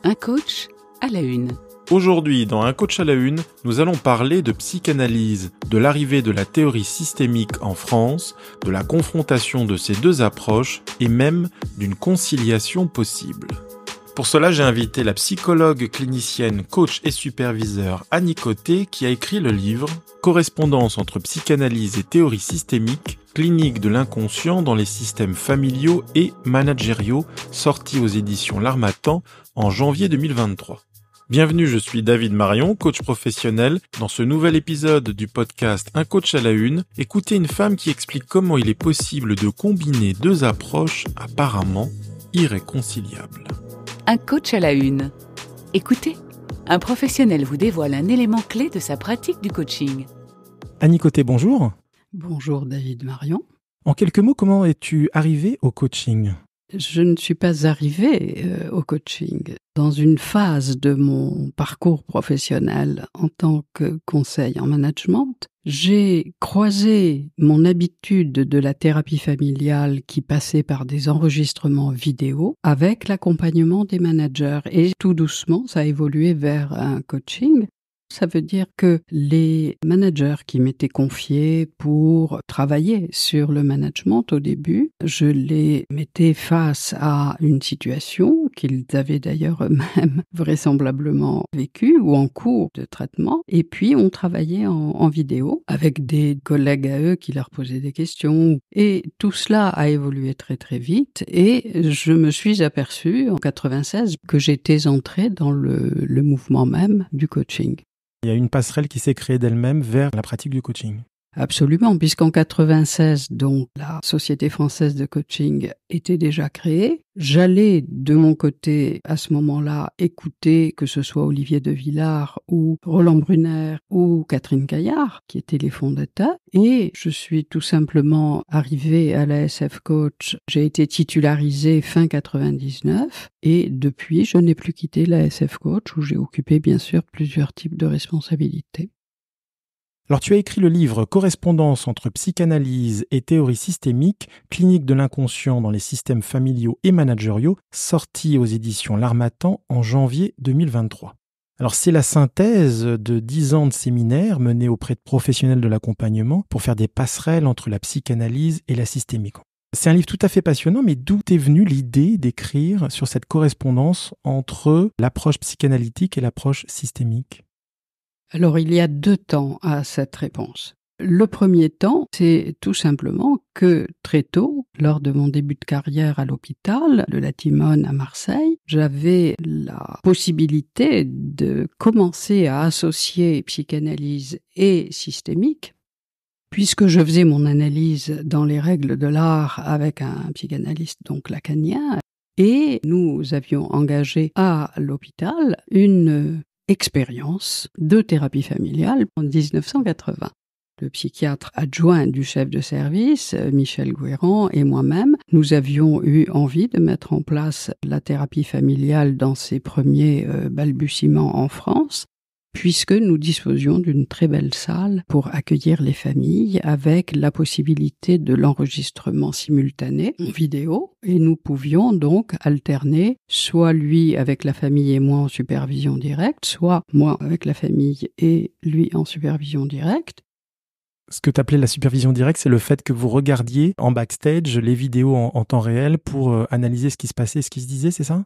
Un coach à la une. Aujourd'hui, dans Un coach à la une, nous allons parler de psychanalyse, de l'arrivée de la théorie systémique en France, de la confrontation de ces deux approches et même d'une conciliation possible. Pour cela, j'ai invité la psychologue clinicienne, coach et superviseur Annie Cottet qui a écrit le livre « Correspondance entre psychanalyse et théorie systémique, clinique de l'inconscient dans les systèmes familiaux et managériaux » sorti aux éditions L'Harmattan en janvier 2023. Bienvenue, je suis David Marion, coach professionnel. Dans ce nouvel épisode du podcast Un coach à la une, écoutez une femme qui explique comment il est possible de combiner deux approches apparemment irréconciliables. Un coach à la une. Écoutez, un professionnel vous dévoile un élément clé de sa pratique du coaching. Annie Cottet, bonjour. Bonjour David Marion. En quelques mots, comment es-tu arrivée au coaching ? Je ne suis pas arrivée au coaching. Dans une phase de mon parcours professionnel en tant que conseil en management, j'ai croisé mon habitude de la thérapie familiale qui passait par des enregistrements vidéo avec l'accompagnement des managers. Et tout doucement, ça a évolué vers un coaching. Ça veut dire que les managers qui m'étaient confiés pour travailler sur le management au début, je les mettais face à une situation qu'ils avaient d'ailleurs eux-mêmes vraisemblablement vécue ou en cours de traitement. Et puis on travaillait en vidéo avec des collègues à eux qui leur posaient des questions. Et tout cela a évolué très très vite et je me suis aperçue en 96 que j'étais entrée dans le mouvement même du coaching. Il y a une passerelle qui s'est créée d'elle-même vers la pratique du coaching. Absolument, puisqu'en 96, donc, la Société française de coaching était déjà créée. J'allais, de mon côté, à ce moment-là, écouter que ce soit Olivier de Villard ou Roland Brunner ou Catherine Caillard, qui étaient les fondateurs. Et je suis tout simplement arrivée à la SF Coach. J'ai été titularisée fin 99 et depuis, je n'ai plus quitté la SF Coach où j'ai occupé, bien sûr, plusieurs types de responsabilités. Alors tu as écrit le livre « Correspondance entre psychanalyse et théorie systémique, clinique de l'inconscient dans les systèmes familiaux et managériaux », sorti aux éditions L'Harmattan en janvier 2023. Alors c'est la synthèse de 10 ans de séminaires menés auprès de professionnels de l'accompagnement pour faire des passerelles entre la psychanalyse et la systémique. C'est un livre tout à fait passionnant, mais d'où est venue l'idée d'écrire sur cette correspondance entre l'approche psychanalytique et l'approche systémique ? Alors, il y a 2 temps à cette réponse. Le premier temps, c'est tout simplement que très tôt, lors de mon début de carrière à l'hôpital de la Timone à Marseille, j'avais la possibilité de commencer à associer psychanalyse et systémique, puisque je faisais mon analyse dans les règles de l'art avec un psychanalyste donc lacanien, et nous avions engagé à l'hôpital une expérience de thérapie familiale en 1980. Le psychiatre adjoint du chef de service, Michel Guérand, et moi-même, nous avions eu envie de mettre en place la thérapie familiale dans ses premiers balbutiements en France, puisque nous disposions d'une très belle salle pour accueillir les familles avec la possibilité de l'enregistrement simultané en vidéo et nous pouvions donc alterner soit lui avec la famille et moi en supervision directe, soit moi avec la famille et lui en supervision directe. Ce que tu appelais la supervision directe, c'est le fait que vous regardiez en backstage les vidéos en temps réel pour analyser ce qui se passait, ce qui se disait, c'est ça ?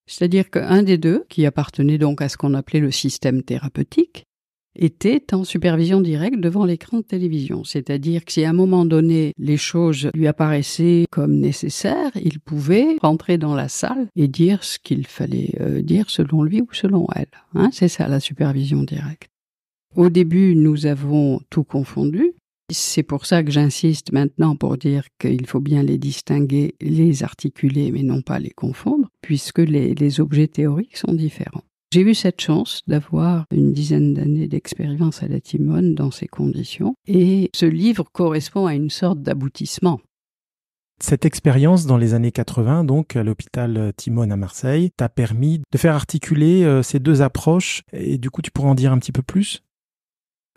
C'est-à-dire qu'un des deux, qui appartenait donc à ce qu'on appelait le système thérapeutique, était en supervision directe devant l'écran de télévision. C'est-à-dire que si à un moment donné, les choses lui apparaissaient comme nécessaires, il pouvait rentrer dans la salle et dire ce qu'il fallait dire selon lui ou selon elle. C'est ça la supervision directe. Au début, nous avons tout confondu. C'est pour ça que j'insiste maintenant pour dire qu'il faut bien les distinguer, les articuler, mais non pas les confondre, puisque les objets théoriques sont différents. J'ai eu cette chance d'avoir une dizaine d'années d'expérience à la Timone dans ces conditions, et ce livre correspond à une sorte d'aboutissement. Cette expérience dans les années 80, donc à l'hôpital Timone à Marseille, t'a permis de faire articuler ces deux approches, et du coup tu pourrais en dire un petit peu plus ?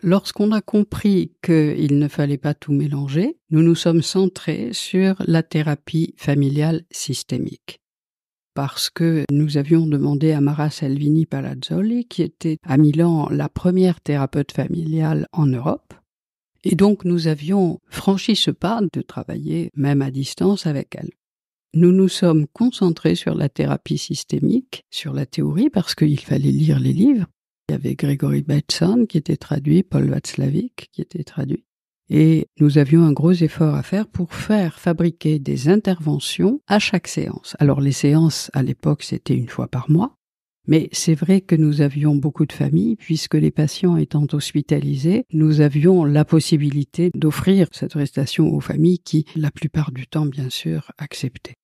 Lorsqu'on a compris qu'il ne fallait pas tout mélanger, nous nous sommes centrés sur la thérapie familiale systémique. parce que nous avions demandé à Mara Salvini Palazzoli, qui était à Milan la première thérapeute familiale en Europe. Et donc nous avions franchi ce pas de travailler même à distance avec elle. Nous nous sommes concentrés sur la thérapie systémique, sur la théorie, parce qu'il fallait lire les livres. Il y avait Gregory Bateson qui était traduit, Paul Václavic qui était traduit. Et nous avions un gros effort à faire pour faire fabriquer des interventions à chaque séance. Alors les séances, à l'époque, c'était 1 fois par mois. Mais c'est vrai que nous avions beaucoup de familles, puisque les patients étant hospitalisés, nous avions la possibilité d'offrir cette prestation aux familles qui, la plupart du temps, bien sûr, acceptaient.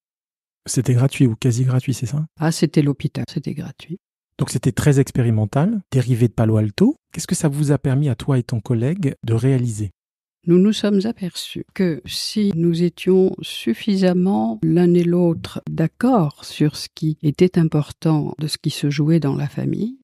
C'était gratuit ou quasi gratuit, c'est ça? Ah, c'était l'hôpital, c'était gratuit. Donc c'était très expérimental, dérivé de Palo Alto. Qu'est-ce que ça vous a permis à toi et ton collègue de réaliser? Nous nous sommes aperçus que si nous étions suffisamment l'un et l'autre d'accord sur ce qui était important de ce qui se jouait dans la famille,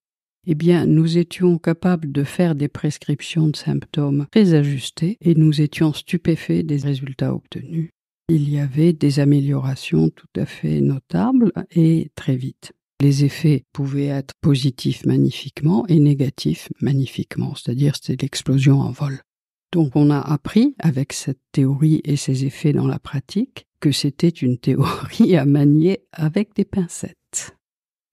eh bien nous étions capables de faire des prescriptions de symptômes très ajustées et nous étions stupéfaits des résultats obtenus. Il y avait des améliorations tout à fait notables et très vite. Les effets pouvaient être positifs magnifiquement et négatifs magnifiquement, c'est-à-dire c'était l'explosion en vol. Donc on a appris avec cette théorie et ses effets dans la pratique que c'était une théorie à manier avec des pincettes.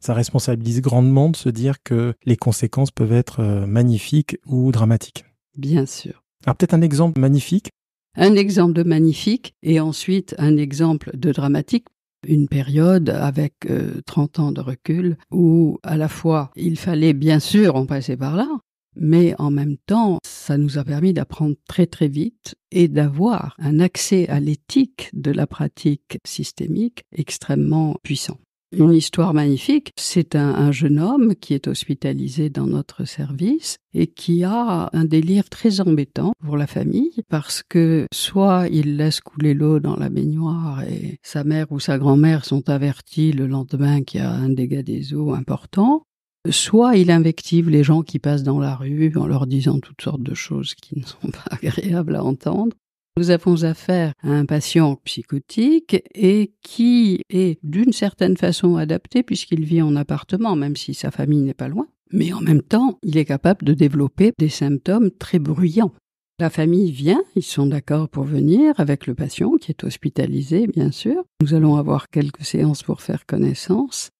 Ça responsabilise grandement de se dire que les conséquences peuvent être magnifiques ou dramatiques. Bien sûr. Alors peut-être un exemple magnifique. Un exemple de magnifique et ensuite un exemple de dramatique. Une période avec 30 ans de recul où à la fois il fallait bien sûr en passer par là, mais en même temps ça nous a permis d'apprendre très très vite et d'avoir un accès à l'éthique de la pratique systémique extrêmement puissant. Une histoire magnifique, c'est un jeune homme qui est hospitalisé dans notre service et qui a un délire très embêtant pour la famille parce que soit il laisse couler l'eau dans la baignoire et sa mère ou sa grand-mère sont avertis le lendemain qu'il y a un dégât des eaux important, soit il invective les gens qui passent dans la rue en leur disant toutes sortes de choses qui ne sont pas agréables à entendre. Nous avons affaire à un patient psychotique et qui est d'une certaine façon adapté puisqu'il vit en appartement, même si sa famille n'est pas loin. Mais en même temps, il est capable de développer des symptômes très bruyants. La famille vient, ils sont d'accord pour venir avec le patient qui est hospitalisé, bien sûr. Nous allons avoir quelques séances pour faire connaissance.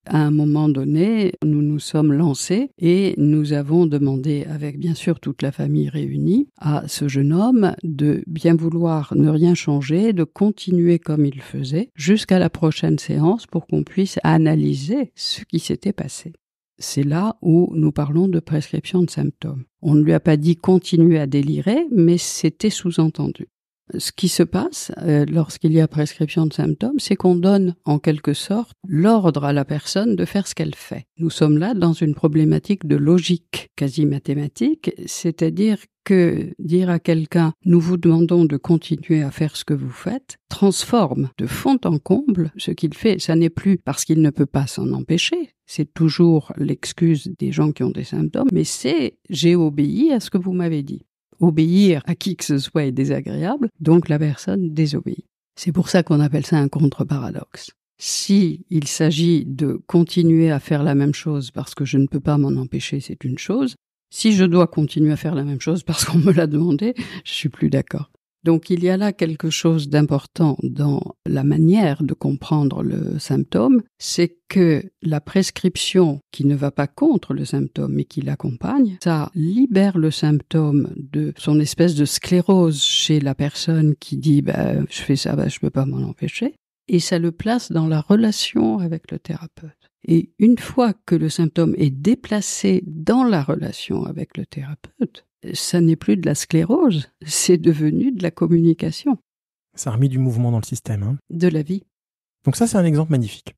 À un moment donné, nous nous sommes lancés et nous avons demandé, avec bien sûr toute la famille réunie, à ce jeune homme de bien vouloir ne rien changer, de continuer comme il faisait, jusqu'à la prochaine séance pour qu'on puisse analyser ce qui s'était passé. C'est là où nous parlons de prescription de symptômes. On ne lui a pas dit continuer à délirer, mais c'était sous-entendu. Ce qui se passe lorsqu'il y a prescription de symptômes, c'est qu'on donne en quelque sorte l'ordre à la personne de faire ce qu'elle fait. Nous sommes là dans une problématique de logique quasi mathématique, c'est-à-dire que dire à quelqu'un « nous vous demandons de continuer à faire ce que vous faites » transforme de fond en comble ce qu'il fait. Ça n'est plus parce qu'il ne peut pas s'en empêcher, c'est toujours l'excuse des gens qui ont des symptômes, mais c'est « j'ai obéi à ce que vous m'avez dit ». Obéir à qui que ce soit est désagréable, donc la personne désobéit. C'est pour ça qu'on appelle ça un contre-paradoxe. Si il s'agit de continuer à faire la même chose parce que je ne peux pas m'en empêcher, c'est une chose. Si je dois continuer à faire la même chose parce qu'on me l'a demandé, je suis plus d'accord. Donc il y a là quelque chose d'important dans la manière de comprendre le symptôme, c'est que la prescription qui ne va pas contre le symptôme mais qui l'accompagne, ça libère le symptôme de son espèce de sclérose chez la personne qui dit je fais ça, je peux pas m'en empêcher, et ça le place dans la relation avec le thérapeute. Et une fois que le symptôme est déplacé dans la relation avec le thérapeute, ça n'est plus de la sclérose, c'est devenu de la communication. Ça a remis du mouvement dans le système. Hein. De la vie. Donc ça, c'est un exemple magnifique.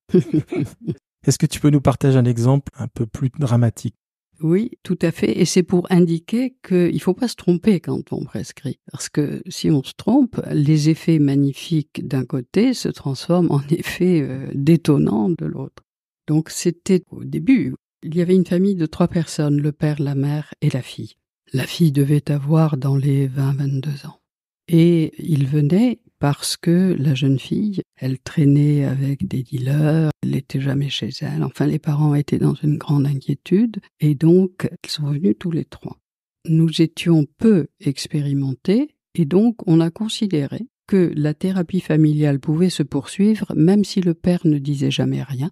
Est-ce que tu peux nous partager un exemple un peu plus dramatique? Oui, tout à fait. Et c'est pour indiquer qu'il ne faut pas se tromper quand on prescrit. Parce que si on se trompe, les effets magnifiques d'un côté se transforment en effets détonnants de l'autre. Donc c'était au début. Il y avait une famille de 3 personnes, le père, la mère et la fille. La fille devait avoir dans les 20-22 ans. Et il venait parce que la jeune fille, elle traînait avec des dealers, elle n'était jamais chez elle. Enfin, les parents étaient dans une grande inquiétude et donc ils sont venus tous les 3. Nous étions peu expérimentés et donc on a considéré que la thérapie familiale pouvait se poursuivre même si le père ne disait jamais rien.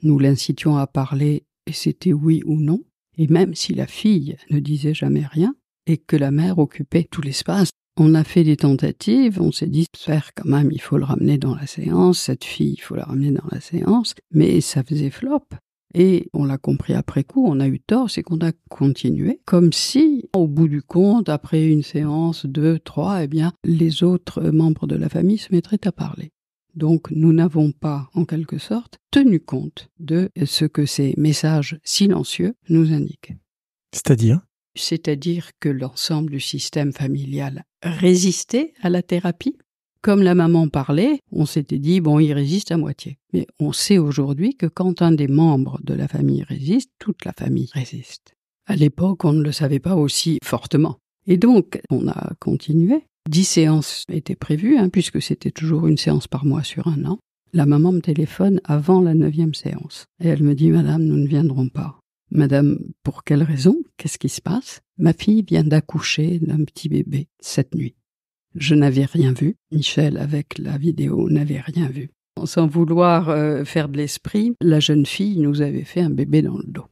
Nous l'incitions à parler et c'était oui ou non. Et même si la fille ne disait jamais rien et que la mère occupait tout l'espace, on a fait des tentatives, on s'est dit, père, quand même, il faut le ramener dans la séance, cette fille, il faut la ramener dans la séance, mais ça faisait flop. Et on l'a compris après coup, on a eu tort, c'est qu'on a continué, comme si, au bout du compte, après une séance, 2, 3, eh bien, les autres membres de la famille se mettraient à parler. Donc, nous n'avons pas, en quelque sorte, tenu compte de ce que ces messages silencieux nous indiquaient. C'est-à-dire que l'ensemble du système familial résistait à la thérapie. Comme la maman parlait, on s'était dit, bon, il résiste à moitié. Mais on sait aujourd'hui que quand un des membres de la famille résiste, toute la famille résiste. À l'époque, on ne le savait pas aussi fortement. Et donc, on a continué. 10 séances étaient prévues, puisque c'était toujours une séance par mois sur 1 an. La maman me téléphone avant la 9e séance. Et elle me dit, madame, nous ne viendrons pas. Madame, pour quelle raison? Qu'est-ce qui se passe? Ma fille vient d'accoucher d'un petit bébé cette nuit. Je n'avais rien vu. Michel, avec la vidéo, n'avait rien vu. Sans vouloir faire de l'esprit, la jeune fille nous avait fait un bébé dans le dos.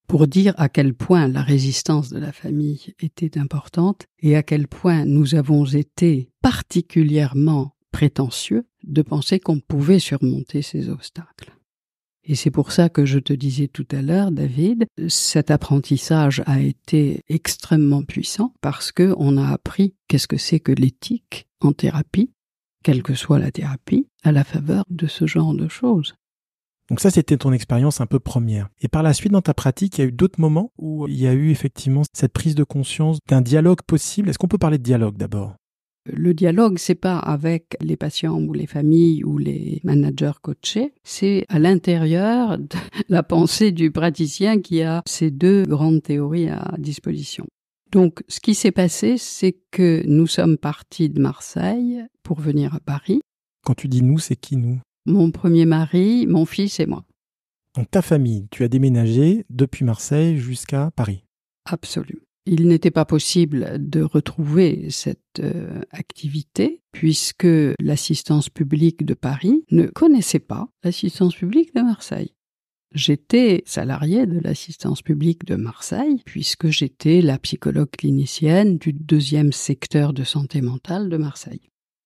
Pour dire à quel point la résistance de la famille était importante et à quel point nous avons été particulièrement prétentieux de penser qu'on pouvait surmonter ces obstacles. Et c'est pour ça que je te disais tout à l'heure, David, cet apprentissage a été extrêmement puissant parce qu'on a appris qu'est-ce que c'est que l'éthique en thérapie, quelle que soit la thérapie, à la faveur de ce genre de choses. Donc ça, c'était ton expérience un peu première. Et par la suite, dans ta pratique, il y a eu d'autres moments où il y a eu effectivement cette prise de conscience d'un dialogue possible. Est-ce qu'on peut parler de dialogue d'abord ? Le dialogue, c'est pas avec les patients ou les familles ou les managers coachés, c'est à l'intérieur de la pensée du praticien qui a ces 2 grandes théories à disposition. Donc, ce qui s'est passé, c'est que nous sommes partis de Marseille pour venir à Paris. Quand tu dis nous, c'est qui nous ? Mon premier mari, mon fils et moi. Donc ta famille, tu as déménagé depuis Marseille jusqu'à Paris ? Absolument. Il n'était pas possible de retrouver cette activité puisque l'assistance publique de Paris ne connaissait pas l'assistance publique de Marseille. J'étais salariée de l'assistance publique de Marseille puisque j'étais la psychologue clinicienne du 2e secteur de santé mentale de Marseille.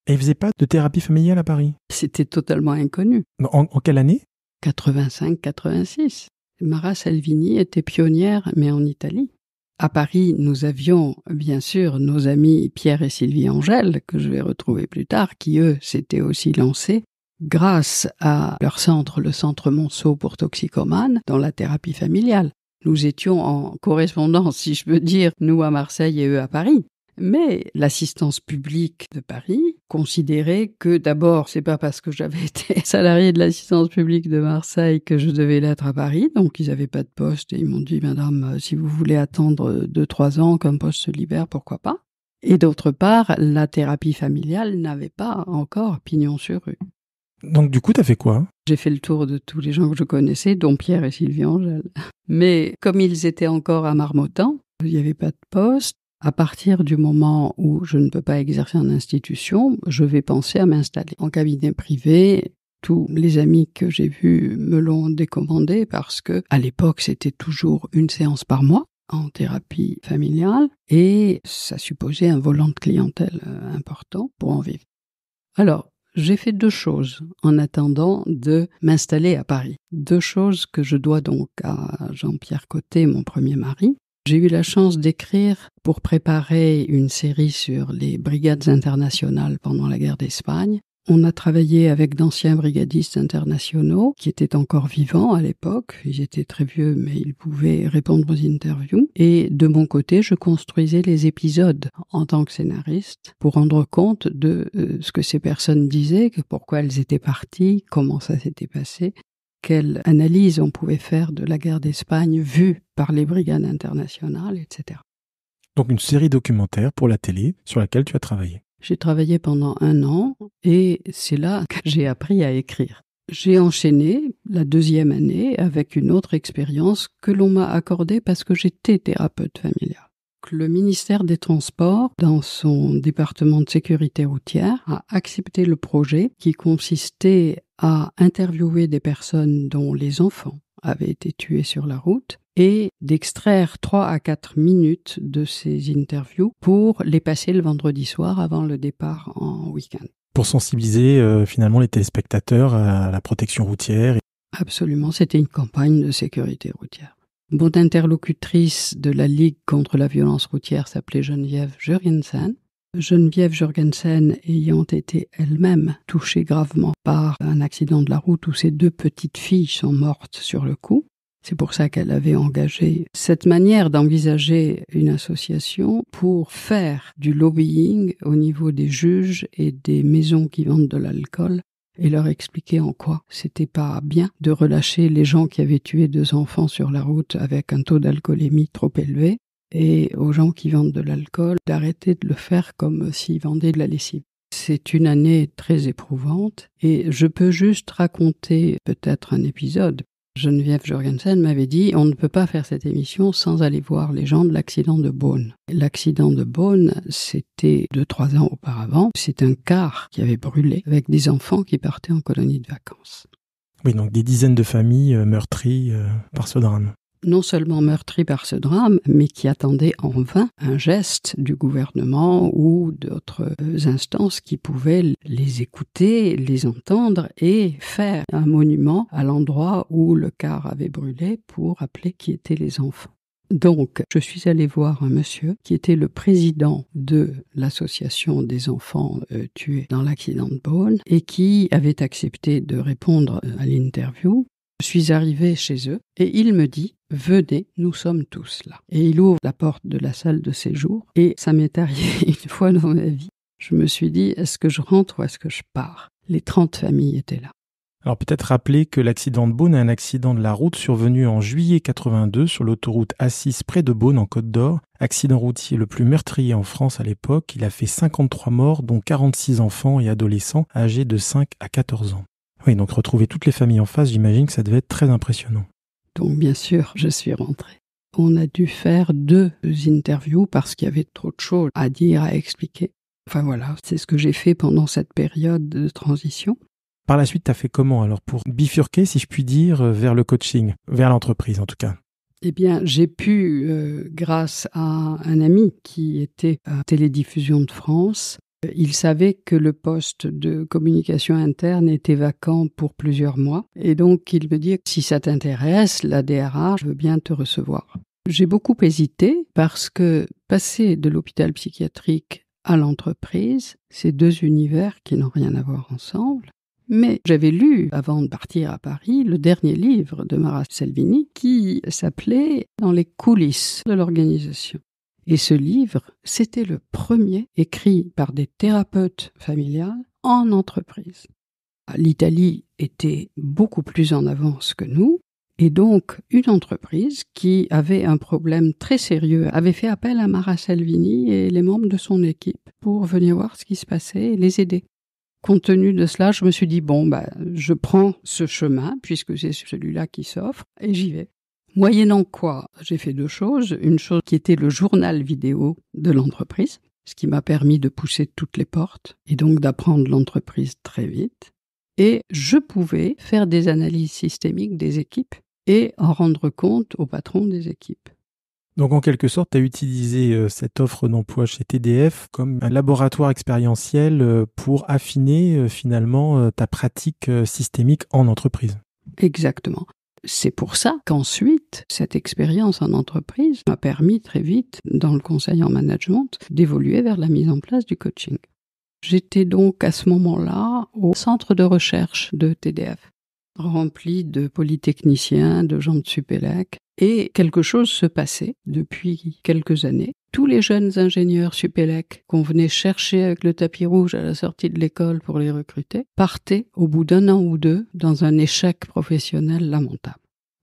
Et ils faisaient pas de thérapie familiale à Paris ? C'était totalement inconnu. En quelle année ? 85-86. Mara Salvini était pionnière, mais en Italie. À Paris, nous avions bien sûr nos amis Pierre et Sylvie Angèle, que je vais retrouver plus tard, qui eux s'étaient aussi lancés grâce à leur centre, le Centre Monceau pour toxicomanes, dans la thérapie familiale. Nous étions en correspondance, si je peux dire, nous à Marseille et eux à Paris. Mais l'assistance publique de Paris considérait que d'abord, c'est pas parce que j'avais été salariée de l'assistance publique de Marseille que je devais l'être à Paris, donc ils n'avaient pas de poste et ils m'ont dit, madame, si vous voulez attendre 2-3 ans qu'un poste se libère, pourquoi pas? Et d'autre part, la thérapie familiale n'avait pas encore pignon sur rue. Donc du coup, t'as fait quoi ? J'ai fait le tour de tous les gens que je connaissais, dont Pierre et Sylvie Angèle. Mais comme ils étaient encore à Marmottan, il n'y avait pas de poste. À partir du moment où je ne peux pas exercer en institution, je vais penser à m'installer en cabinet privé. Tous les amis que j'ai vus me l'ont décommandé parce que, à l'époque, c'était toujours une séance par mois en thérapie familiale et ça supposait un volant de clientèle important pour en vivre. Alors, j'ai fait 2 choses en attendant de m'installer à Paris. 2 choses que je dois donc à Jean-Pierre Côté, mon premier mari. J'ai eu la chance d'écrire pour préparer une série sur les brigades internationales pendant la guerre d'Espagne. On a travaillé avec d'anciens brigadistes internationaux qui étaient encore vivants à l'époque. Ils étaient très vieux, mais ils pouvaient répondre aux interviews. Et de mon côté, je construisais les épisodes en tant que scénariste pour rendre compte de ce que ces personnes disaient, pourquoi elles étaient parties, comment ça s'était passé. Quelle analyse on pouvait faire de la guerre d'Espagne vue par les brigades internationales, etc. Donc une série documentaire pour la télé sur laquelle tu as travaillé. J'ai travaillé pendant 1 an et c'est là que j'ai appris à écrire. J'ai enchaîné la 2e année avec une autre expérience que l'on m'a accordée parce que j'étais thérapeute familiale. Le ministère des Transports, dans son département de sécurité routière, a accepté le projet qui consistait à interviewer des personnes dont les enfants avaient été tués sur la route et d'extraire 3 à 4 minutes de ces interviews pour les passer le vendredi soir avant le départ en week-end. Pour sensibiliser finalement les téléspectateurs à la protection routière. Absolument, c'était une campagne de sécurité routière. Mon interlocutrice de la Ligue contre la violence routière s'appelait Geneviève Jurgensen. Geneviève Jurgensen ayant été elle-même touchée gravement par un accident de la route où ses 2 petites filles sont mortes sur le coup. C'est pour ça qu'elle avait engagé cette manière d'envisager une association pour faire du lobbying au niveau des juges et des maisons qui vendent de l'alcool et leur expliquer en quoi c'était pas bien de relâcher les gens qui avaient tué 2 enfants sur la route avec un taux d'alcoolémie trop élevé et aux gens qui vendent de l'alcool d'arrêter de le faire comme s'ils vendaient de la lessive. C'est une année très éprouvante et je peux juste raconter peut-être un épisode. Geneviève Jurgensen m'avait dit « On ne peut pas faire cette émission sans aller voir les gens de l'accident de Beaune ». L'accident de Beaune, c'était 2-3 ans auparavant. C'est un car qui avait brûlé avec des enfants qui partaient en colonie de vacances. Oui, donc des dizaines de familles meurtries par ce drame. Non seulement meurtris par ce drame, mais qui attendaient en vain un geste du gouvernement ou d'autres instances qui pouvaient les écouter, les entendre et faire un monument à l'endroit où le car avait brûlé pour rappeler qui étaient les enfants. Donc, je suis allée voir un monsieur qui était le président de l'association des enfants tués dans l'accident de Beaune et qui avait accepté de répondre à l'interview. Je suis arrivée chez eux et il me dit « Venez, nous sommes tous là ». Et il ouvre la porte de la salle de séjour et ça m'est arrivé une fois dans ma vie. Je me suis dit « Est-ce que je rentre ou est-ce que je pars ?» Les 30 familles étaient là. Alors peut-être rappeler que l'accident de Beaune est un accident de la route survenu en juillet 82 sur l'autoroute A6 près de Beaune en Côte d'Or. Accident routier le plus meurtrier en France à l'époque. Il a fait 53 morts dont 46 enfants et adolescents âgés de 5 à 14 ans. Oui, donc retrouver toutes les familles en face, j'imagine que ça devait être très impressionnant. Donc bien sûr, je suis rentrée. On a dû faire 2 interviews parce qu'il y avait trop de choses à dire, à expliquer. Enfin voilà, c'est ce que j'ai fait pendant cette période de transition. Par la suite, tu as fait comment alors pour bifurquer, si je puis dire, vers le coaching, vers l'entreprise en tout cas? Eh bien, j'ai pu, grâce à un ami qui était à Télédiffusion de France, il savait que le poste de communication interne était vacant pour plusieurs mois. Et donc, il me dit « Si ça t'intéresse, la DRH veut bien te recevoir ». J'ai beaucoup hésité parce que passer de l'hôpital psychiatrique à l'entreprise, c'est 2 univers qui n'ont rien à voir ensemble. Mais j'avais lu, avant de partir à Paris, le dernier livre de Mara Selvini qui s'appelait « Dans les coulisses de l'organisation ». Et ce livre, c'était le premier écrit par des thérapeutes familiales en entreprise. L'Italie était beaucoup plus en avance que nous, et donc une entreprise qui avait un problème très sérieux avait fait appel à Mara Selvini et les membres de son équipe pour venir voir ce qui se passait et les aider. Compte tenu de cela, je me suis dit, je prends ce chemin, puisque c'est celui-là qui s'offre, et j'y vais. Moyennant quoi, j'ai fait 2 choses. Une chose qui était le journal vidéo de l'entreprise, ce qui m'a permis de pousser toutes les portes et donc d'apprendre l'entreprise très vite. Et je pouvais faire des analyses systémiques des équipes et en rendre compte au patron des équipes. Donc en quelque sorte, tu as utilisé cette offre d'emploi chez TDF comme un laboratoire expérientiel pour affiner finalement ta pratique systémique en entreprise. Exactement. C'est pour ça qu'ensuite, cette expérience en entreprise m'a permis très vite, dans le conseil en management, d'évoluer vers la mise en place du coaching. J'étais donc à ce moment-là au centre de recherche de TDF, rempli de polytechniciens, de gens de Supélec, et quelque chose se passait depuis quelques années. Tous les jeunes ingénieurs Supélec qu'on venait chercher avec le tapis rouge à la sortie de l'école pour les recruter, partaient au bout d'1 an ou 2 dans un échec professionnel lamentable.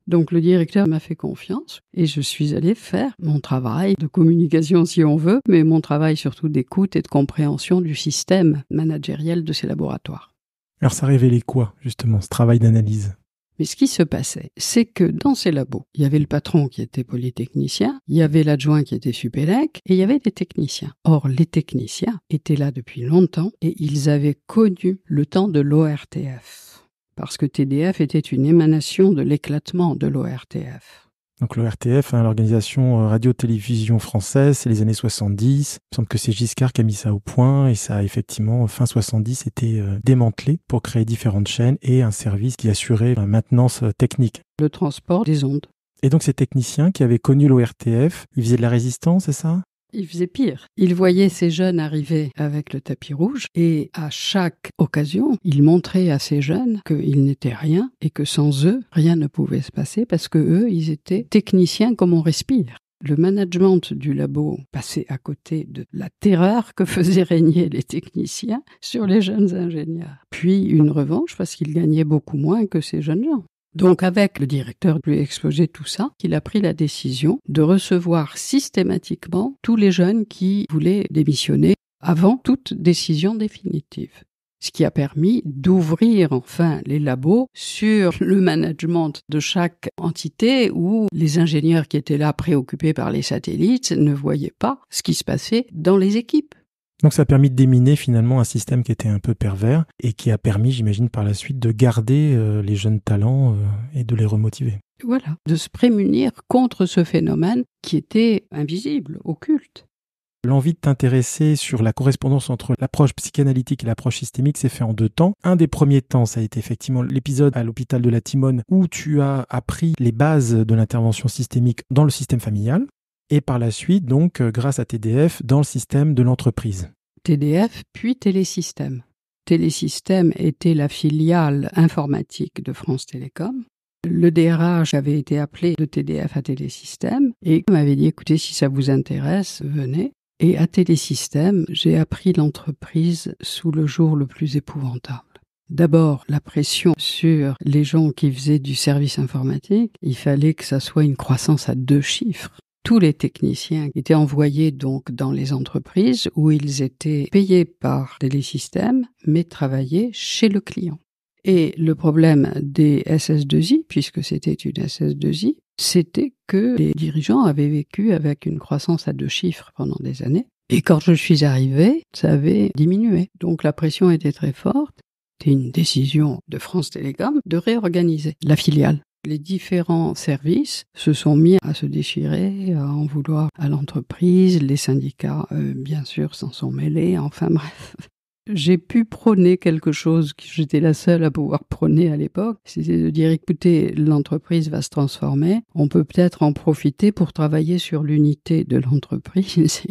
Donc le directeur m'a fait confiance et je suis allée faire mon travail de communication si on veut, mais mon travail surtout d'écoute et de compréhension du système managériel de ces laboratoires. Alors ça révélait quoi, justement, ce travail d'analyse ? Mais ce qui se passait, c'est que dans ces labos, il y avait le patron qui était polytechnicien, il y avait l'adjoint qui était supélec, et il y avait des techniciens. Or, les techniciens étaient là depuis longtemps et ils avaient connu le temps de l'ORTF. Parce que TDF était une émanation de l'éclatement de l'ORTF. Donc l'ORTF, l'Organisation Radio-Télévision Française, c'est les années 70. Il me semble que c'est Giscard qui a mis ça au point et ça a effectivement, fin 70, été démantelé pour créer différentes chaînes et un service qui assurait la maintenance technique. Le transport des ondes. Et donc ces techniciens qui avaient connu l'ORTF, ils faisaient de la résistance, c'est ça ? Il faisait pire. Il voyait ces jeunes arriver avec le tapis rouge et à chaque occasion, il montrait à ces jeunes qu'ils n'étaient rien et que sans eux, rien ne pouvait se passer parce que eux, ils étaient techniciens comme on respire. Le management du labo passait à côté de la terreur que faisaient régner les techniciens sur les jeunes ingénieurs. Puis une revanche parce qu'ils gagnaient beaucoup moins que ces jeunes gens. Donc avec le directeur lui exposé tout ça, il a pris la décision de recevoir systématiquement tous les jeunes qui voulaient démissionner avant toute décision définitive. Ce qui a permis d'ouvrir enfin les labos sur le management de chaque entité où les ingénieurs qui étaient là préoccupés par les satellites ne voyaient pas ce qui se passait dans les équipes. Donc ça a permis de déminer finalement un système qui était un peu pervers et qui a permis, j'imagine, par la suite de garder les jeunes talents et de les remotiver. Voilà, de se prémunir contre ce phénomène qui était invisible, occulte. L'envie de t'intéresser sur la correspondance entre l'approche psychanalytique et l'approche systémique s'est fait en 2 temps. Un des premiers temps, ça a été effectivement l'épisode à l'hôpital de la Timone où tu as appris les bases de l'intervention systémique dans le système familial. Et par la suite, donc, grâce à TDF, dans le système de l'entreprise. TDF, puis Télésystème. Télésystème était la filiale informatique de France Télécom. Le DRH avait été appelé de TDF à Télésystème et m'avait dit, écoutez, si ça vous intéresse, venez. Et à Télésystème, j'ai appris l'entreprise sous le jour le plus épouvantable. D'abord, la pression sur les gens qui faisaient du service informatique. Il fallait que ça soit une croissance à 2 chiffres. Tous les techniciens étaient envoyés donc dans les entreprises où ils étaient payés par Télésystème, mais travaillaient chez le client. Et le problème des SS2I, puisque c'était une SS2I, c'était que les dirigeants avaient vécu avec une croissance à 2 chiffres pendant des années. Et quand je suis arrivée, ça avait diminué. Donc la pression était très forte. C'était une décision de France Télécom de réorganiser la filiale. Les différents services se sont mis à se déchirer, à en vouloir à l'entreprise. Les syndicats, bien sûr, s'en sont mêlés. Enfin bref, j'ai pu prôner quelque chose que j'étais la seule à pouvoir prôner à l'époque. C'était de dire, écoutez, l'entreprise va se transformer. On peut peut-être en profiter pour travailler sur l'unité de l'entreprise.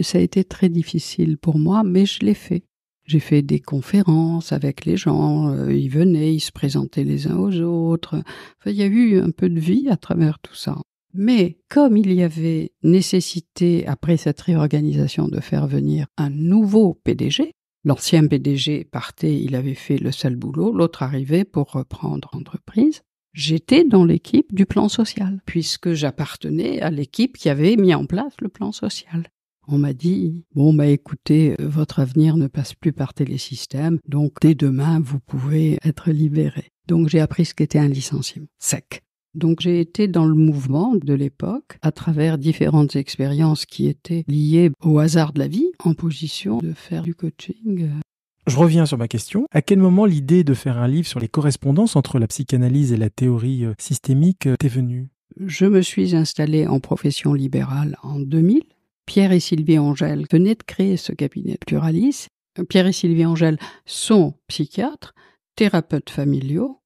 Ça a été très difficile pour moi, mais je l'ai fait. J'ai fait des conférences avec les gens, ils venaient, ils se présentaient les uns aux autres. Enfin, il y a eu un peu de vie à travers tout ça. Mais comme il y avait nécessité, après cette réorganisation, de faire venir un nouveau PDG, l'ancien PDG partait, il avait fait le sale boulot, l'autre arrivait pour reprendre l'entreprise. J'étais dans l'équipe du plan social, puisque j'appartenais à l'équipe qui avait mis en place le plan social. On m'a dit, écoutez, votre avenir ne passe plus par Télésystème, donc dès demain, vous pouvez être libéré. Donc j'ai appris ce qu'était un licenciement sec. Donc j'ai été dans le mouvement de l'époque, à travers différentes expériences qui étaient liées au hasard de la vie, en position de faire du coaching. Je reviens sur ma question. À quel moment l'idée de faire un livre sur les correspondances entre la psychanalyse et la théorie systémique t'est venue ? Je me suis installée en profession libérale en 2000. Pierre et Sylvie Angèle venaient de créer ce cabinet de Pluralis. Pierre et Sylvie Angèle sont psychiatres, thérapeutes familiaux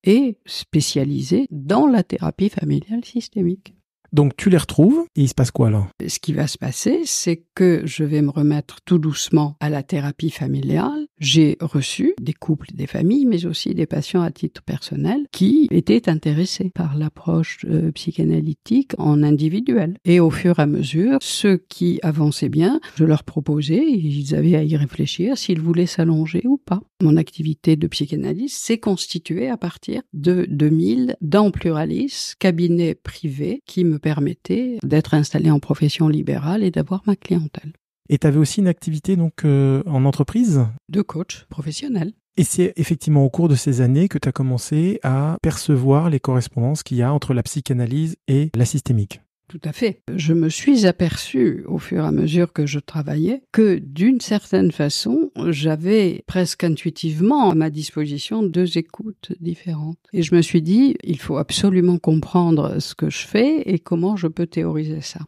et spécialisés dans la thérapie familiale systémique. Donc tu les retrouves et il se passe quoi alors? Ce qui va se passer, c'est que je vais me remettre tout doucement à la thérapie familiale. J'ai reçu des couples, des familles, mais aussi des patients à titre personnel qui étaient intéressés par l'approche psychanalytique en individuel. Et au fur et à mesure, ceux qui avançaient bien, je leur proposais, ils avaient à y réfléchir s'ils voulaient s'allonger ou pas. Mon activité de psychanalyste s'est constituée à partir de 2000 dans Pluralis, cabinet privé qui me permettait d'être installé en profession libérale et d'avoir ma clientèle. Et tu avais aussi une activité donc en entreprise? De coach professionnel. Et c'est effectivement au cours de ces années que tu as commencé à percevoir les correspondances qu'il y a entre la psychanalyse et la systémique. Tout à fait. Je me suis aperçu au fur et à mesure que je travaillais que d'une certaine façon, j'avais presque intuitivement à ma disposition 2 écoutes différentes. Et je me suis dit, il faut absolument comprendre ce que je fais et comment je peux théoriser ça.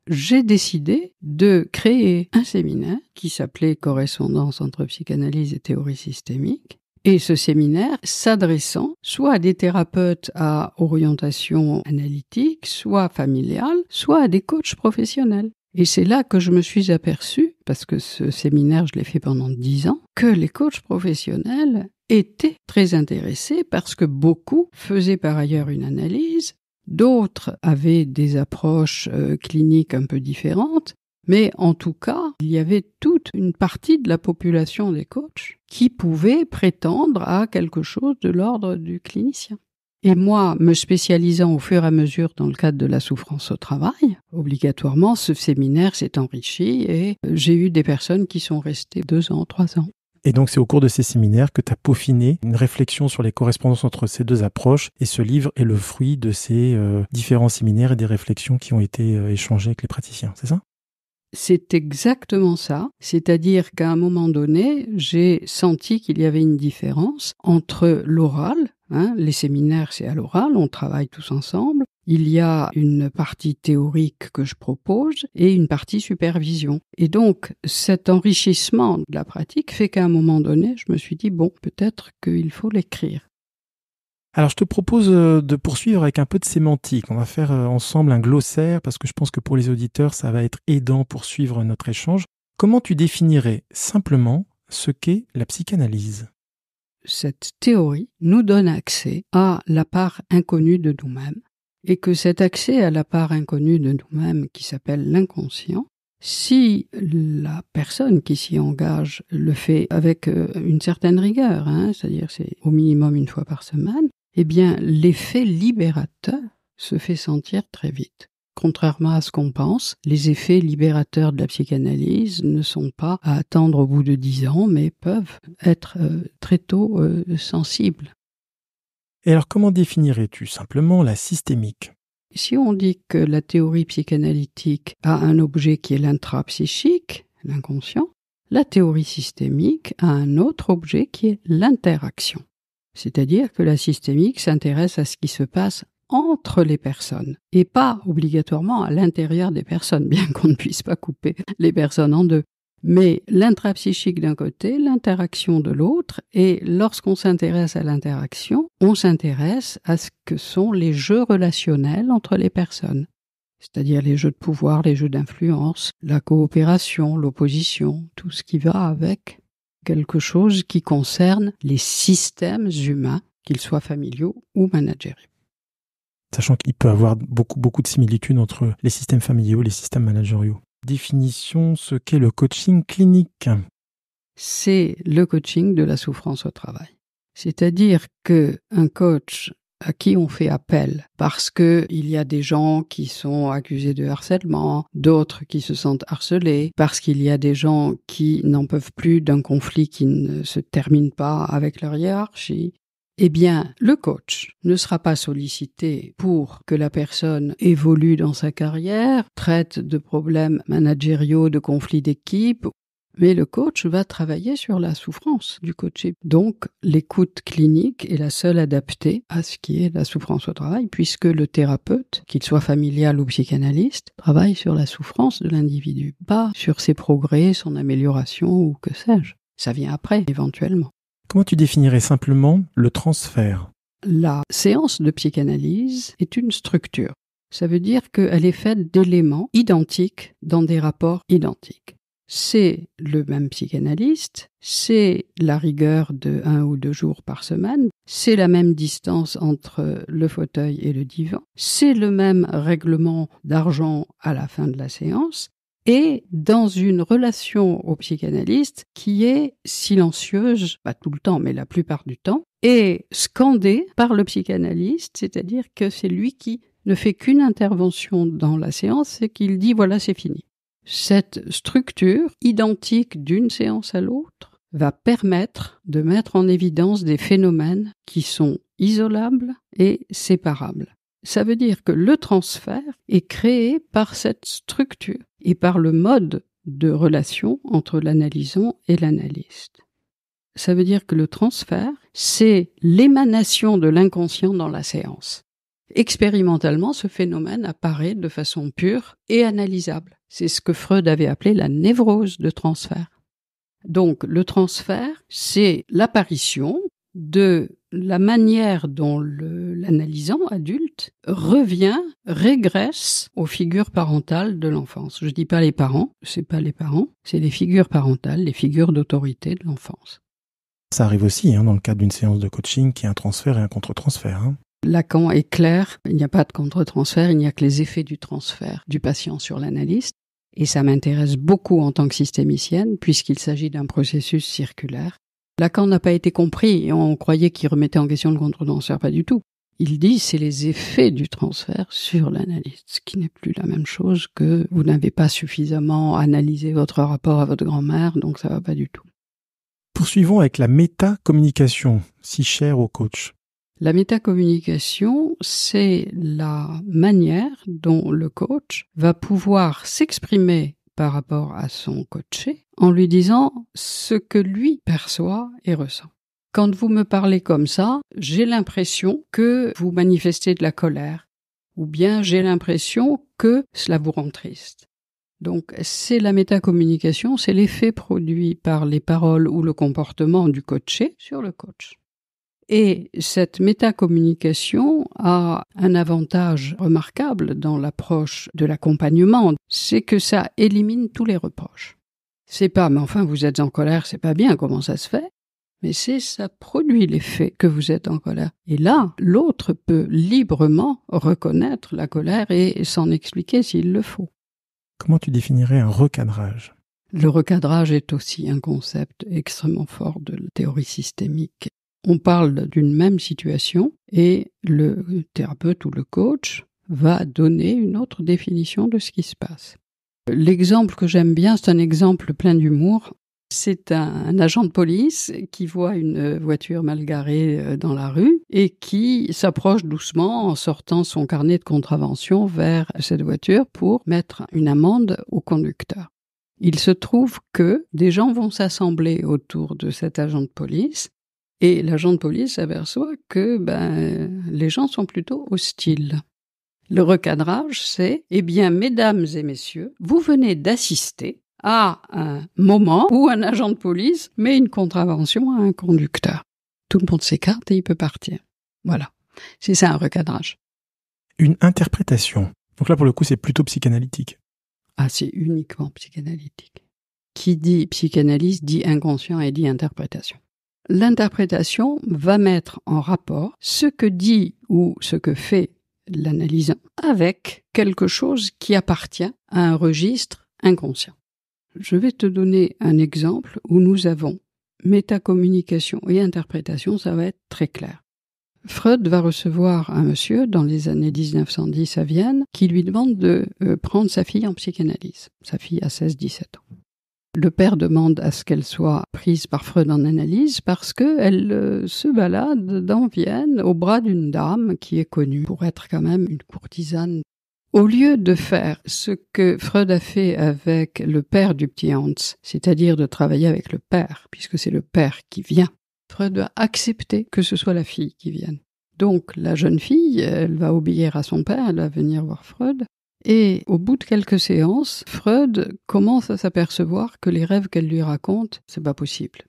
J'ai décidé de créer un séminaire qui s'appelait Correspondance entre psychanalyse et théorie systémique. Et ce séminaire s'adressant soit à des thérapeutes à orientation analytique, soit familiale, soit à des coachs professionnels. Et c'est là que je me suis aperçu, parce que ce séminaire, je l'ai fait pendant 10 ans, que les coachs professionnels étaient très intéressés parce que beaucoup faisaient par ailleurs une analyse, d'autres avaient des approches cliniques un peu différentes, mais en tout cas, il y avait toute une partie de la population des coachs qui pouvait prétendre à quelque chose de l'ordre du clinicien. Et moi, me spécialisant au fur et à mesure dans le cadre de la souffrance au travail, obligatoirement, ce séminaire s'est enrichi et j'ai eu des personnes qui sont restées 2 ans, 3 ans. Et donc c'est au cours de ces séminaires que tu as peaufiné une réflexion sur les correspondances entre ces 2 approches, et ce livre est le fruit de ces différents séminaires et des réflexions qui ont été échangées avec les praticiens, c'est ça? C'est exactement ça, c'est-à-dire qu'à un moment donné, j'ai senti qu'il y avait une différence entre l'oral, les séminaires c'est à l'oral, on travaille tous ensemble, il y a une partie théorique que je propose et une partie supervision. Et donc cet enrichissement de la pratique fait qu'à un moment donné, je me suis dit bon, peut-être qu'il faut l'écrire. Alors je te propose de poursuivre avec un peu de sémantique. On va faire ensemble un glossaire parce que je pense que pour les auditeurs, ça va être aidant pour suivre notre échange. Comment tu définirais simplement ce qu'est la psychanalyse? Cette théorie nous donne accès à la part inconnue de nous-mêmes et que cet accès à la part inconnue de nous-mêmes qui s'appelle l'inconscient, si la personne qui s'y engage le fait avec une certaine rigueur, c'est-à-dire c'est au minimum 1 fois par semaine, eh bien, l'effet libérateur se fait sentir très vite. Contrairement à ce qu'on pense, les effets libérateurs de la psychanalyse ne sont pas à attendre au bout de 10 ans, mais peuvent être très tôt sensibles. Et alors, comment définirais-tu simplement la systémique? Si on dit que la théorie psychanalytique a un objet qui est l'intrapsychique, l'inconscient, la théorie systémique a un autre objet qui est l'interaction. C'est-à-dire que la systémique s'intéresse à ce qui se passe entre les personnes et pas obligatoirement à l'intérieur des personnes, bien qu'on ne puisse pas couper les personnes en 2. Mais l'intrapsychique d'un côté, l'interaction de l'autre, et lorsqu'on s'intéresse à l'interaction, on s'intéresse à ce que sont les jeux relationnels entre les personnes. C'est-à-dire les jeux de pouvoir, les jeux d'influence, la coopération, l'opposition, tout ce qui va avec quelque chose qui concerne les systèmes humains, qu'ils soient familiaux ou managériaux. Sachant qu'il peut y avoir beaucoup de similitudes entre les systèmes familiaux et les systèmes managériaux. Définition, ce qu'est le coaching clinique. C'est le coaching de la souffrance au travail. C'est-à-dire qu'un coach à qui on fait appel parce qu'il y a des gens qui sont accusés de harcèlement, d'autres qui se sentent harcelés, parce qu'il y a des gens qui n'en peuvent plus d'un conflit qui ne se termine pas avec leur hiérarchie, eh bien, le coach ne sera pas sollicité pour que la personne évolue dans sa carrière, traite de problèmes managériaux, de conflits d'équipe, mais le coach va travailler sur la souffrance du coaché. Donc, l'écoute clinique est la seule adaptée à ce qui est la souffrance au travail, puisque le thérapeute, qu'il soit familial ou psychanalyste, travaille sur la souffrance de l'individu, pas sur ses progrès, son amélioration ou que sais-je. Ça vient après, éventuellement. Comment tu définirais simplement le transfert? La séance de psychanalyse est une structure. Ça veut dire qu'elle est faite d'éléments identiques dans des rapports identiques. C'est le même psychanalyste, c'est la rigueur de 1 ou 2 jours par semaine, c'est la même distance entre le fauteuil et le divan, c'est le même règlement d'argent à la fin de la séance, et dans une relation au psychanalyste qui est silencieuse, pas tout le temps, mais la plupart du temps, et scandée par le psychanalyste, c'est-à-dire que c'est lui qui ne fait qu'une intervention dans la séance et qu'il dit « voilà, c'est fini ». Cette structure, identique d'une séance à l'autre, va permettre de mettre en évidence des phénomènes qui sont isolables et séparables. Ça veut dire que le transfert est créé par cette structure et par le mode de relation entre l'analysant et l'analyste. Ça veut dire que le transfert, c'est l'émanation de l'inconscient dans la séance. Expérimentalement, ce phénomène apparaît de façon pure et analysable. C'est ce que Freud avait appelé la névrose de transfert. Donc, le transfert, c'est l'apparition de la manière dont l'analysant adulte régresse aux figures parentales de l'enfance. Je dis pas les parents, c'est pas les parents, c'est les figures parentales, les figures d'autorité de l'enfance. Ça arrive aussi dans le cadre d'une séance de coaching qu'il y a un transfert et un contre-transfert. Lacan est clair, il n'y a pas de contre-transfert, il n'y a que les effets du transfert du patient sur l'analyste. Et ça m'intéresse beaucoup en tant que systémicienne, puisqu'il s'agit d'un processus circulaire. Lacan n'a pas été compris, et on croyait qu'il remettait en question le contre-transfert, pas du tout. Il dit c'est les effets du transfert sur l'analyste, ce qui n'est plus la même chose que vous n'avez pas suffisamment analysé votre rapport à votre grand-mère, donc ça va pas du tout. Poursuivons avec la métacommunication, si chère au coach. La métacommunication, c'est la manière dont le coach va pouvoir s'exprimer par rapport à son coaché en lui disant ce que lui perçoit et ressent. Quand vous me parlez comme ça, j'ai l'impression que vous manifestez de la colère, ou bien j'ai l'impression que cela vous rend triste. Donc c'est la métacommunication, c'est l'effet produit par les paroles ou le comportement du coaché sur le coach. Et cette métacommunication a un avantage remarquable dans l'approche de l'accompagnement, c'est que ça élimine tous les reproches. C'est pas, mais enfin vous êtes en colère, c'est pas bien, comment ça se fait? Mais ça produit l'effet que vous êtes en colère. Et là, l'autre peut librement reconnaître la colère et s'en expliquer s'il le faut. Comment tu définirais un recadrage? Le recadrage est aussi un concept extrêmement fort de la théorie systémique. On parle d'une même situation et le thérapeute ou le coach va donner une autre définition de ce qui se passe. L'exemple que j'aime bien, c'est un exemple plein d'humour. C'est un agent de police qui voit une voiture mal garée dans la rue et qui s'approche doucement en sortant son carnet de contravention vers cette voiture pour mettre une amende au conducteur. Il se trouve que des gens vont s'assembler autour de cet agent de police et l'agent de police s'aperçoit que les gens sont plutôt hostiles. Le recadrage, c'est, mesdames et messieurs, vous venez d'assister à un moment où un agent de police met une contravention à un conducteur. Tout le monde s'écarte et il peut partir. Voilà. C'est ça un recadrage. Une interprétation. Donc là, pour le coup, c'est plutôt psychanalytique. Ah, c'est uniquement psychanalytique. Qui dit psychanalyse dit inconscient et dit interprétation. L'interprétation va mettre en rapport ce que dit ou ce que fait l'analysant avec quelque chose qui appartient à un registre inconscient. Je vais te donner un exemple où nous avons métacommunication et interprétation, ça va être très clair. Freud va recevoir un monsieur dans les années 1910 à Vienne qui lui demande de prendre sa fille en psychanalyse. Sa fille a 16-17 ans. Le père demande à ce qu'elle soit prise par Freud en analyse parce qu'elle se balade dans Vienne au bras d'une dame qui est connue pour être quand même une courtisane. Au lieu de faire ce que Freud a fait avec le père du petit Hans, c'est-à-dire de travailler avec le père, puisque c'est le père qui vient, Freud a accepté que ce soit la fille qui vienne. Donc la jeune fille, elle va obéir à son père, elle va venir voir Freud. Et au bout de quelques séances, Freud commence à s'apercevoir que les rêves qu'elle lui raconte, c'est pas possible.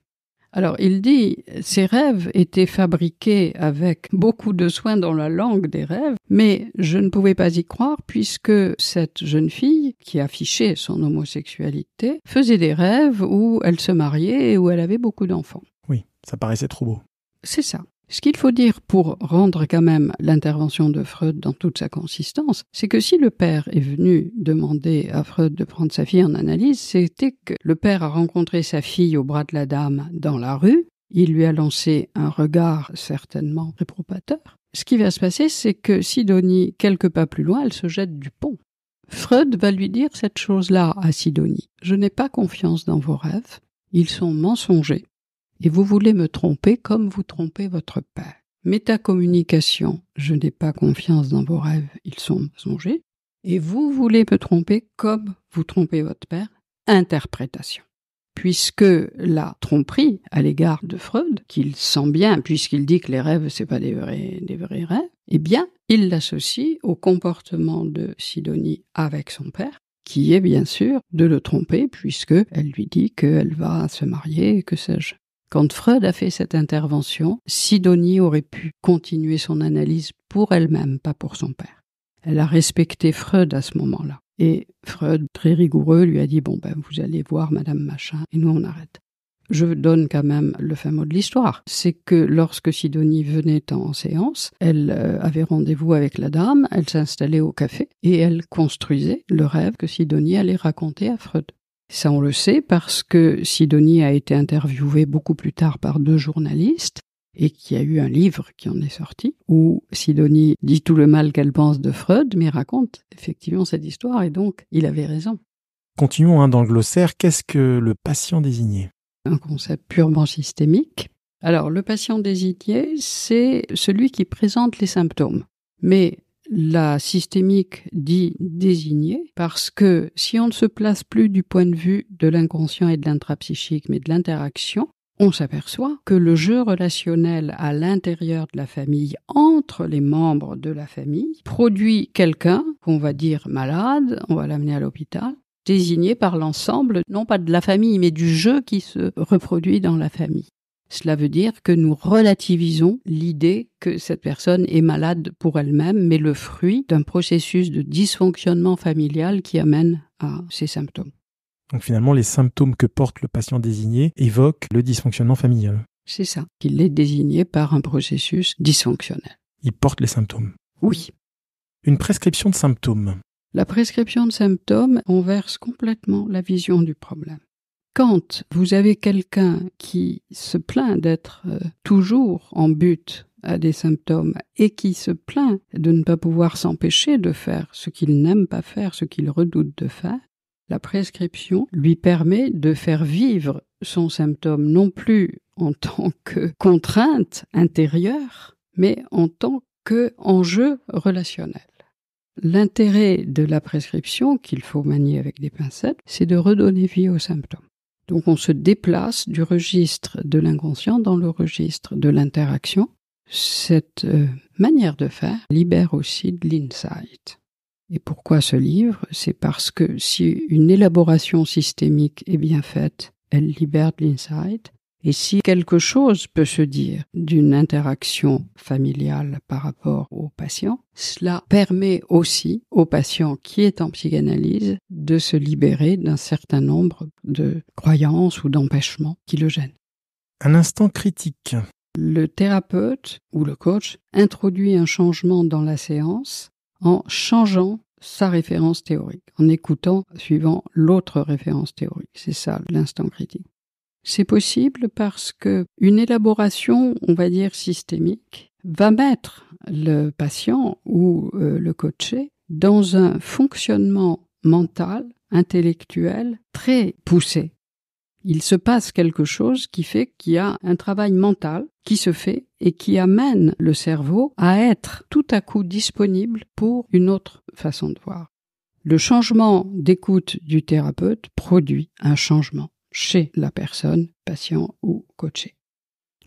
Alors, il dit, ces rêves étaient fabriqués avec beaucoup de soin dans la langue des rêves, mais je ne pouvais pas y croire puisque cette jeune fille, qui affichait son homosexualité, faisait des rêves où elle se mariait et où elle avait beaucoup d'enfants. Oui, ça paraissait trop beau. C'est ça. Ce qu'il faut dire pour rendre quand même l'intervention de Freud dans toute sa consistance, c'est que si le père est venu demander à Freud de prendre sa fille en analyse, c'était que le père a rencontré sa fille au bras de la dame dans la rue, il lui a lancé un regard certainement réprobateur. Ce qui va se passer, c'est que Sidonie, quelques pas plus loin, elle se jette du pont. Freud va lui dire cette chose-là à Sidonie. « Je n'ai pas confiance dans vos rêves, ils sont mensongers. Et vous voulez me tromper comme vous trompez votre père. Métacommunication, je n'ai pas confiance dans vos rêves, ils sont mensongers. Et vous voulez me tromper comme vous trompez votre père. Interprétation. » Puisque la tromperie à l'égard de Freud, qu'il sent bien, puisqu'il dit que les rêves, c'est pas des vrais rêves, eh bien, il l'associe au comportement de Sidonie avec son père, qui est bien sûr de le tromper, puisque elle lui dit qu'elle va se marier, que sais-je. Quand Freud a fait cette intervention, Sidonie aurait pu continuer son analyse pour elle-même, pas pour son père. Elle a respecté Freud à ce moment-là. Et Freud, très rigoureux, lui a dit « Bon, vous allez voir Madame Machin, et nous on arrête ». Je donne quand même le fin mot de l'histoire. C'est que lorsque Sidonie venait en séance, elle avait rendez-vous avec la dame, elle s'installait au café, et elle construisait le rêve que Sidonie allait raconter à Freud. Ça, on le sait parce que Sidonie a été interviewée beaucoup plus tard par 2 journalistes et qu'il y a eu un livre qui en est sorti où Sidonie dit tout le mal qu'elle pense de Freud mais raconte effectivement cette histoire et donc il avait raison. Continuons dans le glossaire. Qu'est-ce que le patient désigné ? Un concept purement systémique. Alors, le patient désigné, c'est celui qui présente les symptômes. Mais la systémique dit désigné parce que si on ne se place plus du point de vue de l'inconscient et de l'intrapsychique, mais de l'interaction, on s'aperçoit que le jeu relationnel à l'intérieur de la famille, entre les membres de la famille, produit quelqu'un qu'on va dire malade, on va l'amener à l'hôpital, désigné par l'ensemble, non pas de la famille, mais du jeu qui se reproduit dans la famille. Cela veut dire que nous relativisons l'idée que cette personne est malade pour elle-même, mais le fruit d'un processus de dysfonctionnement familial qui amène à ces symptômes. Donc finalement, les symptômes que porte le patient désigné évoquent le dysfonctionnement familial. C'est ça, qu'il est désigné par un processus dysfonctionnel. Il porte les symptômes. Oui. Une prescription de symptômes. La prescription de symptômes inverse complètement la vision du problème. Quand vous avez quelqu'un qui se plaint d'être toujours en butte à des symptômes et qui se plaint de ne pas pouvoir s'empêcher de faire ce qu'il n'aime pas faire, ce qu'il redoute de faire, la prescription lui permet de faire vivre son symptôme non plus en tant que contrainte intérieure, mais en tant qu'enjeu relationnel. L'intérêt de la prescription, qu'il faut manier avec des pincettes, c'est de redonner vie aux symptômes. Donc on se déplace du registre de l'inconscient dans le registre de l'interaction. Cette manière de faire libère aussi de l'insight. Et pourquoi ce livre ? C'est parce que si une élaboration systémique est bien faite, elle libère de l'insight. Et si quelque chose peut se dire d'une interaction familiale par rapport au patient, cela permet aussi au patient qui est en psychanalyse de se libérer d'un certain nombre de croyances ou d'empêchements qui le gênent. Un instant critique. Le thérapeute ou le coach introduit un changement dans la séance en changeant sa référence théorique, en écoutant suivant l'autre référence théorique. C'est ça l'instant critique. C'est possible parce que une élaboration, on va dire systémique, va mettre le patient ou le coaché dans un fonctionnement mental, intellectuel très poussé. Il se passe quelque chose qui fait qu'il y a un travail mental qui se fait et qui amène le cerveau à être tout à coup disponible pour une autre façon de voir. Le changement d'écoute du thérapeute produit un changement chez la personne, patient ou coaché.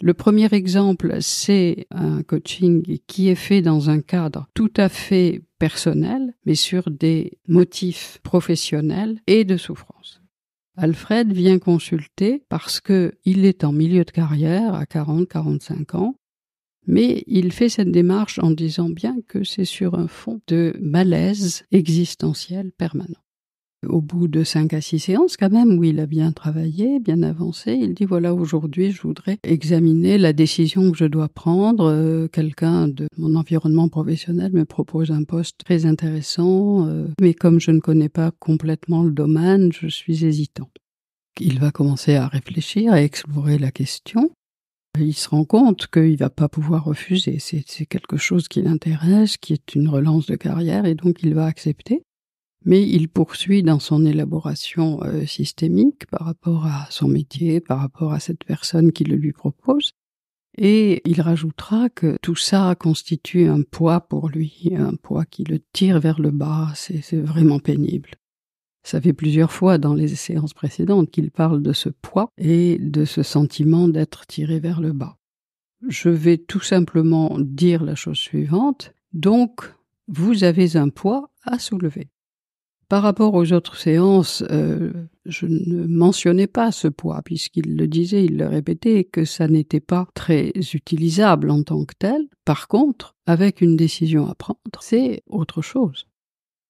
Le premier exemple, c'est un coaching qui est fait dans un cadre tout à fait personnel, mais sur des motifs professionnels et de souffrance. Alfred vient consulter parce qu'il est en milieu de carrière à 40-45 ans, mais il fait cette démarche en disant bien que c'est sur un fond de malaise existentiel permanent. Au bout de 5 à 6 séances, quand même, où il a bien travaillé, bien avancé, il dit voilà, aujourd'hui, je voudrais examiner la décision que je dois prendre. Quelqu'un de mon environnement professionnel me propose un poste très intéressant, mais comme je ne connais pas complètement le domaine, je suis hésitant. Il va commencer à réfléchir, à explorer la question. Il se rend compte qu'il ne va pas pouvoir refuser. C'est quelque chose qui l'intéresse, qui est une relance de carrière, et donc il va accepter. Mais il poursuit dans son élaboration systémique par rapport à son métier, par rapport à cette personne qui le lui propose. Et il rajoutera que tout ça constitue un poids pour lui, un poids qui le tire vers le bas. C'est vraiment pénible. Ça fait plusieurs fois dans les séances précédentes qu'il parle de ce poids et de ce sentiment d'être tiré vers le bas. Je vais tout simplement dire la chose suivante. Donc, vous avez un poids à soulever. Par rapport aux autres séances, je ne mentionnais pas ce poids, puisqu'il le disait, il le répétait, que ça n'était pas très utilisable en tant que tel. Par contre, avec une décision à prendre, c'est autre chose.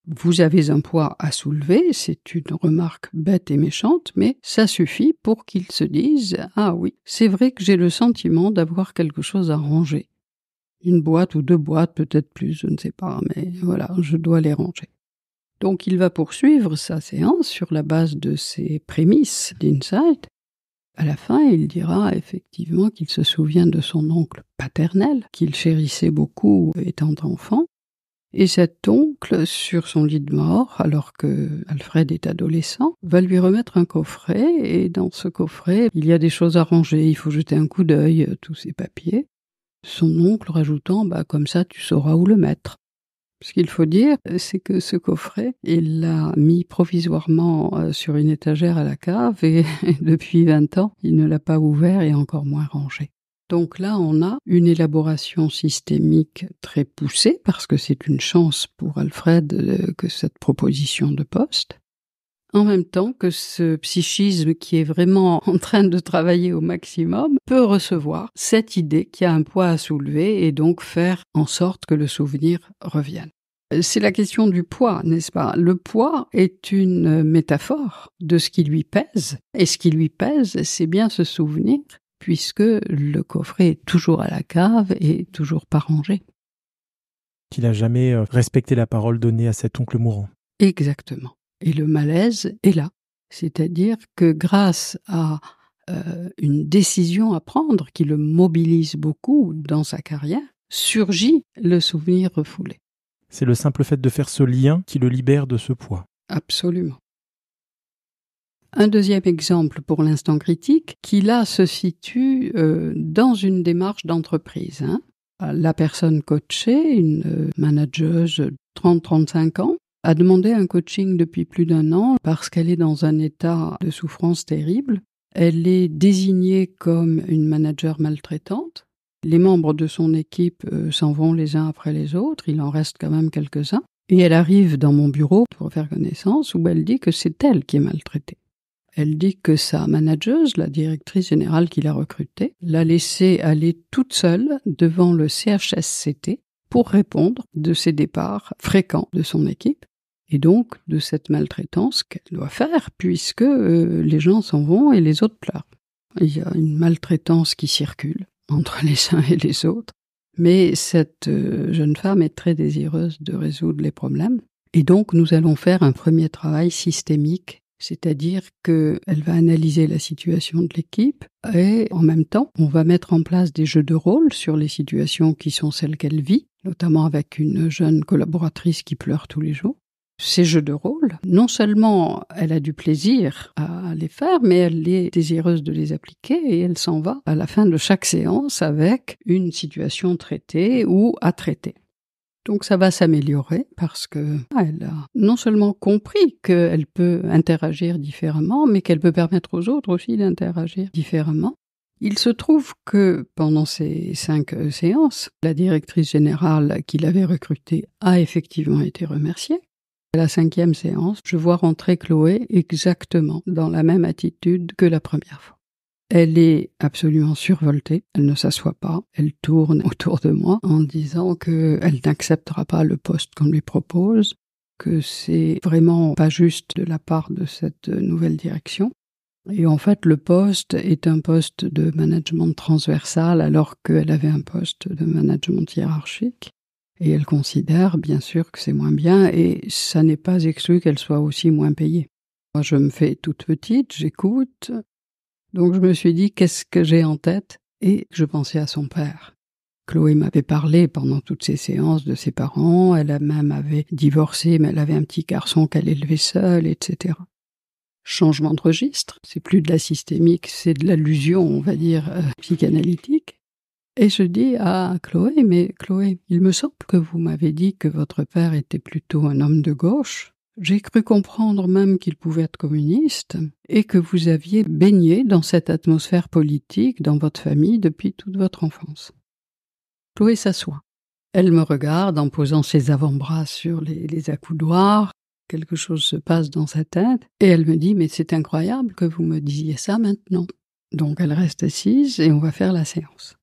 Vous avez un poids à soulever, c'est une remarque bête et méchante, mais ça suffit pour qu'il se dise « Ah oui, c'est vrai que j'ai le sentiment d'avoir quelque chose à ranger. Une boîte ou 2 boîtes, peut-être plus, je ne sais pas, mais voilà, je dois les ranger. » Donc il va poursuivre sa séance sur la base de ses prémices d'insight. À la fin, il dira effectivement qu'il se souvient de son oncle paternel, qu'il chérissait beaucoup étant enfant. Et cet oncle, sur son lit de mort, alors que Alfred est adolescent, va lui remettre un coffret, et dans ce coffret, il y a des choses à ranger, il faut jeter un coup d'œil, tous ces papiers. Son oncle rajoutant, comme ça tu sauras où le mettre. Ce qu'il faut dire, c'est que ce coffret, il l'a mis provisoirement sur une étagère à la cave et depuis 20 ans, il ne l'a pas ouvert et encore moins rangé. Donc là, on a une élaboration systémique très poussée parce que c'est une chance pour Alfred que cette proposition de poste. En même temps que ce psychisme qui est vraiment en train de travailler au maximum peut recevoir cette idée qu'il y a un poids à soulever et donc faire en sorte que le souvenir revienne. C'est la question du poids, n'est-ce pas? Le poids est une métaphore de ce qui lui pèse, et ce qui lui pèse, c'est bien ce souvenir, puisque le coffret est toujours à la cave et toujours pas rangé. Qu'il n'a jamais respecté la parole donnée à cet oncle mourant. Exactement. Et le malaise est là. C'est-à-dire que grâce à une décision à prendre qui le mobilise beaucoup dans sa carrière, surgit le souvenir refoulé. C'est le simple fait de faire ce lien qui le libère de ce poids. Absolument. Un deuxième exemple pour l'instant critique, qui là se situe dans une démarche d'entreprise. La personne coachée, une manageuse 30-35 ans, a demandé un coaching depuis plus d'1 an parce qu'elle est dans un état de souffrance terrible. Elle est désignée comme une manager maltraitante. Les membres de son équipe s'en vont les uns après les autres, il en reste quand même quelques-uns. Et elle arrive dans mon bureau pour faire connaissance où elle dit que c'est elle qui est maltraitée. Elle dit que sa manageuse, la directrice générale qui l'a recrutée, l'a laissée aller toute seule devant le CHSCT pour répondre de ses départs fréquents de son équipe et donc de cette maltraitance qu'elle doit faire puisque les gens s'en vont et les autres pleurent. Il y a une maltraitance qui circule entre les uns et les autres, mais cette jeune femme est très désireuse de résoudre les problèmes et donc nous allons faire un premier travail systémique. C'est-à-dire qu'elle va analyser la situation de l'équipe et en même temps, on va mettre en place des jeux de rôle sur les situations qui sont celles qu'elle vit, notamment avec une jeune collaboratrice qui pleure tous les jours. Ces jeux de rôle, non seulement elle a du plaisir à les faire, mais elle est désireuse de les appliquer et elle s'en va à la fin de chaque séance avec une situation traitée ou à traiter. Donc ça va s'améliorer parce qu'elle a non seulement compris qu'elle peut interagir différemment, mais qu'elle peut permettre aux autres aussi d'interagir différemment. Il se trouve que pendant ces 5 séances, la directrice générale qui l'avait recrutée a effectivement été remerciée. À la 5e séance, je vois rentrer Chloé exactement dans la même attitude que la première fois. Elle est absolument survoltée, elle ne s'assoit pas, elle tourne autour de moi en disant qu'elle n'acceptera pas le poste qu'on lui propose, que c'est vraiment pas juste de la part de cette nouvelle direction. Et en fait, le poste est un poste de management transversal alors qu'elle avait un poste de management hiérarchique. Et elle considère bien sûr que c'est moins bien et ça n'est pas exclu qu'elle soit aussi moins payée. Moi, je me fais toute petite, j'écoute. Donc je me suis dit, qu'est-ce que j'ai en tête? Et je pensais à son père. Chloé m'avait parlé pendant toutes ces séances de ses parents, elle même avait divorcé, mais elle avait un petit garçon qu'elle élevait seule, etc. Changement de registre, c'est plus de la systémique, c'est de l'allusion, on va dire, psychanalytique. Et je dis à Chloé, mais Chloé, il me semble que vous m'avez dit que votre père était plutôt un homme de gauche. J'ai cru comprendre même qu'il pouvait être communiste et que vous aviez baigné dans cette atmosphère politique dans votre famille depuis toute votre enfance. Chloé s'assoit. Elle me regarde en posant ses avant-bras sur les accoudoirs. Quelque chose se passe dans sa tête et elle me dit « Mais c'est incroyable que vous me disiez ça maintenant ». Donc elle reste assise et on va faire la séance.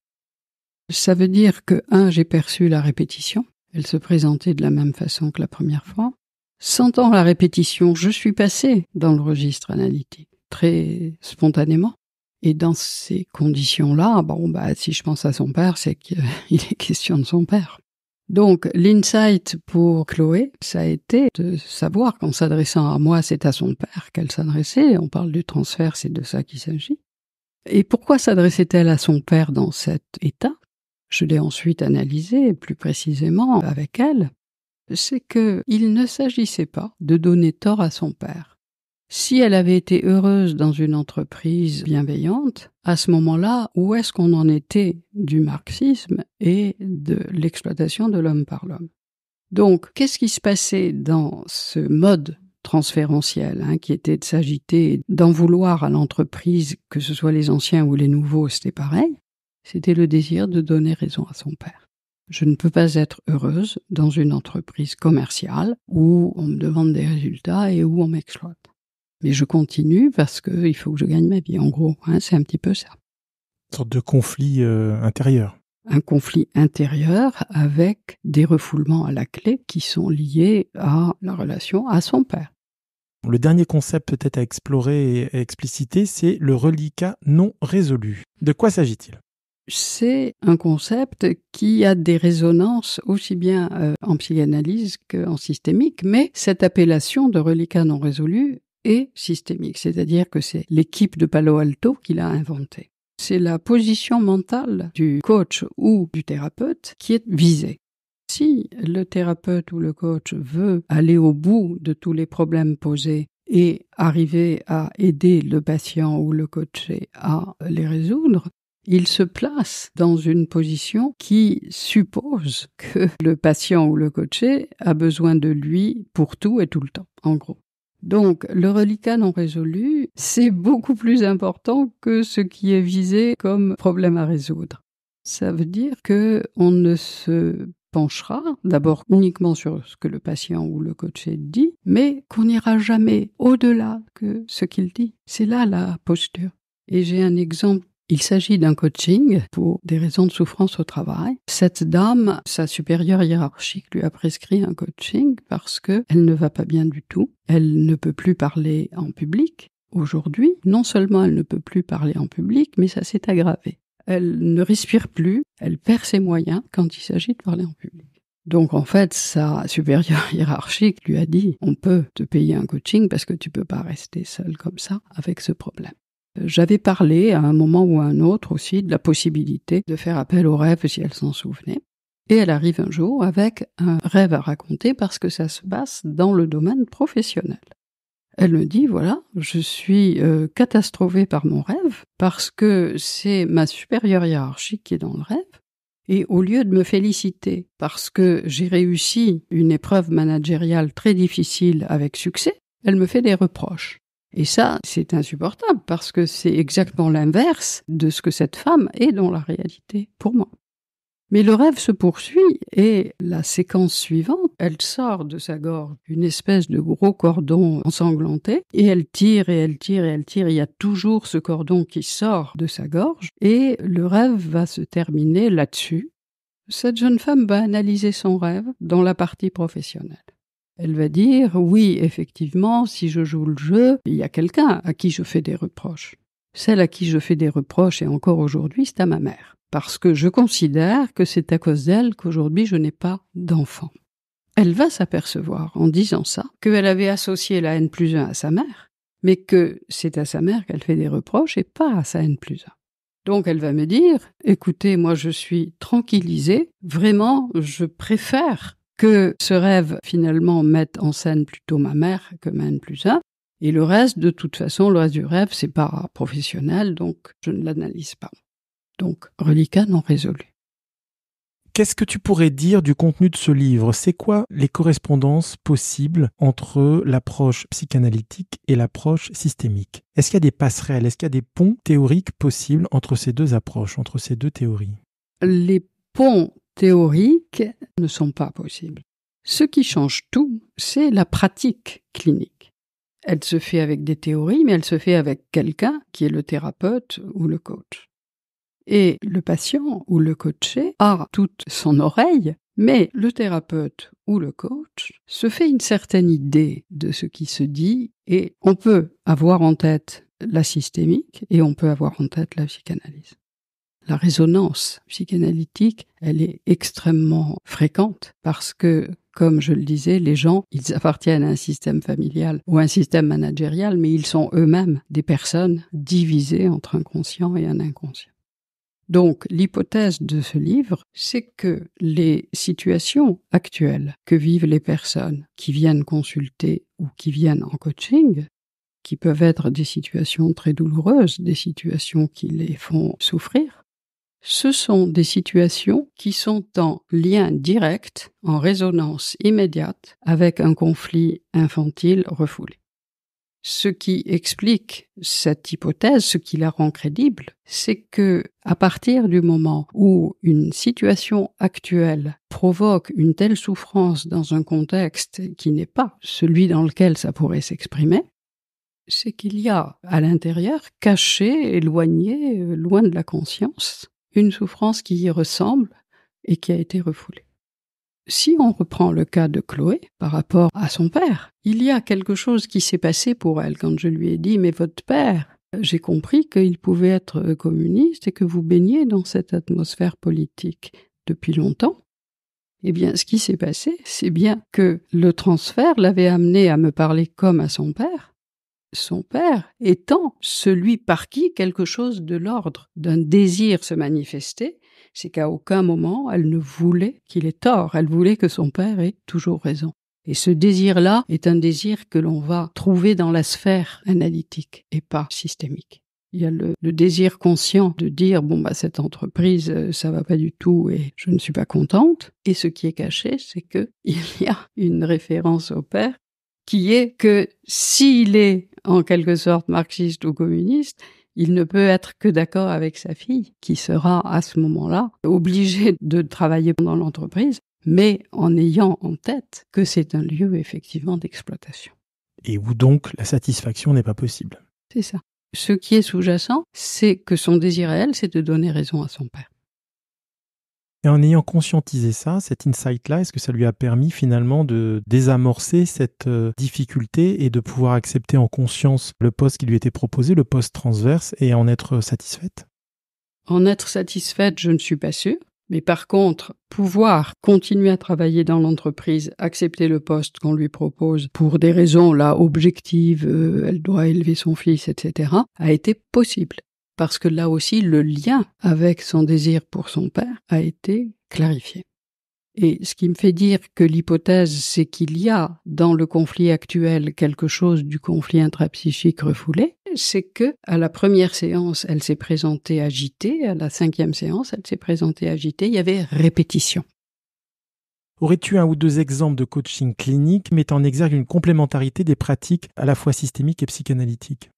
Ça veut dire que, j'ai perçu la répétition. Elle se présentait de la même façon que la première fois. Sentant la répétition, je suis passée dans le registre analytique, très spontanément. Et dans ces conditions-là, si je pense à son père, c'est qu'il est question de son père. Donc, l'insight pour Chloé, ça a été de savoir qu'en s'adressant à moi, c'est à son père qu'elle s'adressait. On parle du transfert, c'est de ça qu'il s'agit. Et pourquoi s'adressait-elle à son père dans cet état? Je l'ai ensuite analysé plus précisément avec elle. C'est qu'il ne s'agissait pas de donner tort à son père. Si elle avait été heureuse dans une entreprise bienveillante, à ce moment-là, où est-ce qu'on en était du marxisme et de l'exploitation de l'homme par l'homme? Donc, qu'est-ce qui se passait dans ce mode transférentiel, qui était de s'agiter, d'en vouloir à l'entreprise, que ce soit les anciens ou les nouveaux, c'était pareil? C'était le désir de donner raison à son père. Je ne peux pas être heureuse dans une entreprise commerciale où on me demande des résultats et où on m'exploite. Mais je continue parce qu'il faut que je gagne ma vie, en gros. C'est un petit peu ça. Une sorte de conflit intérieur. Un conflit intérieur avec des refoulements à la clé qui sont liés à la relation à son père. Le dernier concept peut-être à explorer et à expliciter, c'est le reliquat non résolu. De quoi s'agit-il ? C'est un concept qui a des résonances aussi bien en psychanalyse qu'en systémique, mais cette appellation de reliquat non résolu est systémique, c'est-à-dire que c'est l'équipe de Palo Alto qui l'a inventé. C'est la position mentale du coach ou du thérapeute qui est visée. Si le thérapeute ou le coach veut aller au bout de tous les problèmes posés et arriver à aider le patient ou le coaché à les résoudre, il se place dans une position qui suppose que le patient ou le coaché a besoin de lui pour tout et tout le temps, en gros. Donc, le reliquat non résolu, c'est beaucoup plus important que ce qui est visé comme problème à résoudre. Ça veut dire qu'on ne se penchera d'abord uniquement sur ce que le patient ou le coaché dit, mais qu'on n'ira jamais au-delà que ce qu'il dit. C'est là la posture. Et j'ai un exemple. Il s'agit d'un coaching pour des raisons de souffrance au travail. Cette dame, sa supérieure hiérarchique lui a prescrit un coaching parce qu'elle ne va pas bien du tout. Elle ne peut plus parler en public. Aujourd'hui, non seulement elle ne peut plus parler en public, mais ça s'est aggravé. Elle ne respire plus, elle perd ses moyens quand il s'agit de parler en public. Donc en fait, sa supérieure hiérarchique lui a dit « On peut te payer un coaching parce que tu peux pas rester seule comme ça avec ce problème ». J'avais parlé à un moment ou à un autre aussi de la possibilité de faire appel aux rêves si elle s'en souvenait. Et elle arrive un jour avec un rêve à raconter parce que ça se passe dans le domaine professionnel. Elle me dit, voilà, je suis catastrophée par mon rêve parce que c'est ma supérieure hiérarchique qui est dans le rêve. Et au lieu de me féliciter parce que j'ai réussi une épreuve managériale très difficile avec succès, elle me fait des reproches. Et ça, c'est insupportable parce que c'est exactement l'inverse de ce que cette femme est dans la réalité pour moi. Mais le rêve se poursuit et la séquence suivante, elle sort de sa gorge une espèce de gros cordon ensanglanté et elle tire et elle tire et elle tire. Il y a toujours ce cordon qui sort de sa gorge et le rêve va se terminer là-dessus. Cette jeune femme va analyser son rêve dans la partie professionnelle. Elle va dire, oui, effectivement, si je joue le jeu, il y a quelqu'un à qui je fais des reproches. Celle à qui je fais des reproches, et encore aujourd'hui, c'est à ma mère. Parce que je considère que c'est à cause d'elle qu'aujourd'hui je n'ai pas d'enfant. Elle va s'apercevoir, en disant ça, qu'elle avait associé la N+1 à sa mère, mais que c'est à sa mère qu'elle fait des reproches et pas à sa N+1. Donc elle va me dire, écoutez, moi je suis tranquillisée, vraiment, je préfère que ce rêve finalement mette en scène plutôt ma mère que ma N+1, et le reste, de toute façon, le reste du rêve, c'est pas professionnel, donc je ne l'analyse pas. Donc, reliquat non résolu. Qu'est-ce que tu pourrais dire du contenu de ce livre? C'est quoi les correspondances possibles entre l'approche psychanalytique et l'approche systémique? Est-ce qu'il y a des passerelles? Est-ce qu'il y a des ponts théoriques possibles entre ces deux approches, entre ces deux théories? Les ponts théoriques ne sont pas possibles. Ce qui change tout, c'est la pratique clinique. Elle se fait avec des théories, mais elle se fait avec quelqu'un qui est le thérapeute ou le coach. Et le patient ou le coaché a toute son oreille, mais le thérapeute ou le coach se fait une certaine idée de ce qui se dit et on peut avoir en tête la systémique et on peut avoir en tête la psychanalyse. La résonance psychanalytique, elle est extrêmement fréquente parce que, comme je le disais, les gens, ils appartiennent à un système familial ou à un système managérial, mais ils sont eux-mêmes des personnes divisées entre un conscient et un inconscient. Donc, l'hypothèse de ce livre, c'est que les situations actuelles que vivent les personnes qui viennent consulter ou qui viennent en coaching, qui peuvent être des situations très douloureuses, des situations qui les font souffrir, ce sont des situations qui sont en lien direct, en résonance immédiate avec un conflit infantile refoulé. Ce qui explique cette hypothèse, ce qui la rend crédible, c'est que, à partir du moment où une situation actuelle provoque une telle souffrance dans un contexte qui n'est pas celui dans lequel ça pourrait s'exprimer, c'est qu'il y a à l'intérieur, caché, éloigné, loin de la conscience, une souffrance qui y ressemble et qui a été refoulée. Si on reprend le cas de Chloé par rapport à son père, il y a quelque chose qui s'est passé pour elle quand je lui ai dit « Mais votre père, j'ai compris qu'il pouvait être communiste et que vous baignez dans cette atmosphère politique depuis longtemps. » Eh bien, ce qui s'est passé, c'est bien que le transfert l'avait amené à me parler comme à son père étant celui par qui quelque chose de l'ordre d'un désir se manifestait, c'est qu'à aucun moment elle ne voulait qu'il ait tort, elle voulait que son père ait toujours raison. Et ce désir-là est un désir que l'on va trouver dans la sphère analytique et pas systémique. Il y a le désir conscient de dire cette entreprise ça va pas du tout et je ne suis pas contente. Et ce qui est caché, c'est que il y a une référence au père qui est que s'il est en quelque sorte marxiste ou communiste, il ne peut être que d'accord avec sa fille, qui sera à ce moment-là obligée de travailler dans l'entreprise, mais en ayant en tête que c'est un lieu effectivement d'exploitation. Et où donc la satisfaction n'est pas possible. C'est ça. Ce qui est sous-jacent, c'est que son désir réel, c'est de donner raison à son père. Et en ayant conscientisé ça, cet insight-là, est-ce que ça lui a permis finalement de désamorcer cette difficulté et de pouvoir accepter en conscience le poste qui lui était proposé, le poste transverse, et en être satisfaite? En être satisfaite, je ne suis pas sûre. Mais par contre, pouvoir continuer à travailler dans l'entreprise, accepter le poste qu'on lui propose pour des raisons là objectives, elle doit élever son fils, etc., a été possible. Parce que là aussi, le lien avec son désir pour son père a été clarifié. Et ce qui me fait dire que l'hypothèse, c'est qu'il y a dans le conflit actuel quelque chose du conflit intrapsychique refoulé, c'est que à la première séance, elle s'est présentée agitée, à la 5e séance, elle s'est présentée agitée, il y avait répétition. Aurais-tu un ou deux exemples de coaching clinique mettant en exergue une complémentarité des pratiques à la fois systémiques et psychanalytiques?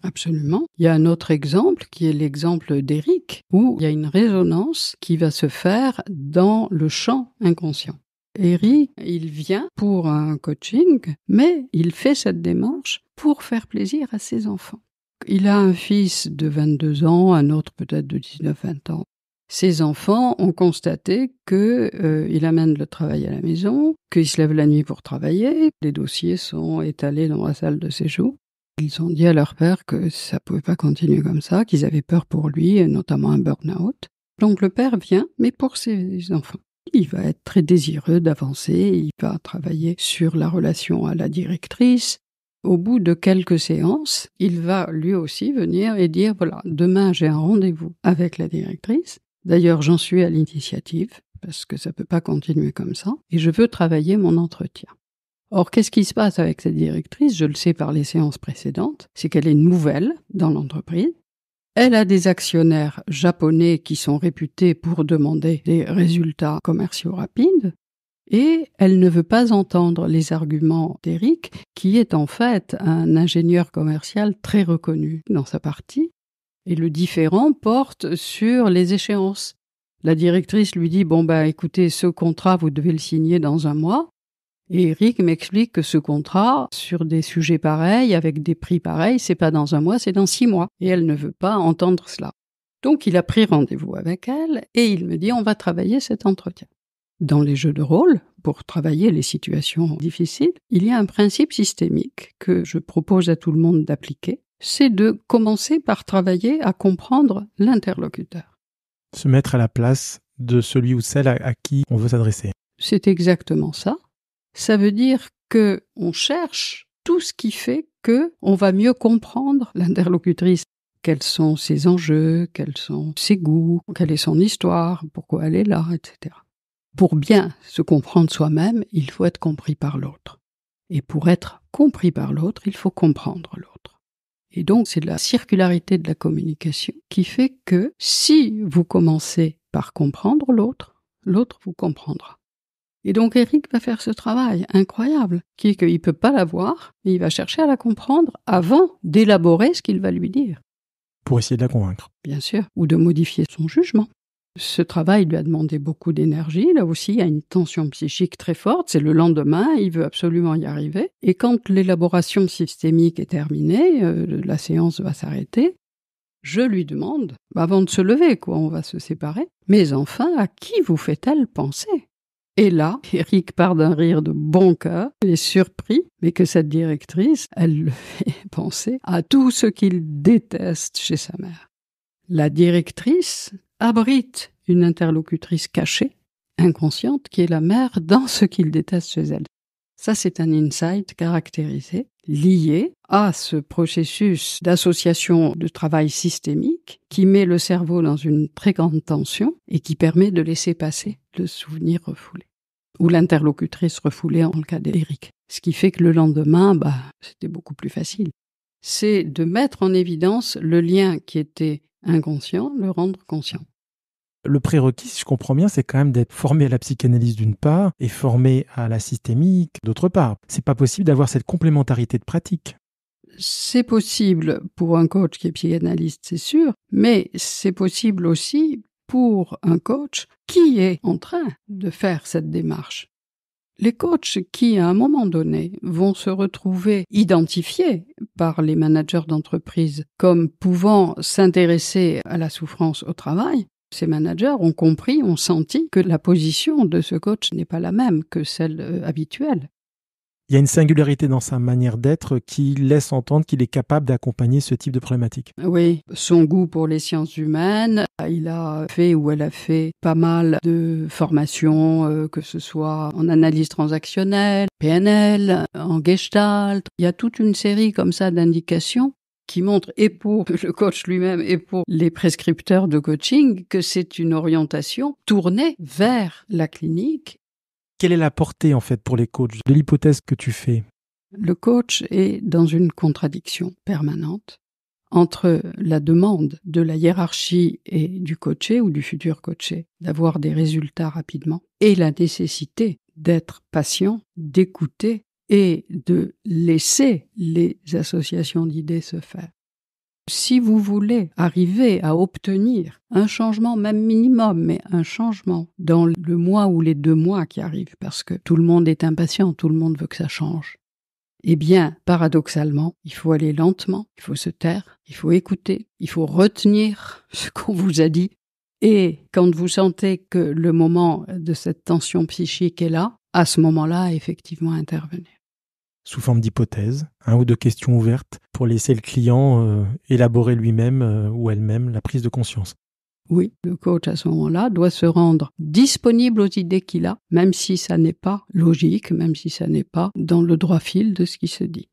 Absolument. Il y a un autre exemple qui est l'exemple d'Éric, où il y a une résonance qui va se faire dans le champ inconscient. Éric, il vient pour un coaching, mais il fait cette démarche pour faire plaisir à ses enfants. Il a un fils de 22 ans, un autre peut-être de 19-20 ans. Ses enfants ont constaté qu'il amène le travail à la maison, qu'il se lève la nuit pour travailler, les dossiers sont étalés dans la salle de séjour. Ils ont dit à leur père que ça pouvait pas continuer comme ça, qu'ils avaient peur pour lui, notamment un burn-out. Donc le père vient, mais pour ses enfants. Il va être très désireux d'avancer, il va travailler sur la relation à la directrice. Au bout de quelques séances, il va lui aussi venir et dire, voilà, demain j'ai un rendez-vous avec la directrice. D'ailleurs, j'en suis à l'initiative, parce que ça peut pas continuer comme ça, et je veux travailler mon entretien. Or, qu'est-ce qui se passe avec cette directrice? Je le sais par les séances précédentes, c'est qu'elle est nouvelle dans l'entreprise. Elle a des actionnaires japonais qui sont réputés pour demander des résultats commerciaux rapides, et elle ne veut pas entendre les arguments d'Éric, qui est en fait un ingénieur commercial très reconnu dans sa partie, et le différend porte sur les échéances. La directrice lui dit, écoutez, ce contrat, vous devez le signer dans 1 mois. Et Éric m'explique que ce contrat, sur des sujets pareils, avec des prix pareils, c'est pas dans 1 mois, c'est dans 6 mois. Et elle ne veut pas entendre cela. Donc il a pris rendez-vous avec elle et il me dit, on va travailler cet entretien. Dans les jeux de rôle, pour travailler les situations difficiles, il y a un principe systémique que je propose à tout le monde d'appliquer, c'est de commencer par travailler à comprendre l'interlocuteur. Se mettre à la place de celui ou celle à qui on veut s'adresser. C'est exactement ça. Ça veut dire que on cherche tout ce qui fait que on va mieux comprendre l'interlocutrice. Quels sont ses enjeux, quels sont ses goûts, quelle est son histoire, pourquoi elle est là, etc. Pour bien se comprendre soi-même, il faut être compris par l'autre. Et pour être compris par l'autre, il faut comprendre l'autre. Et donc, c'est la circularité de la communication qui fait que si vous commencez par comprendre l'autre, l'autre vous comprendra. Et donc Éric va faire ce travail incroyable, qui est qu'il ne peut pas la voir, mais il va chercher à la comprendre avant d'élaborer ce qu'il va lui dire. Pour essayer de la convaincre. Bien sûr, ou de modifier son jugement. Ce travail lui a demandé beaucoup d'énergie, là aussi il y a une tension psychique très forte, c'est le lendemain, il veut absolument y arriver. Et quand l'élaboration systémique est terminée, la séance va s'arrêter, je lui demande, avant de se lever, on va se séparer, mais enfin, à qui vous fait-elle penser ? Et là, Éric part d'un rire de bon cœur, il est surpris, mais que cette directrice, elle le fait penser à tout ce qu'il déteste chez sa mère. La directrice abrite une interlocutrice cachée, inconsciente, qui est la mère dans ce qu'il déteste chez elle. Ça, c'est un insight caractérisé, lié à ce processus d'association de travail systémique qui met le cerveau dans une très grande tension et qui permet de laisser passer le souvenir refoulé. Ou l'interlocutrice refoulée en le cas d'Éric. Ce qui fait que le lendemain, c'était beaucoup plus facile. C'est de mettre en évidence le lien qui était inconscient, le rendre conscient. Le prérequis, si je comprends bien, c'est quand même d'être formé à la psychanalyse d'une part et formé à la systémique d'autre part. C'est pas possible d'avoir cette complémentarité de pratique. C'est possible pour un coach qui est psychanalyste, c'est sûr, mais c'est possible aussi pour un coach qui est en train de faire cette démarche. Les coachs qui, à un moment donné, vont se retrouver identifiés par les managers d'entreprise comme pouvant s'intéresser à la souffrance au travail, ces managers ont compris, ont senti que la position de ce coach n'est pas la même que celle habituelle. Il y a une singularité dans sa manière d'être qui laisse entendre qu'il est capable d'accompagner ce type de problématique. Oui, son goût pour les sciences humaines, il a fait ou elle a fait pas mal de formations, que ce soit en analyse transactionnelle, PNL, en Gestalt. Il y a toute une série comme ça d'indications qui montrent, et pour le coach lui-même et pour les prescripteurs de coaching, que c'est une orientation tournée vers la clinique. Quelle est la portée, en fait, pour les coachs de l'hypothèse que tu fais ? Le coach est dans une contradiction permanente entre la demande de la hiérarchie et du coaché ou du futur coaché d'avoir des résultats rapidement et la nécessité d'être patient, d'écouter et de laisser les associations d'idées se faire. Si vous voulez arriver à obtenir un changement, même minimum, mais un changement dans le mois ou les 2 mois qui arrivent, parce que tout le monde est impatient, tout le monde veut que ça change, eh bien, paradoxalement, il faut aller lentement, il faut se taire, il faut écouter, il faut retenir ce qu'on vous a dit. Et quand vous sentez que le moment de cette tension psychique est là, à ce moment-là, effectivement, intervenir. Sous forme d'hypothèse, 1 ou 2 questions ouvertes pour laisser le client élaborer lui-même ou elle-même la prise de conscience. Oui, le coach à ce moment-là doit se rendre disponible aux idées qu'il a, même si ça n'est pas logique, même si ça n'est pas dans le droit fil de ce qui se dit.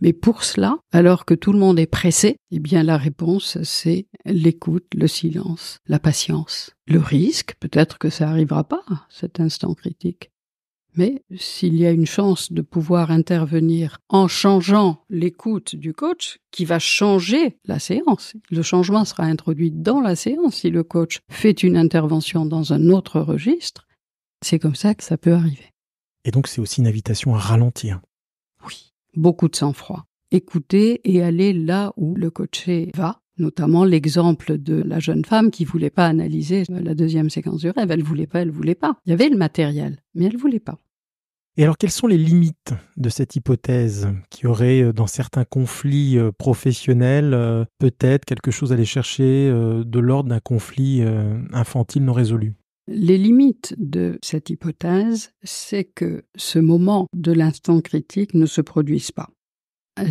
Mais pour cela, alors que tout le monde est pressé, eh bien la réponse c'est l'écoute, le silence, la patience. Le risque, peut-être que ça n'arrivera pas, cet instant critique. Mais s'il y a une chance de pouvoir intervenir en changeant l'écoute du coach, qui va changer la séance, le changement sera introduit dans la séance si le coach fait une intervention dans un autre registre, c'est comme ça que ça peut arriver. Et donc c'est aussi une invitation à ralentir. Oui, beaucoup de sang-froid. Écouter et aller là où le coaché va. Notamment l'exemple de la jeune femme qui voulait pas analyser la 2e séquence du rêve. Elle voulait pas. Il y avait le matériel, mais elle voulait pas. Et alors, quelles sont les limites de cette hypothèse qui aurait, dans certains conflits professionnels, peut-être quelque chose à aller chercher de l'ordre d'un conflit infantile non résolu? Les limites de cette hypothèse, c'est que ce moment de l'instant critique ne se produise pas.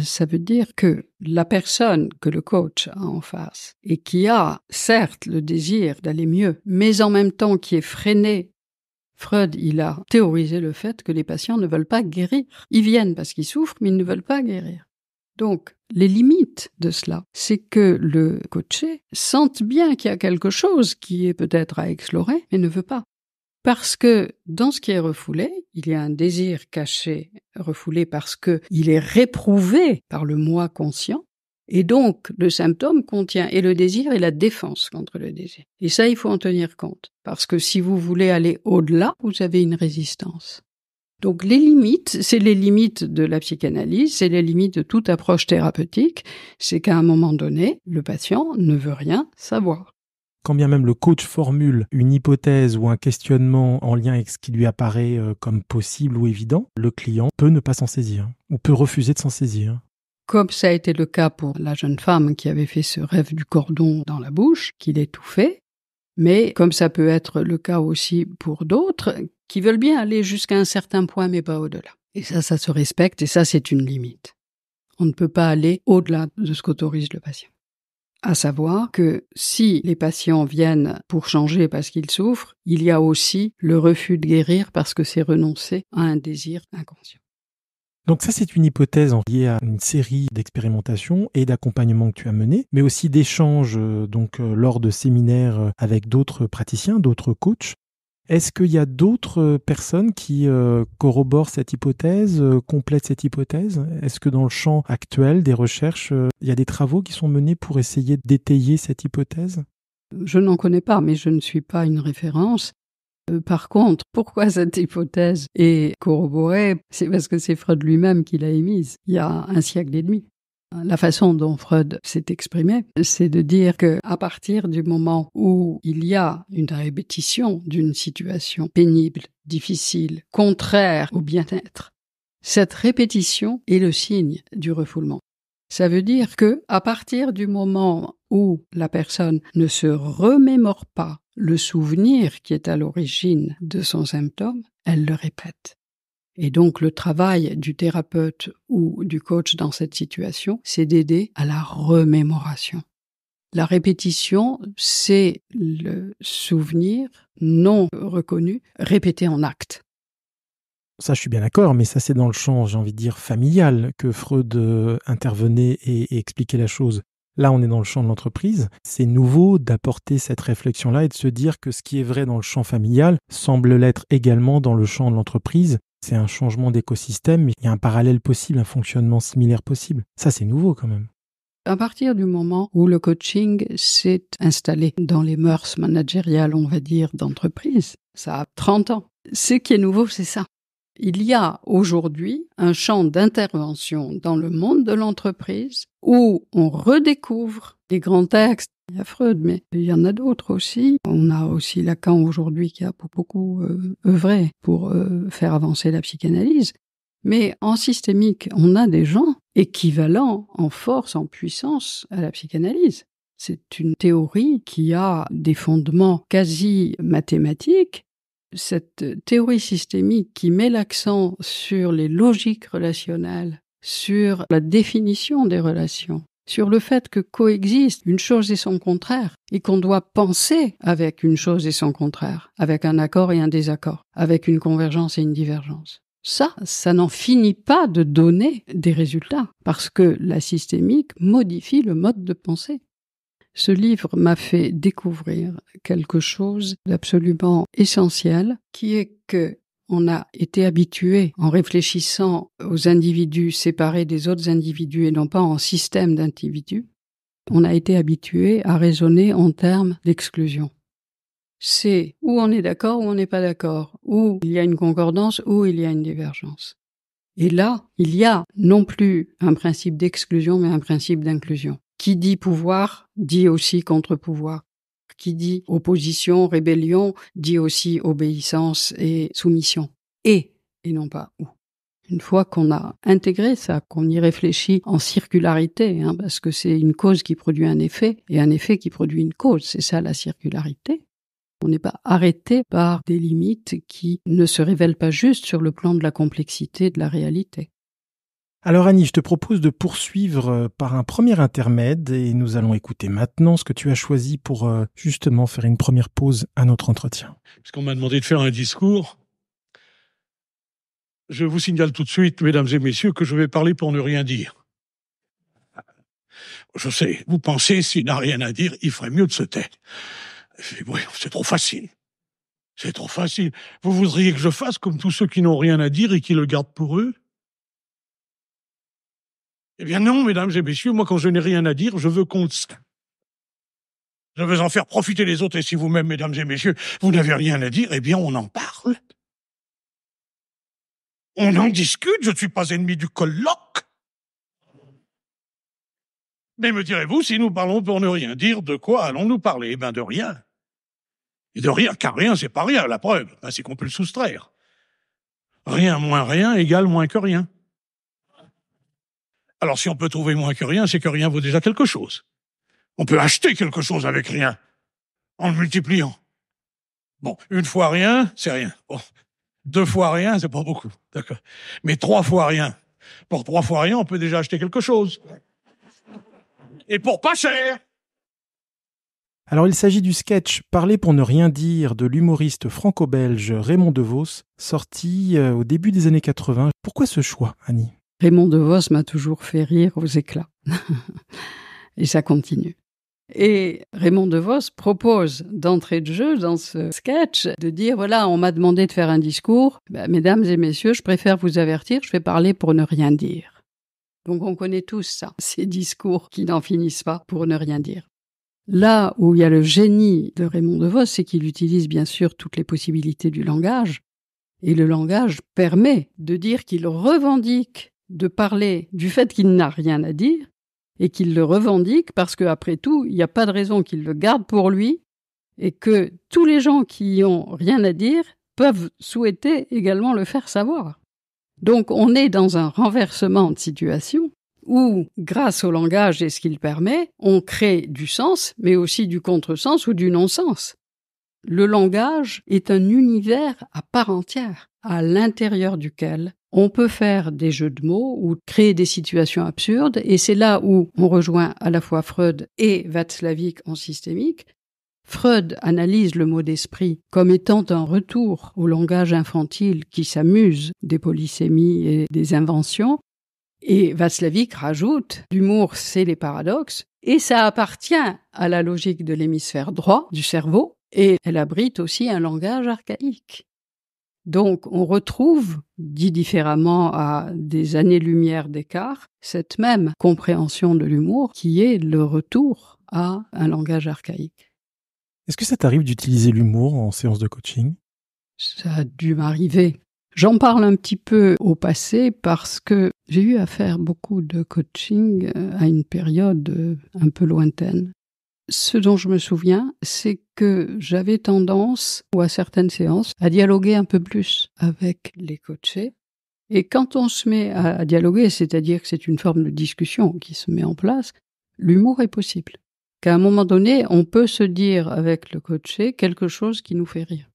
Ça veut dire que la personne que le coach a en face et qui a certes le désir d'aller mieux, mais en même temps qui est freinée. Freud, il a théorisé le fait que les patients ne veulent pas guérir. Ils viennent parce qu'ils souffrent, mais ils ne veulent pas guérir. Donc, les limites de cela, c'est que le coaché sente bien qu'il y a quelque chose qui est peut-être à explorer, mais ne veut pas. Parce que dans ce qui est refoulé, il y a un désir caché, refoulé parce qu'il est réprouvé par le moi conscient. Et donc, le symptôme contient et le désir et la défense contre le désir. Et ça, il faut en tenir compte. Parce que si vous voulez aller au-delà, vous avez une résistance. Donc, les limites, c'est les limites de la psychanalyse, c'est les limites de toute approche thérapeutique. C'est qu'à un moment donné, le patient ne veut rien savoir. Quand bien même le coach formule une hypothèse ou un questionnement en lien avec ce qui lui apparaît comme possible ou évident, le client peut ne pas s'en saisir ou peut refuser de s'en saisir. Comme ça a été le cas pour la jeune femme qui avait fait ce rêve du cordon dans la bouche, qui l'étouffait, mais comme ça peut être le cas aussi pour d'autres, qui veulent bien aller jusqu'à un certain point mais pas au-delà. Et ça se respecte et ça c'est une limite. On ne peut pas aller au-delà de ce qu'autorise le patient. À savoir que si les patients viennent pour changer parce qu'ils souffrent, il y a aussi le refus de guérir parce que c'est renoncer à un désir inconscient. Donc ça, c'est une hypothèse liée à une série d'expérimentations et d'accompagnements que tu as menés, mais aussi d'échanges lors de séminaires avec d'autres praticiens, d'autres coachs. Est-ce qu'il y a d'autres personnes qui corroborent cette hypothèse, complètent cette hypothèse? Est-ce que dans le champ actuel des recherches, il y a des travaux qui sont menés pour essayer d'étayer cette hypothèse? Je n'en connais pas, mais je ne suis pas une référence. Par contre, pourquoi cette hypothèse est corroborée? C'est parce que c'est Freud lui-même qui l'a émise, il y a 1 siècle et demi. La façon dont Freud s'est exprimé, c'est de dire qu'à partir du moment où il y a une répétition d'une situation pénible, difficile, contraire au bien-être, cette répétition est le signe du refoulement. Ça veut dire qu'à partir du moment où la personne ne se remémore pas le souvenir qui est à l'origine de son symptôme, elle le répète. Et donc le travail du thérapeute ou du coach dans cette situation, c'est d'aider à la remémoration. La répétition, c'est le souvenir non reconnu, répété en acte. Ça, je suis bien d'accord, mais ça, c'est dans le champ, j'ai envie de dire, familial que Freud intervenait et expliquait la chose. Là, on est dans le champ de l'entreprise. C'est nouveau d'apporter cette réflexion-là et de se dire que ce qui est vrai dans le champ familial semble l'être également dans le champ de l'entreprise. C'est un changement d'écosystème, mais il y a un parallèle possible, un fonctionnement similaire possible. Ça, c'est nouveau quand même. À partir du moment où le coaching s'est installé dans les mœurs managériales, on va dire, d'entreprise, ça a 30 ans. Ce qui est nouveau, c'est ça. Il y a aujourd'hui un champ d'intervention dans le monde de l'entreprise où on redécouvre des grands textes. Il y a Freud, mais il y en a d'autres aussi. On a aussi Lacan aujourd'hui qui a beaucoup œuvré pour faire avancer la psychanalyse. Mais en systémique, on a des gens équivalents en force, en puissance à la psychanalyse. C'est une théorie qui a des fondements quasi mathématiques. Cette théorie systémique qui met l'accent sur les logiques relationnelles, sur la définition des relations, sur le fait que coexistent une chose et son contraire, et qu'on doit penser avec une chose et son contraire, avec un accord et un désaccord, avec une convergence et une divergence. Ça n'en finit pas de donner des résultats, parce que la systémique modifie le mode de pensée. Ce livre m'a fait découvrir quelque chose d'absolument essentiel, qui est que on a été habitué, en réfléchissant aux individus séparés des autres individus et non pas en système d'individus, on a été habitué à raisonner en termes d'exclusion. C'est où on est d'accord ou on n'est pas d'accord, où il y a une concordance ou il y a une divergence. Et là, il y a non plus un principe d'exclusion, mais un principe d'inclusion. Qui dit pouvoir, dit aussi contre-pouvoir. Qui dit opposition, rébellion, dit aussi obéissance et soumission. Et non pas ou. Une fois qu'on a intégré ça, qu'on y réfléchit en circularité, parce que c'est une cause qui produit un effet, et un effet qui produit une cause, c'est ça la circularité. On n'est pas arrêté par des limites qui ne se révèlent pas juste sur le plan de la complexité de la réalité. Alors Annie, je te propose de poursuivre par un premier intermède et nous allons écouter maintenant ce que tu as choisi pour justement faire une première pause à notre entretien. Puisqu'on m'a demandé de faire un discours, je vous signale tout de suite, mesdames et messieurs, que je vais parler pour ne rien dire. Je sais, vous pensez, s'il n'a rien à dire, il ferait mieux de se taire. Oui, c'est trop facile. C'est trop facile. Vous voudriez que je fasse comme tous ceux qui n'ont rien à dire et qui le gardent pour eux ? Eh bien non, mesdames et messieurs, moi quand je n'ai rien à dire, je veux qu'on le sache. Je veux en faire profiter les autres, et si vous-même, mesdames et messieurs, vous n'avez rien à dire, eh bien on en parle. On en discute, je ne suis pas ennemi du colloque. Mais me direz-vous, si nous parlons pour ne rien dire, de quoi allons-nous parler ? Eh bien de rien. Et de rien, car rien, c'est pas rien, la preuve, c'est qu'on peut le soustraire. Rien moins rien égale moins que rien. Alors si on peut trouver moins que rien, c'est que rien vaut déjà quelque chose. On peut acheter quelque chose avec rien, en le multipliant. Bon, une fois rien, c'est rien. Bon, 2 fois rien, c'est pas beaucoup, d'accord. Mais 3 fois rien. Pour 3 fois rien, on peut déjà acheter quelque chose. Et pour pas cher. Alors il s'agit du sketch « Parler pour ne rien dire » de l'humoriste franco-belge Raymond Devos, sorti au début des années 80. Pourquoi ce choix, Annie ? Raymond Devos m'a toujours fait rire aux éclats. Et ça continue. Et Raymond Devos propose d'entrée de jeu dans ce sketch de dire, voilà, on m'a demandé de faire un discours. Mesdames et messieurs, je préfère vous avertir, je vais parler pour ne rien dire. Donc on connaît tous ça, ces discours qui n'en finissent pas pour ne rien dire. Là où il y a le génie de Raymond Devos, c'est qu'il utilise bien sûr toutes les possibilités du langage. Et le langage permet de dire qu'il revendique de parler du fait qu'il n'a rien à dire et qu'il le revendique parce qu'après tout, il n'y a pas de raison qu'il le garde pour lui et que tous les gens qui ont rien à dire peuvent souhaiter également le faire savoir. Donc on est dans un renversement de situation où, grâce au langage et ce qu'il permet, on crée du sens, mais aussi du contresens ou du non-sens. Le langage est un univers à part entière, à l'intérieur duquel on peut faire des jeux de mots ou créer des situations absurdes, et c'est là où on rejoint à la fois Freud et Václavic en systémique. Freud analyse le mot d'esprit comme étant un retour au langage infantile qui s'amuse des polysémies et des inventions, et Václavic rajoute « l'humour, c'est les paradoxes », et ça appartient à la logique de l'hémisphère droit du cerveau, et elle abrite aussi un langage archaïque. Donc, on retrouve, dit différemment à des années-lumière d'écart, cette même compréhension de l'humour qui est le retour à un langage archaïque. Est-ce que ça t'arrive d'utiliser l'humour en séance de coaching ? Ça a dû m'arriver. J'en parle un petit peu au passé parce que j'ai eu à faire beaucoup de coaching à une période un peu lointaine. Ce dont je me souviens, c'est que j'avais tendance, ou à certaines séances, à dialoguer un peu plus avec les coachés. Et quand on se met à dialoguer, c'est-à-dire que c'est une forme de discussion qui se met en place, l'humour est possible. Qu'à un moment donné, on peut se dire avec le coaché quelque chose qui nous fait rire.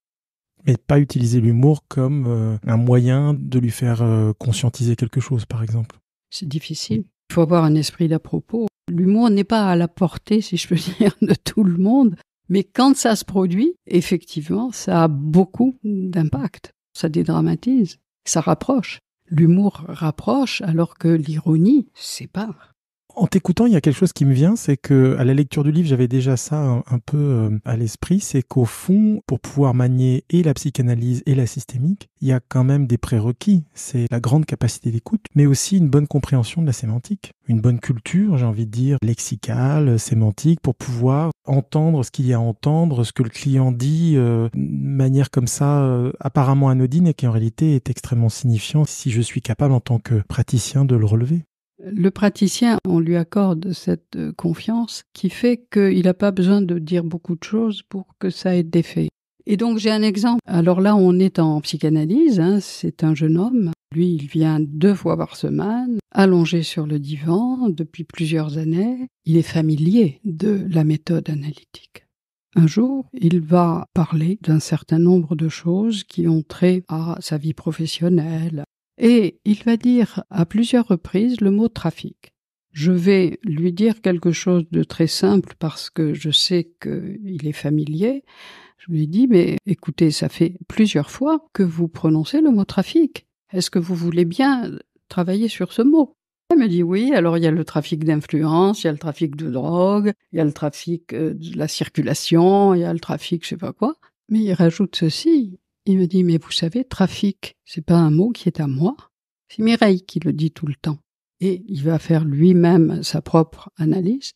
Mais pas utiliser l'humour comme un moyen de lui faire conscientiser quelque chose, par exemple. C'est difficile. Il faut avoir un esprit d'à propos. L'humour n'est pas à la portée, si je peux dire, de tout le monde. Mais quand ça se produit, effectivement, ça a beaucoup d'impact. Ça dédramatise, ça rapproche. L'humour rapproche alors que l'ironie sépare. En t'écoutant, il y a quelque chose qui me vient, c'est que à la lecture du livre, j'avais déjà ça un peu à l'esprit, c'est qu'au fond, pour pouvoir manier et la psychanalyse et la systémique, il y a quand même des prérequis. C'est la grande capacité d'écoute, mais aussi une bonne compréhension de la sémantique, une bonne culture, j'ai envie de dire, lexicale, sémantique, pour pouvoir entendre ce qu'il y a à entendre, ce que le client dit de manière comme ça, apparemment anodine et qui en réalité est extrêmement signifiant si je suis capable en tant que praticien de le relever. Le praticien, on lui accorde cette confiance qui fait qu'il n'a pas besoin de dire beaucoup de choses pour que ça ait d'effet. Et donc j'ai un exemple. Alors là, on est en psychanalyse, c'est un jeune homme. Lui, il vient 2 fois par semaine, allongé sur le divan depuis plusieurs années. Il est familier de la méthode analytique. Un jour, il va parler d'un certain nombre de choses qui ont trait à sa vie professionnelle. Et il va dire à plusieurs reprises le mot trafic. Je vais lui dire quelque chose de très simple parce que je sais qu'il est familier. Je lui dis, mais écoutez, ça fait plusieurs fois que vous prononcez le mot trafic. Est-ce que vous voulez bien travailler sur ce mot? Elle me dit oui, alors il y a le trafic d'influence, il y a le trafic de drogue, il y a le trafic de la circulation, il y a le trafic je sais pas quoi. Mais il rajoute ceci. Il me dit, mais vous savez, trafic, c'est pas un mot qui est à moi. C'est Mireille qui le dit tout le temps. Et il va faire lui-même sa propre analyse.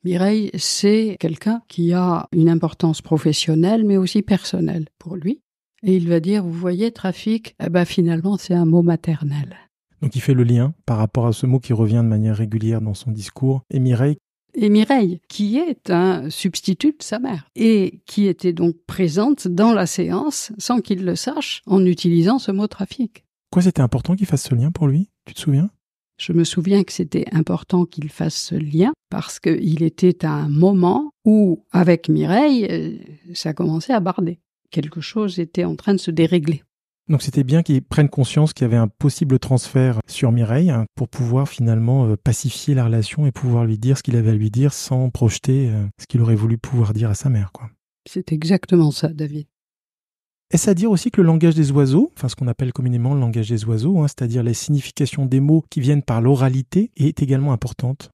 Mireille, c'est quelqu'un qui a une importance professionnelle, mais aussi personnelle pour lui. Et il va dire, vous voyez, trafic, finalement, c'est un mot maternel. Donc il fait le lien par rapport à ce mot qui revient de manière régulière dans son discours. Et Mireille, qui est un substitut de sa mère, et qui était donc présente dans la séance, sans qu'il le sache, en utilisant ce mot trafic. Pourquoi c'était important qu'il fasse ce lien pour lui? Tu te souviens? Je me souviens que c'était important qu'il fasse ce lien, parce qu'il était à un moment où, avec Mireille, ça commençait à barder. Quelque chose était en train de se dérégler. Donc c'était bien qu'il prenne conscience qu'il y avait un possible transfert sur Mireille pour pouvoir finalement pacifier la relation et pouvoir lui dire ce qu'il avait à lui dire sans projeter ce qu'il aurait voulu pouvoir dire à sa mère, quoi. C'est exactement ça, David. Est-ce à dire aussi que le langage des oiseaux, enfin ce qu'on appelle communément le langage des oiseaux, c'est-à-dire les significations des mots qui viennent par l'oralité, est également importante?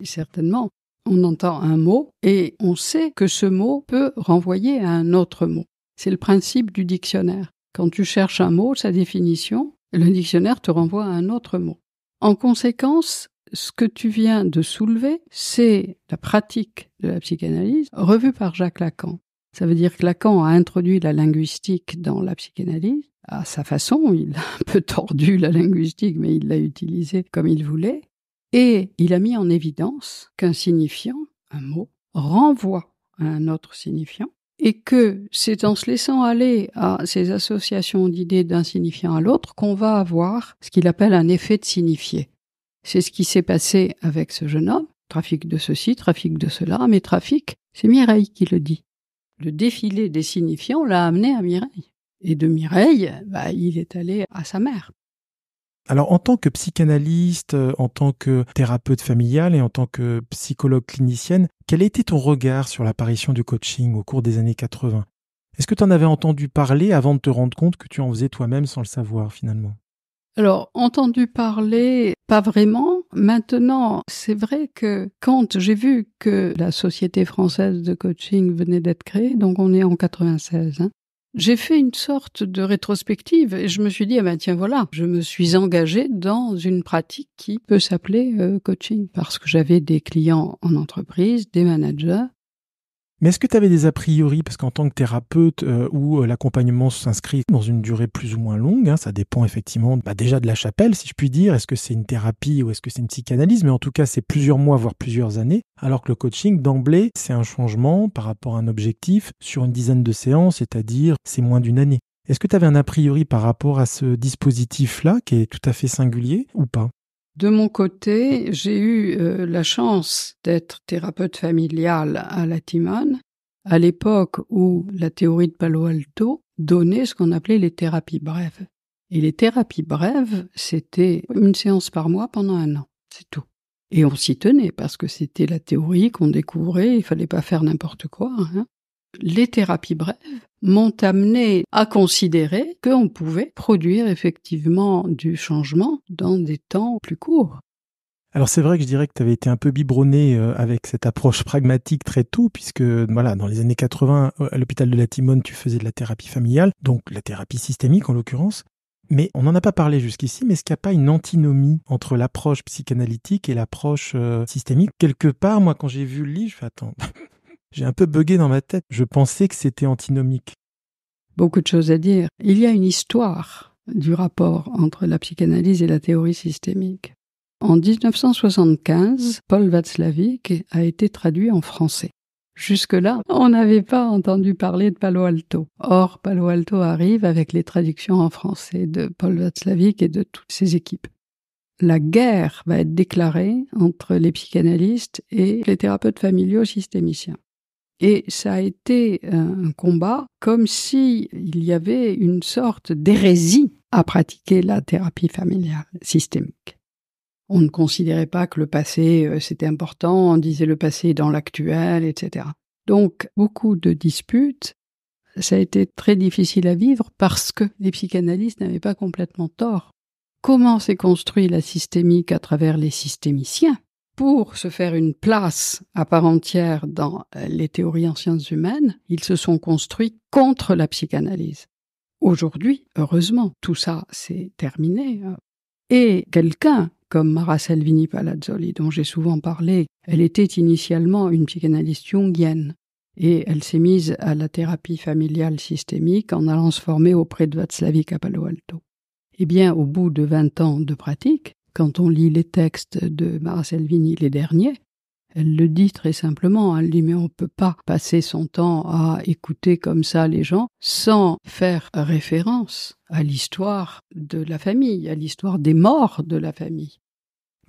Certainement. On entend un mot et on sait que ce mot peut renvoyer à un autre mot. C'est le principe du dictionnaire. Quand tu cherches un mot, sa définition, le dictionnaire te renvoie à un autre mot. En conséquence, ce que tu viens de soulever, c'est la pratique de la psychanalyse revue par Jacques Lacan. Ça veut dire que Lacan a introduit la linguistique dans la psychanalyse. À sa façon, il a un peu tordu la linguistique, mais il l'a utilisée comme il voulait. Et il a mis en évidence qu'un signifiant, un mot, renvoie à un autre signifiant. Et que c'est en se laissant aller à ces associations d'idées d'un signifiant à l'autre qu'on va avoir ce qu'il appelle un effet de signifié. C'est ce qui s'est passé avec ce jeune homme, trafic de ceci, trafic de cela, mais trafic, c'est Mireille qui le dit. Le défilé des signifiants l'a amené à Mireille. Et de Mireille, il est allé à sa mère. Alors en tant que psychanalyste, en tant que thérapeute familial et en tant que psychologue clinicienne, quel était ton regard sur l'apparition du coaching au cours des années 80 ? Est-ce que tu en avais entendu parler avant de te rendre compte que tu en faisais toi-même sans le savoir finalement ? Alors, entendu parler, pas vraiment. Maintenant, c'est vrai que quand j'ai vu que la Société française de coaching venait d'être créée, donc on est en 96, j'ai fait une sorte de rétrospective et je me suis dit, tiens voilà, je me suis engagée dans une pratique qui peut s'appeler coaching parce que j'avais des clients en entreprise, des managers. Mais est-ce que tu avais des a priori, parce qu'en tant que thérapeute où l'accompagnement s'inscrit dans une durée plus ou moins longue, ça dépend effectivement déjà de la chapelle, si je puis dire, est-ce que c'est une thérapie ou est-ce que c'est une psychanalyse, mais en tout cas c'est plusieurs mois, voire plusieurs années, alors que le coaching, d'emblée, c'est un changement par rapport à un objectif sur une dizaine de séances, c'est-à-dire c'est moins d'une année. Est-ce que tu avais un a priori par rapport à ce dispositif-là, qui est tout à fait singulier, ou pas ? De mon côté, j'ai eu la chance d'être thérapeute familiale à la Timone, à l'époque où la théorie de Palo Alto donnait ce qu'on appelait les thérapies brèves. Et les thérapies brèves, c'était une séance par mois pendant 1 an, c'est tout. Et on s'y tenait parce que c'était la théorie qu'on découvrait, il fallait pas faire n'importe quoi. Les thérapies brèves m'ont amené à considérer qu'on pouvait produire effectivement du changement dans des temps plus courts. Alors c'est vrai que je dirais que tu avais été un peu biberonné avec cette approche pragmatique très tôt, puisque dans les années 80, à l'hôpital de la Timone, tu faisais de la thérapie familiale, donc la thérapie systémique en l'occurrence. Mais on n'en a pas parlé jusqu'ici, mais est-ce qu'il n'y a pas une antinomie entre l'approche psychanalytique et l'approche systémique ? Quelque part, moi quand j'ai vu le livre, je fais attends... J'ai un peu bugué dans ma tête. Je pensais que c'était antinomique. Beaucoup de choses à dire. Il y a une histoire du rapport entre la psychanalyse et la théorie systémique. En 1975, Paul Václavic a été traduit en français. Jusque-là, on n'avait pas entendu parler de Palo Alto. Or, Palo Alto arrive avec les traductions en français de Paul Václavic et de toutes ses équipes. La guerre va être déclarée entre les psychanalystes et les thérapeutes familiaux systémiciens. Et ça a été un combat comme s'il y avait une sorte d'hérésie à pratiquer la thérapie familiale systémique. On ne considérait pas que le passé c'était important, on disait le passé est dans l'actuel, etc. Donc beaucoup de disputes, ça a été très difficile à vivre parce que les psychanalystes n'avaient pas complètement tort. Comment s'est construit la systémique à travers les systémiciens ? Pour se faire une place à part entière dans les théories en sciences humaines, ils se sont construits contre la psychanalyse. Aujourd'hui, heureusement, tout ça c'est terminé. Et quelqu'un comme Mara Salvini Palazzoli, dont j'ai souvent parlé, elle était initialement une psychanalyste jungienne. Et elle s'est mise à la thérapie familiale systémique en allant se former auprès de Václavic à Palo Alto. Eh bien, au bout de 20 ans de pratique, quand on lit les textes de Mara Salvini, les derniers, elle le dit très simplement, elle dit mais on ne peut pas passer son temps à écouter comme ça les gens sans faire référence à l'histoire de la famille, à l'histoire des morts de la famille.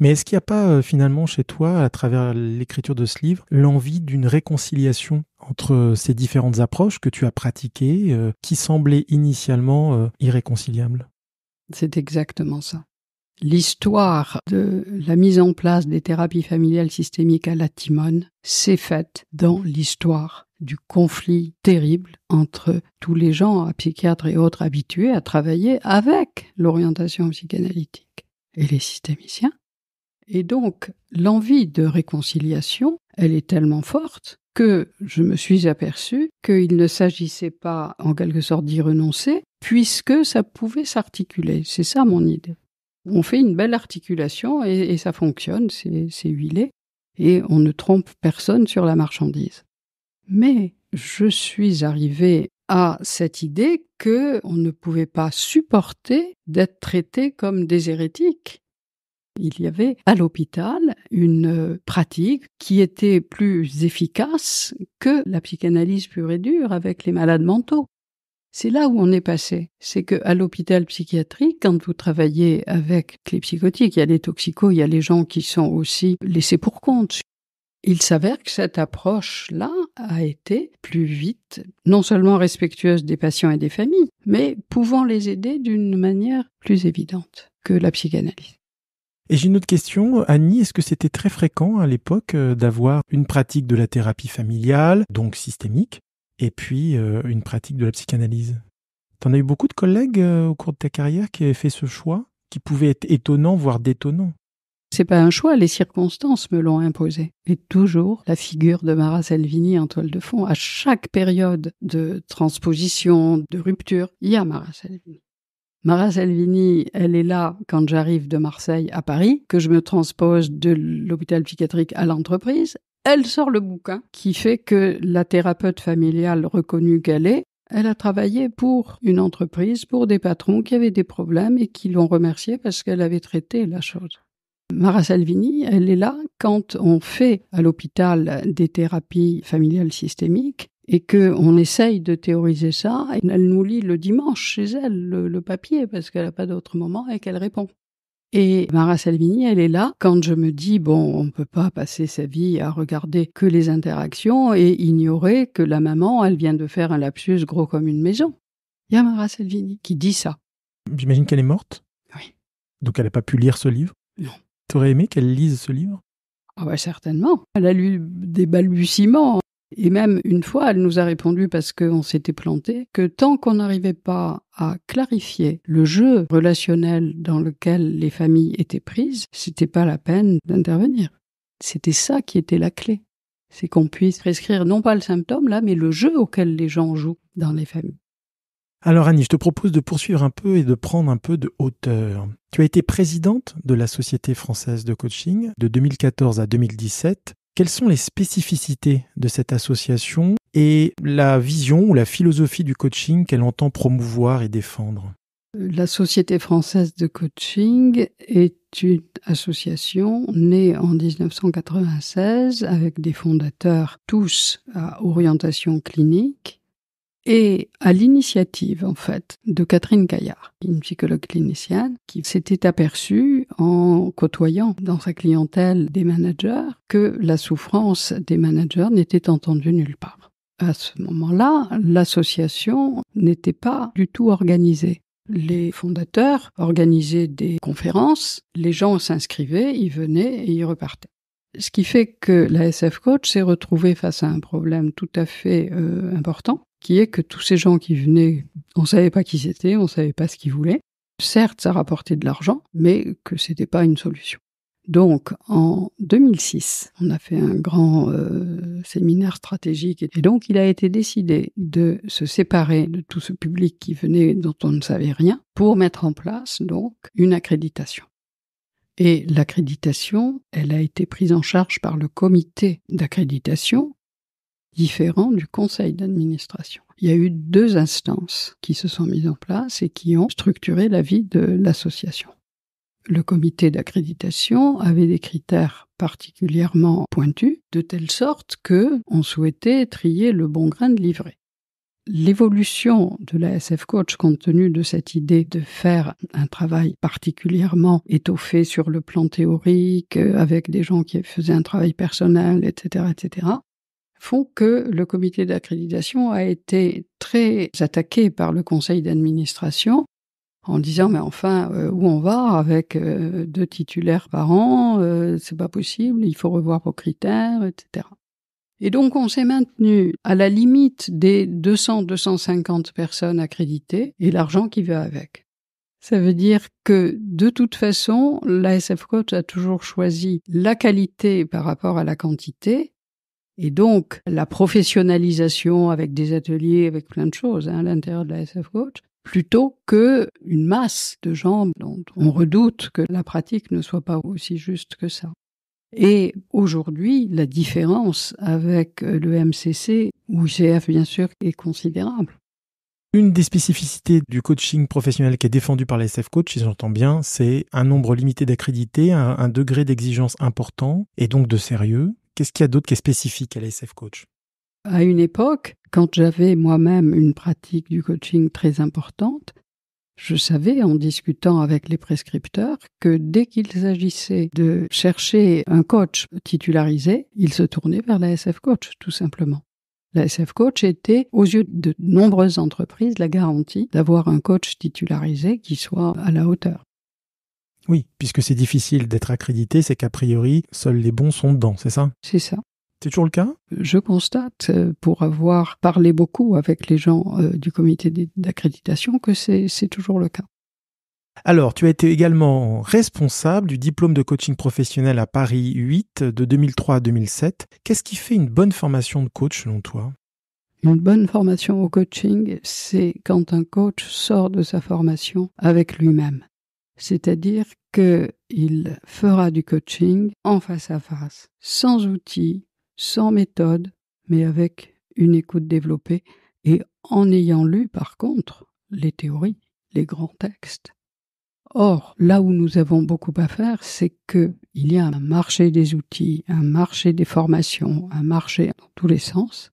Mais est-ce qu'il n'y a pas finalement chez toi, à travers l'écriture de ce livre, l'envie d'une réconciliation entre ces différentes approches que tu as pratiquées, qui semblaient initialement irréconciliables ? C'est exactement ça. L'histoire de la mise en place des thérapies familiales systémiques à la Timone s'est faite dans l'histoire du conflit terrible entre tous les gens, psychiatres et autres habitués à travailler avec l'orientation psychanalytique et les systémiciens. Et donc, l'envie de réconciliation, elle est tellement forte que je me suis aperçu qu'il ne s'agissait pas en quelque sorte d'y renoncer, puisque ça pouvait s'articuler. C'est ça mon idée. On fait une belle articulation et ça fonctionne, c'est huilé, et on ne trompe personne sur la marchandise. Mais je suis arrivée à cette idée qu'on ne pouvait pas supporter d'être traité comme des hérétiques. Il y avait à l'hôpital une pratique qui était plus efficace que la psychanalyse pure et dure avec les malades mentaux. C'est là où on est passé. C'est qu'à l'hôpital psychiatrique, quand vous travaillez avec les psychotiques, il y a les toxicos, il y a les gens qui sont aussi laissés pour compte. Il s'avère que cette approche-là a été plus vite, non seulement respectueuse des patients et des familles, mais pouvant les aider d'une manière plus évidente que la psychanalyse. Et j'ai une autre question, Annie, est-ce que c'était très fréquent à l'époque d'avoir une pratique de la thérapie familiale, donc systémique, et puis une pratique de la psychanalyse? T'en as eu beaucoup de collègues au cours de ta carrière qui avaient fait ce choix, qui pouvaient être étonnants, voire détonnants? C'est pas un choix, les circonstances me l'ont imposé. Et toujours la figure de Mara Salvini en toile de fond. À chaque période de transposition, de rupture, il y a Mara Salvini. Mara Salvini, elle est là quand j'arrive de Marseille à Paris, que je me transpose de l'hôpital psychiatrique à l'entreprise. Elle sort le bouquin qui fait que la thérapeute familiale reconnue qu'elle est, elle a travaillé pour une entreprise, pour des patrons qui avaient des problèmes et qui l'ont remerciée parce qu'elle avait traité la chose. Mara Salvini, elle est là quand on fait à l'hôpital des thérapies familiales systémiques et qu'on essaye de théoriser ça. Elle nous lit le dimanche chez elle le papier parce qu'elle n'a pas d'autre moment et qu'elle répond. Et Mara Salvini, elle est là quand je me dis, bon, on ne peut pas passer sa vie à regarder que les interactions et ignorer que la maman, elle vient de faire un lapsus gros comme une maison. Il y a Mara Salvini qui dit ça. J'imagine qu'elle est morte. Oui. Donc elle n'a pas pu lire ce livre. Non. T'aurais aimé qu'elle lise ce livre? Ah ouais, certainement. Elle a lu des balbutiements. Et même une fois, elle nous a répondu, parce qu'on s'était planté, que tant qu'on n'arrivait pas à clarifier le jeu relationnel dans lequel les familles étaient prises, c'était pas la peine d'intervenir. C'était ça qui était la clé. C'est qu'on puisse prescrire non pas le symptôme là, mais le jeu auquel les gens jouent dans les familles. Alors Annie, je te propose de poursuivre un peu et de prendre un peu de hauteur. Tu as été présidente de la Société française de coaching de 2014 à 2017. Quelles sont les spécificités de cette association et la vision ou la philosophie du coaching qu'elle entend promouvoir et défendre? La Société française de coaching est une association née en 1996 avec des fondateurs tous à orientation clinique et à l'initiative, en fait, de Catherine Caillard, une psychologue clinicienne qui s'était aperçue en côtoyant dans sa clientèle des managers que la souffrance des managers n'était entendue nulle part. À ce moment-là, l'association n'était pas du tout organisée. Les fondateurs organisaient des conférences, les gens s'inscrivaient, ils venaient et ils repartaient. Ce qui fait que la SF Coach s'est retrouvée face à un problème tout à fait important, qui est que tous ces gens qui venaient, on savait pas qui c'était, on savait pas ce qu'ils voulaient. Certes, ça rapportait de l'argent, mais que c'était pas une solution. Donc, en 2006, on a fait un grand séminaire stratégique et donc il a été décidé de se séparer de tout ce public qui venait dont on ne savait rien pour mettre en place donc une accréditation. Et l'accréditation, elle a été prise en charge par le comité d'accréditation, différent du conseil d'administration. Il y a eu 2 instances qui se sont mises en place et qui ont structuré la vie de l'association. Le comité d'accréditation avait des critères particulièrement pointus, de telle sorte que on souhaitait trier le bon grain de livret. L'évolution de la SF Coach, compte tenu de cette idée de faire un travail particulièrement étoffé sur le plan théorique, avec des gens qui faisaient un travail personnel, etc., font que le comité d'accréditation a été très attaqué par le conseil d'administration en disant mais enfin où on va avec 2 titulaires par an, c'est pas possible, il faut revoir vos critères, etc. Et donc on s'est maintenu à la limite des 200-250 personnes accréditées et l'argent qui va avec. Ça veut dire que de toute façon, la SF Coach a toujours choisi la qualité par rapport à la quantité. Et donc, la professionnalisation avec des ateliers, avec plein de choses à l'intérieur de la SF Coach, plutôt que une masse de gens dont on redoute que la pratique ne soit pas aussi juste que ça. Et aujourd'hui, la différence avec le MCC, ou ICF bien sûr, est considérable. Une des spécificités du coaching professionnel qui est défendu par la SF Coach, si j'entends bien, c'est un nombre limité d'accrédités, un degré d'exigence important et donc de sérieux. Qu'est-ce qu'il y a d'autre qui est spécifique à la SF Coach? À une époque, quand j'avais moi-même une pratique du coaching très importante, je savais, en discutant avec les prescripteurs, que dès qu'il s'agissait de chercher un coach titularisé, ils se tournaient vers la SF Coach, tout simplement. La SF Coach était, aux yeux de nombreuses entreprises, la garantie d'avoir un coach titularisé qui soit à la hauteur. Oui, puisque c'est difficile d'être accrédité, c'est qu'a priori, seuls les bons sont dedans, c'est ça? C'est ça. C'est toujours le cas? Je constate, pour avoir parlé beaucoup avec les gens du comité d'accréditation, que c'est toujours le cas. Alors, tu as été également responsable du diplôme de coaching professionnel à Paris 8 de 2003 à 2007. Qu'est-ce qui fait une bonne formation de coach selon toi? Une bonne formation au coaching, c'est quand un coach sort de sa formation avec lui-même. C'est-à-dire qu'il fera du coaching en face à face, sans outils, sans méthode, mais avec une écoute développée et en ayant lu, par contre, les théories, les grands textes. Or, là où nous avons beaucoup à faire, c'est qu'il y a un marché des outils, un marché des formations, un marché dans tous les sens.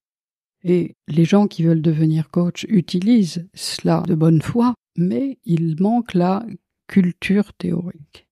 Et les gens qui veulent devenir coach utilisent cela de bonne foi, mais il manque la culture théorique.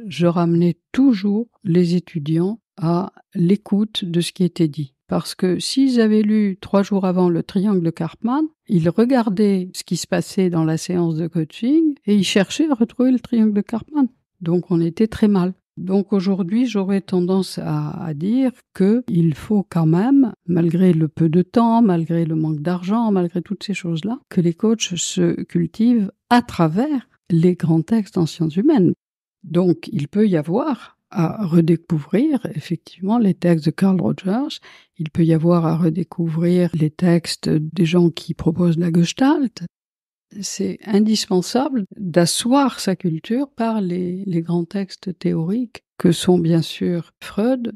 Je ramenais toujours les étudiants à l'écoute de ce qui était dit. Parce que s'ils avaient lu 3 jours avant le triangle de Karpman, ils regardaient ce qui se passait dans la séance de coaching et ils cherchaient à retrouver le triangle de Karpman. Donc on était très mal. Donc aujourd'hui, j'aurais tendance à dire qu'il faut quand même, malgré le peu de temps, malgré le manque d'argent, malgré toutes ces choses-là, que les coachs se cultivent à travers les grands textes en sciences humaines. Donc il peut y avoir à redécouvrir effectivement les textes de Carl Rogers, il peut y avoir à redécouvrir les textes des gens qui proposent la Gestalt. C'est indispensable d'asseoir sa culture par les grands textes théoriques que sont bien sûr Freud,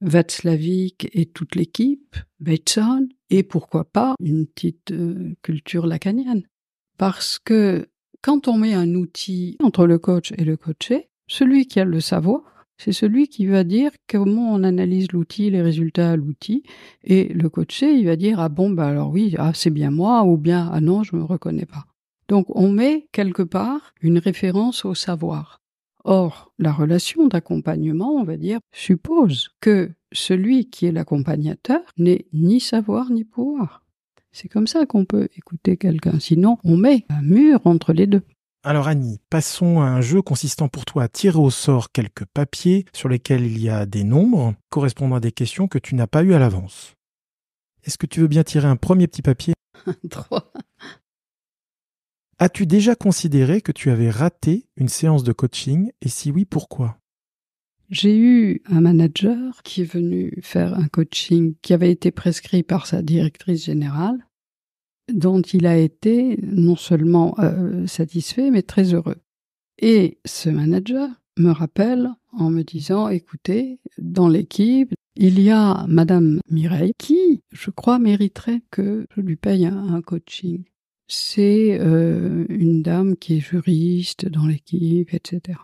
Václavic et toute l'équipe, Bateson, et pourquoi pas une petite culture lacanienne. Parce que quand on met un outil entre le coach et le coaché, celui qui a le savoir, c'est celui qui va dire comment on analyse l'outil, les résultats à l'outil, et le coaché, il va dire « Ah bon, bah alors oui, c'est bien moi » ou bien « Ah non, je me reconnais pas ». Donc on met quelque part une référence au savoir. Or, la relation d'accompagnement, on va dire, suppose que celui qui est l'accompagnateur n'ait ni savoir ni pouvoir. C'est comme ça qu'on peut écouter quelqu'un, sinon on met un mur entre les deux. Alors Annie, passons à un jeu consistant pour toi à tirer au sort quelques papiers sur lesquels il y a des nombres correspondant à des questions que tu n'as pas eues à l'avance. Est-ce que tu veux bien tirer un premier petit papier ? 3. As-tu déjà considéré que tu avais raté une séance de coaching et si oui, pourquoi ? J'ai eu un manager qui est venu faire un coaching qui avait été prescrit par sa directrice générale, dont il a été non seulement satisfait, mais très heureux. Et ce manager me rappelle en me disant « Écoutez, dans l'équipe, il y a Madame Mireille qui, je crois, mériterait que je lui paye un coaching. C'est une dame qui est juriste dans l'équipe, etc. »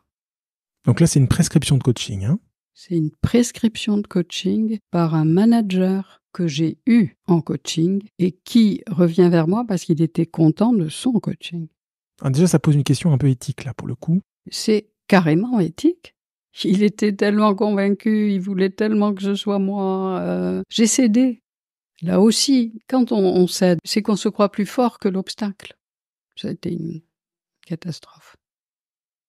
Donc là, c'est une prescription de coaching, hein ? C'est une prescription de coaching par un manager que j'ai eu en coaching et qui revient vers moi parce qu'il était content de son coaching. Ah, déjà, ça pose une question un peu éthique, là, pour le coup. C'est carrément éthique. Il était tellement convaincu, il voulait tellement que je sois moi. J'ai cédé. Là aussi, quand on cède, c'est qu'on se croit plus fort que l'obstacle. Ça a été une catastrophe.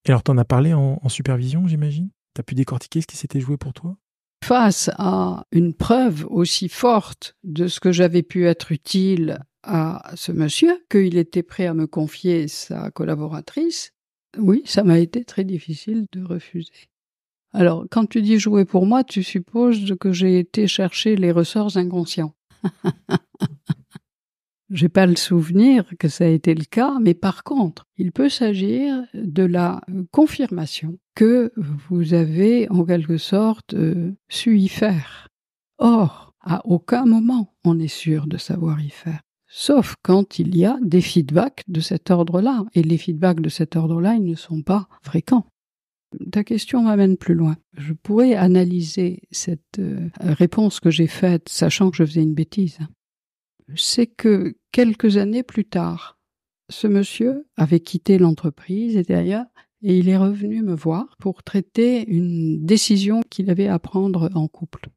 Et alors, t'en as parlé en supervision, j'imagine ? T'as pu décortiquer ce qui s'était joué pour toi ? Face à une preuve aussi forte de ce que j'avais pu être utile à ce monsieur, qu'il était prêt à me confier sa collaboratrice, oui, ça m'a été très difficile de refuser. Alors, quand tu dis jouer pour moi, tu supposes que j'ai été chercher les ressorts inconscients. J'ai pas le souvenir que ça a été le cas, mais par contre, il peut s'agir de la confirmation que vous avez en quelque sorte su y faire. Or, à aucun moment on est sûr de savoir y faire, sauf quand il y a des feedbacks de cet ordre-là, et les feedbacks de cet ordre-là, ils ne sont pas fréquents. Ta question m'amène plus loin. Je pourrais analyser cette réponse que j'ai faite, sachant que je faisais une bêtise. C'est que quelques années plus tard, ce monsieur avait quitté l'entreprise et d'ailleurs, et il est revenu me voir pour traiter une décision qu'il avait à prendre en couple.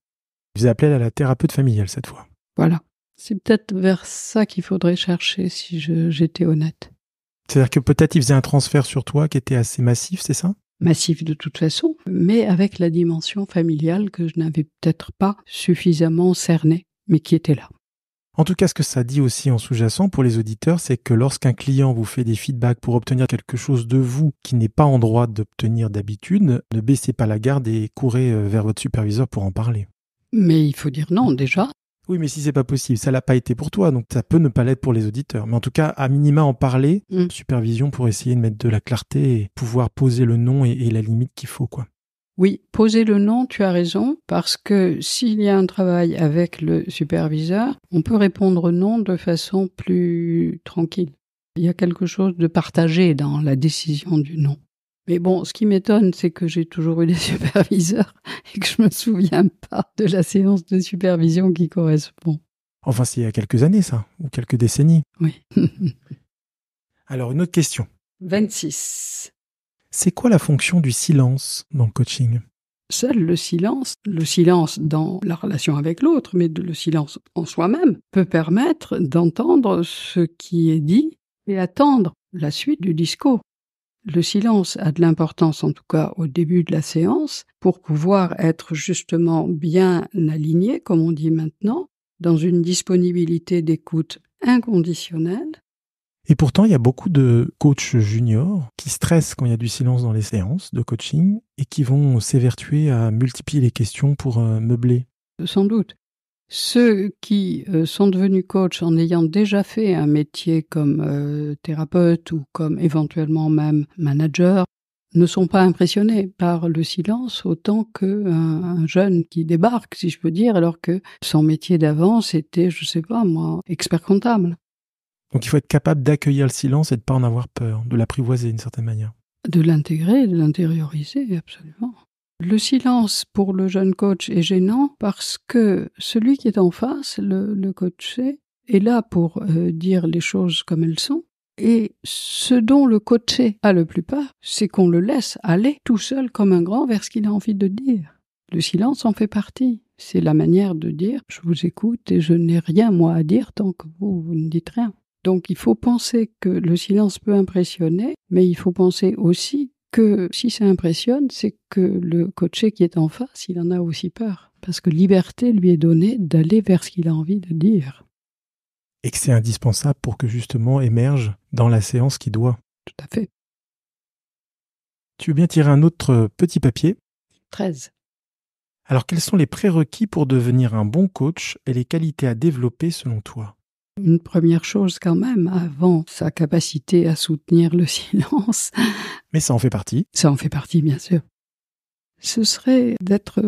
Il faisait appel à la thérapeute familiale cette fois. Voilà. C'est peut-être vers ça qu'il faudrait chercher si j'étais honnête. C'est-à-dire que peut-être il faisait un transfert sur toi qui était assez massif, c'est ça ? Massif de toute façon, mais avec la dimension familiale que je n'avais peut-être pas suffisamment cernée, mais qui était là. En tout cas, ce que ça dit aussi en sous-jacent pour les auditeurs, c'est que lorsqu'un client vous fait des feedbacks pour obtenir quelque chose de vous qui n'est pas en droit d'obtenir d'habitude, ne baissez pas la garde et courez vers votre superviseur pour en parler. Mais il faut dire non, déjà. Oui, mais si c'est pas possible, ça l'a pas été pour toi, donc ça peut ne pas l'être pour les auditeurs. Mais en tout cas, à minima en parler, supervision pour essayer de mettre de la clarté et pouvoir poser le nom et la limite qu'il faut, quoi. Oui, poser le nom, tu as raison, parce que s'il y a un travail avec le superviseur, on peut répondre non de façon plus tranquille. Il y a quelque chose de partagé dans la décision du non. Mais bon, ce qui m'étonne, c'est que j'ai toujours eu des superviseurs et que je me souviens pas de la séance de supervision qui correspond. Enfin, c'est il y a quelques années, ça, ou quelques décennies. Oui. Alors, une autre question. 26. C'est quoi la fonction du silence dans le coaching ? Seul le silence dans la relation avec l'autre, mais le silence en soi-même, peut permettre d'entendre ce qui est dit et attendre la suite du discours. Le silence a de l'importance, en tout cas au début de la séance, pour pouvoir être justement bien aligné, comme on dit maintenant, dans une disponibilité d'écoute inconditionnelle. Et pourtant, il y a beaucoup de coachs juniors qui stressent quand il y a du silence dans les séances de coaching et qui vont s'évertuer à multiplier les questions pour meubler. Sans doute. Ceux qui sont devenus coachs en ayant déjà fait un métier comme thérapeute ou comme éventuellement même manager ne sont pas impressionnés par le silence autant qu'un jeune qui débarque, si je peux dire, alors que son métier d'avant, c'était, je sais pas moi, expert comptable. Donc il faut être capable d'accueillir le silence et de ne pas en avoir peur, de l'apprivoiser d'une certaine manière. De l'intégrer, de l'intérioriser, absolument. Le silence pour le jeune coach est gênant parce que celui qui est en face, le coaché, est là pour dire les choses comme elles sont. Et ce dont le coaché a le plus peur, c'est qu'on le laisse aller tout seul comme un grand vers ce qu'il a envie de dire. Le silence en fait partie. C'est la manière de dire « je vous écoute et je n'ai rien moi à dire tant que vous ne dites rien ». Donc il faut penser que le silence peut impressionner, mais il faut penser aussi que si ça impressionne, c'est que le coaché qui est en face, il en a aussi peur. Parce que liberté lui est donnée d'aller vers ce qu'il a envie de dire. Et que c'est indispensable pour que justement émerge dans la séance qui doit. Tout à fait. Tu veux bien tirer un autre petit papier ? 13. Alors quels sont les prérequis pour devenir un bon coach et les qualités à développer selon toi ? Une première chose quand même, avant sa capacité à soutenir le silence. Mais ça en fait partie. Ça en fait partie, bien sûr. Ce serait d'être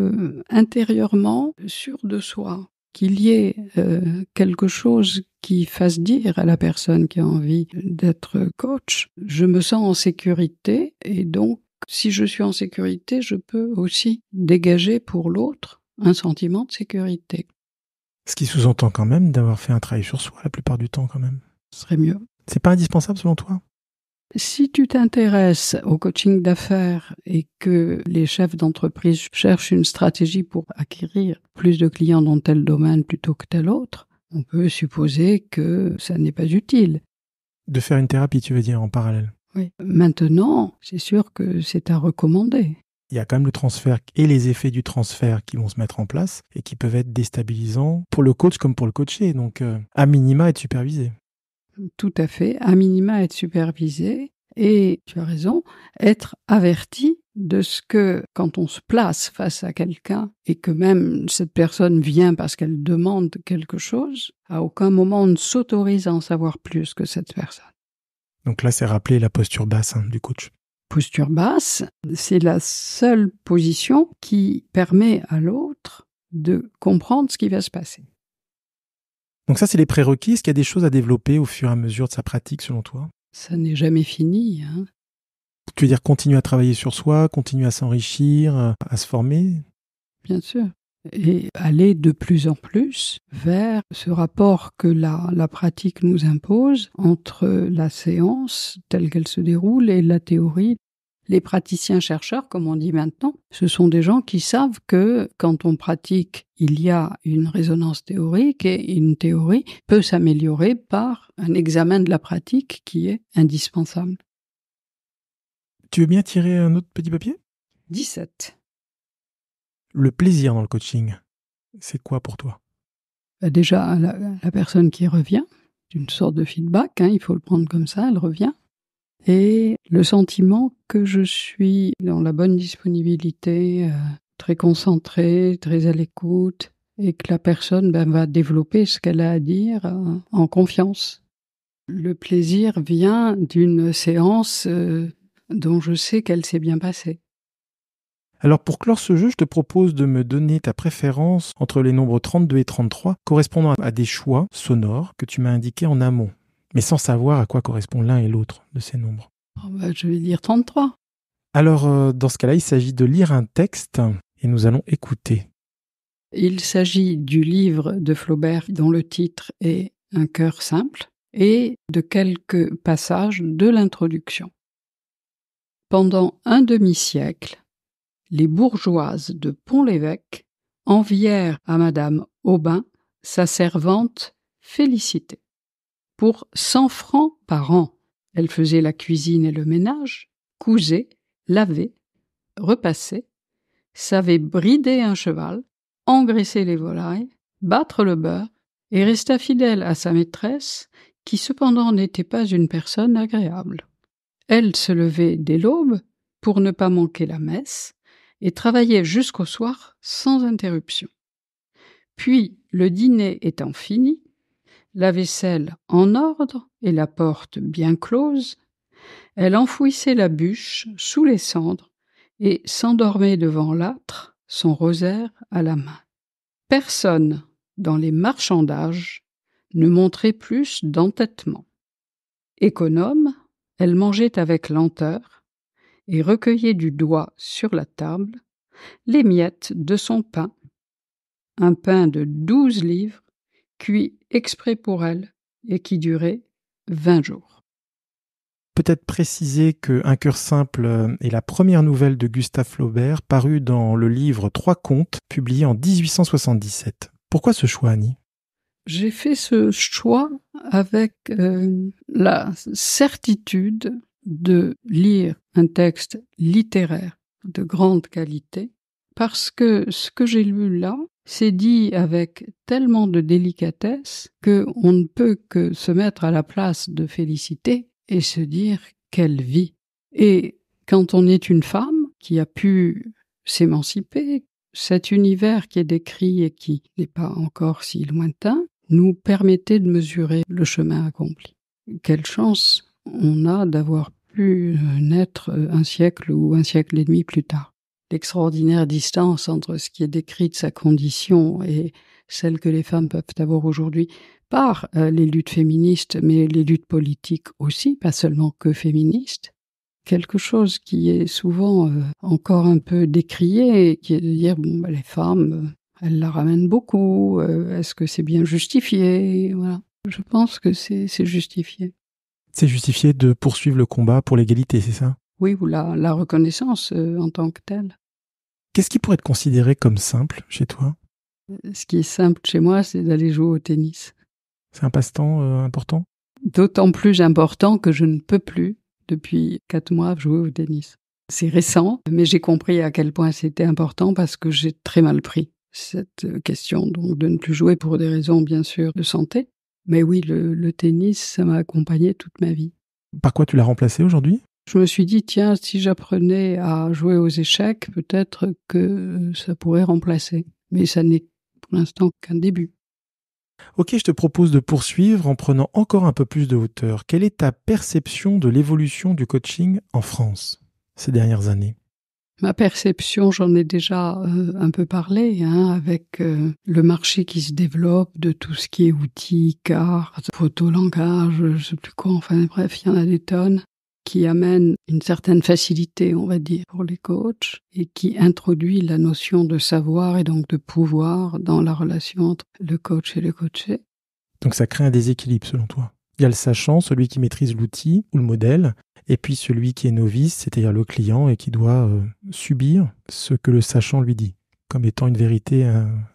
intérieurement sûr de soi, qu'il y ait quelque chose qui fasse dire à la personne qui a envie d'être coach, je me sens en sécurité et donc si je suis en sécurité, je peux aussi dégager pour l'autre un sentiment de sécurité. Ce qui sous-entend quand même d'avoir fait un travail sur soi la plupart du temps quand même. Ce serait mieux. C'est pas indispensable selon toi ? Si tu t'intéresses au coaching d'affaires et que les chefs d'entreprise cherchent une stratégie pour acquérir plus de clients dans tel domaine plutôt que tel autre, on peut supposer que ça n'est pas utile. De faire une thérapie, tu veux dire, en parallèle ? Oui. Maintenant, c'est sûr que c'est à recommander. Il y a quand même le transfert et les effets du transfert qui vont se mettre en place et qui peuvent être déstabilisants pour le coach comme pour le coaché. Donc, à minima, être supervisé. Tout à fait. À minima, être supervisé. Et, tu as raison, être averti de ce que, quand on se place face à quelqu'un et que même cette personne vient parce qu'elle demande quelque chose, à aucun moment on ne s'autorise à en savoir plus que cette personne. Donc là, c'est rappeler la posture basse du coach. Posture basse, c'est la seule position qui permet à l'autre de comprendre ce qui va se passer. Donc ça, c'est les prérequis. Est-ce qu'il y a des choses à développer au fur et à mesure de sa pratique, selon toi ? Ça n'est jamais fini. Tu veux dire continuer à travailler sur soi, continuer à s'enrichir, à se former ? Bien sûr. Et aller de plus en plus vers ce rapport que la pratique nous impose entre la séance telle qu'elle se déroule et la théorie. Les praticiens-chercheurs, comme on dit maintenant, ce sont des gens qui savent que quand on pratique, il y a une résonance théorique et une théorie peut s'améliorer par un examen de la pratique qui est indispensable. Tu veux bien tirer un autre petit papier ? 17. Le plaisir dans le coaching, c'est quoi pour toi ? Déjà, la personne qui revient, une sorte de feedback, il faut le prendre comme ça, elle revient. Et le sentiment que je suis dans la bonne disponibilité, très concentrée, très à l'écoute, et que la personne va développer ce qu'elle a à dire en confiance. Le plaisir vient d'une séance dont je sais qu'elle s'est bien passée. Alors pour clore ce jeu, je te propose de me donner ta préférence entre les nombres 32 et 33, correspondant à des choix sonores que tu m'as indiqués en amont, mais sans savoir à quoi correspond l'un et l'autre de ces nombres. Je vais dire 33. Alors dans ce cas-là, il s'agit de lire un texte et nous allons écouter. Il s'agit du livre de Flaubert dont le titre est « Un cœur simple » et de quelques passages de l'introduction. Pendant un demi-siècle, les bourgeoises de Pont-l'Évêque envièrent à Madame Aubin sa servante Félicité. Pour 100 francs par an, elle faisait la cuisine et le ménage, cousait, lavait, repassait, savait brider un cheval, engraisser les volailles, battre le beurre, et resta fidèle à sa maîtresse, qui cependant n'était pas une personne agréable. Elle se levait dès l'aube pour ne pas manquer la messe, et travaillait jusqu'au soir sans interruption. Puis, le dîner étant fini, la vaisselle en ordre et la porte bien close, elle enfouissait la bûche sous les cendres et s'endormait devant l'âtre, son rosaire à la main. Personne, dans les marchandages, ne montrait plus d'entêtement. Économe, elle mangeait avec lenteur et recueillait du doigt sur la table les miettes de son pain, un pain de 12 livres, cuit exprès pour elle et qui durait 20 jours. Peut-être préciser que Un cœur simple est la première nouvelle de Gustave Flaubert parue dans le livre 3 contes, publié en 1877. Pourquoi ce choix, Annie ? J'ai fait ce choix avec la certitude de lire un texte littéraire de grande qualité, parce que ce que j'ai lu là, c'est dit avec tellement de délicatesse qu'on ne peut que se mettre à la place de Félicité et se dire quelle vie. Et quand on est une femme qui a pu s'émanciper, cet univers qui est décrit et qui n'est pas encore si lointain, nous permettait de mesurer le chemin accompli. Quelle chance on a d'avoir pu naître un siècle ou un siècle et demi plus tard. L'extraordinaire distance entre ce qui est décrit de sa condition et celle que les femmes peuvent avoir aujourd'hui par les luttes féministes, mais les luttes politiques aussi, pas seulement que féministes. Quelque chose qui est souvent encore un peu décrié, qui est de dire, les femmes, elles la ramènent beaucoup, est-ce que c'est bien justifié ? Voilà. Je pense que c'est justifié. C'est justifié de poursuivre le combat pour l'égalité, c'est ça ? Oui, ou la reconnaissance en tant que telle. Qu'est-ce qui pourrait être considéré comme simple chez toi ? Ce qui est simple chez moi, c'est d'aller jouer au tennis. C'est un passe-temps important ? D'autant plus important que je ne peux plus, depuis 4 mois, jouer au tennis. C'est récent, mais j'ai compris à quel point c'était important parce que j'ai très mal pris cette question donc de ne plus jouer pour des raisons, bien sûr, de santé. Mais oui, le tennis, ça m'a accompagné toute ma vie. Par quoi tu l'as remplacé aujourd'hui ? Je me suis dit, tiens, si j'apprenais à jouer aux échecs, peut-être que ça pourrait remplacer. Mais ça n'est pour l'instant qu'un début. Ok, je te propose de poursuivre en prenant encore un peu plus de hauteur. Quelle est ta perception de l'évolution du coaching en France ces dernières années ? Ma perception, j'en ai déjà un peu parlé, avec le marché qui se développe de tout ce qui est outils, cartes, photolangage, je sais plus quoi, enfin bref, il y en a des tonnes, qui amènent une certaine facilité, on va dire, pour les coachs, et qui introduit la notion de savoir et donc de pouvoir dans la relation entre le coach et le coaché. Donc ça crée un déséquilibre selon toi. Il y a le sachant, celui qui maîtrise l'outil ou le modèle, et puis celui qui est novice, c'est-à-dire le client, et qui doit subir ce que le sachant lui dit, comme étant une vérité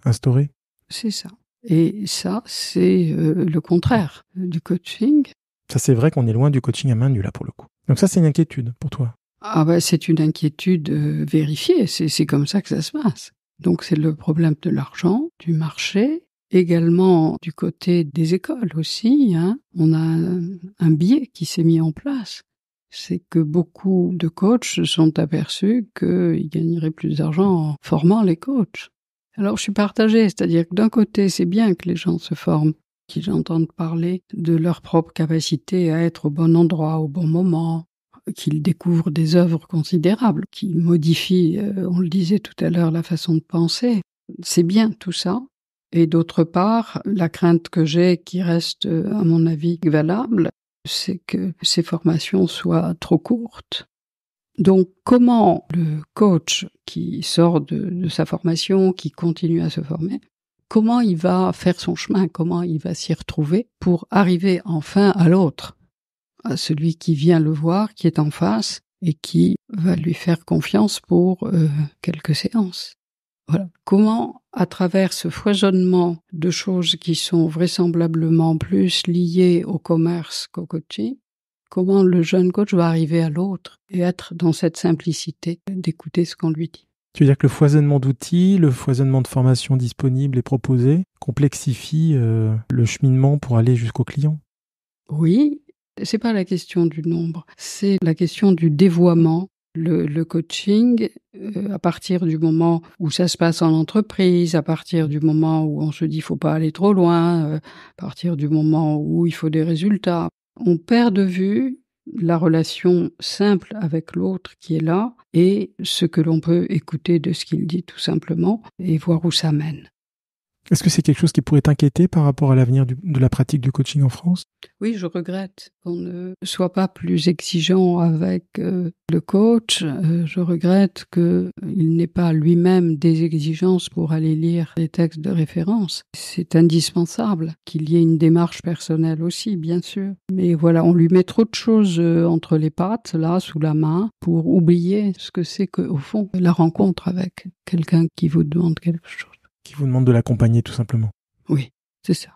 instaurée. C'est ça. Et ça, c'est le contraire du coaching. Ça, c'est vrai qu'on est loin du coaching à main nue, là, pour le coup. Donc ça, c'est une inquiétude pour toi. C'est une inquiétude vérifiée, c'est comme ça que ça se passe. Donc c'est le problème de l'argent, du marché, également du côté des écoles aussi. On a un biais qui s'est mis en place. C'est que beaucoup de coachs se sont aperçus qu'ils gagneraient plus d'argent en formant les coachs. Alors je suis partagée, c'est-à-dire que d'un côté, c'est bien que les gens se forment, qu'ils entendent parler de leur propre capacité à être au bon endroit, au bon moment, qu'il découvre des œuvres considérables, qui modifient, on le disait tout à l'heure, la façon de penser. C'est bien tout ça. Et d'autre part, la crainte que j'ai, qui reste à mon avis valable, c'est que ces formations soient trop courtes. Donc comment le coach qui sort de sa formation, qui continue à se former, comment il va faire son chemin, comment il va s'y retrouver pour arriver enfin à l'autre, à celui qui vient le voir, qui est en face et qui va lui faire confiance pour quelques séances. Voilà. Comment, à travers ce foisonnement de choses qui sont vraisemblablement plus liées au commerce qu'au coaching, comment le jeune coach va arriver à l'autre et être dans cette simplicité d'écouter ce qu'on lui dit. Tu veux dire que le foisonnement d'outils, le foisonnement de formations disponibles et proposées complexifie le cheminement pour aller jusqu'au client? Oui, c'est pas la question du nombre, c'est la question du dévoiement. Le coaching, à partir du moment où ça se passe en entreprise, à partir du moment où on se dit faut pas aller trop loin, à partir du moment où il faut des résultats, on perd de vue la relation simple avec l'autre qui est là et ce que l'on peut écouter de ce qu'il dit tout simplement et voir où ça mène. Est-ce que c'est quelque chose qui pourrait t'inquiéter par rapport à l'avenir de la pratique du coaching en France? Oui, je regrette qu'on ne soit pas plus exigeant avec le coach. Je regrette qu'il n'ait pas lui-même des exigences pour aller lire les textes de référence. C'est indispensable qu'il y ait une démarche personnelle aussi, bien sûr. Mais voilà, on lui met trop de choses entre les pattes, là, sous la main, pour oublier ce que c'est qu'au fond, la rencontre avec quelqu'un qui vous demande quelque chose. Qui vous demande de l'accompagner tout simplement. Oui, c'est ça.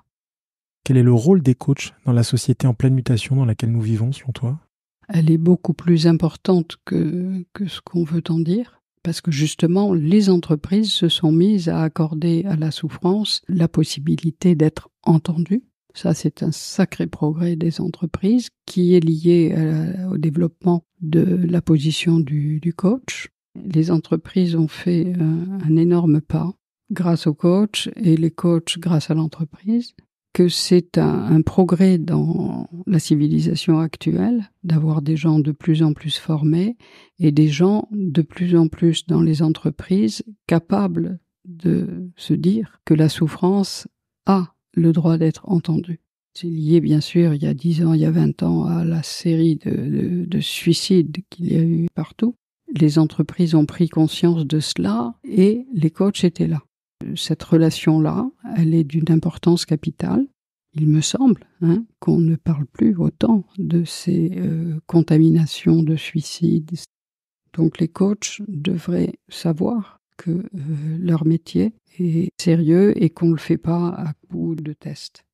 Quel est le rôle des coachs dans la société en pleine mutation dans laquelle nous vivons, selon toi? Elle est beaucoup plus importante que ce qu'on veut en dire, parce que justement, les entreprises se sont mises à accorder à la souffrance la possibilité d'être entendues. Ça, c'est un sacré progrès des entreprises qui est lié au développement de la position du coach. Les entreprises ont fait un énorme pas grâce aux coachs et les coachs grâce à l'entreprise, que c'est un progrès dans la civilisation actuelle d'avoir des gens de plus en plus formés et des gens de plus en plus dans les entreprises capables de se dire que la souffrance a le droit d'être entendue. C'est lié bien sûr il y a 10 ans, il y a 20 ans à la série de suicides qu'il y a eu partout. Les entreprises ont pris conscience de cela et les coachs étaient là. Cette relation-là, elle est d'une importance capitale. Il me semble qu'on ne parle plus autant de ces contaminations de suicides. Donc les coachs devraient savoir que leur métier est sérieux et qu'on ne le fait pas à coup de tests.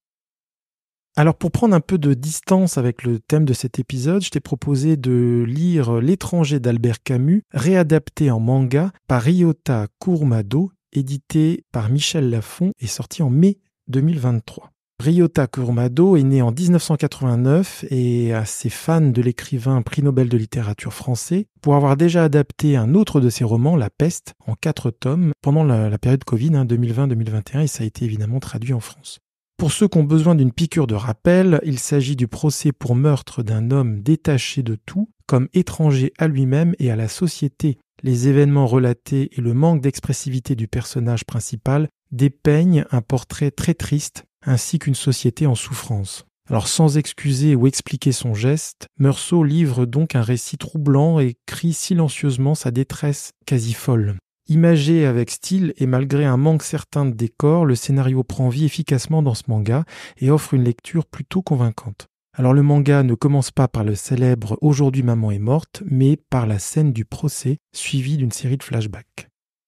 Alors pour prendre un peu de distance avec le thème de cet épisode, je t'ai proposé de lire L'étranger d'Albert Camus, réadapté en manga par Ryota Kurumado, édité par Michel Lafon et sorti en mai 2023. Ryota Kurumado est né en 1989 et assez fan de l'écrivain prix Nobel de littérature français pour avoir déjà adapté un autre de ses romans, La Peste, en 4 tomes pendant la période Covid 2020-2021 et ça a été évidemment traduit en France. Pour ceux qui ont besoin d'une piqûre de rappel, il s'agit du procès pour meurtre d'un homme détaché de tout, comme étranger à lui-même et à la société. Les événements relatés et le manque d'expressivité du personnage principal dépeignent un portrait très triste, ainsi qu'une société en souffrance. Alors sans excuser ou expliquer son geste, Meursault livre donc un récit troublant et crie silencieusement sa détresse quasi folle. Imagé avec style et malgré un manque certain de décor, le scénario prend vie efficacement dans ce manga et offre une lecture plutôt convaincante. Alors le manga ne commence pas par le célèbre « Aujourd'hui maman est morte », mais par la scène du procès, suivie d'une série de flashbacks.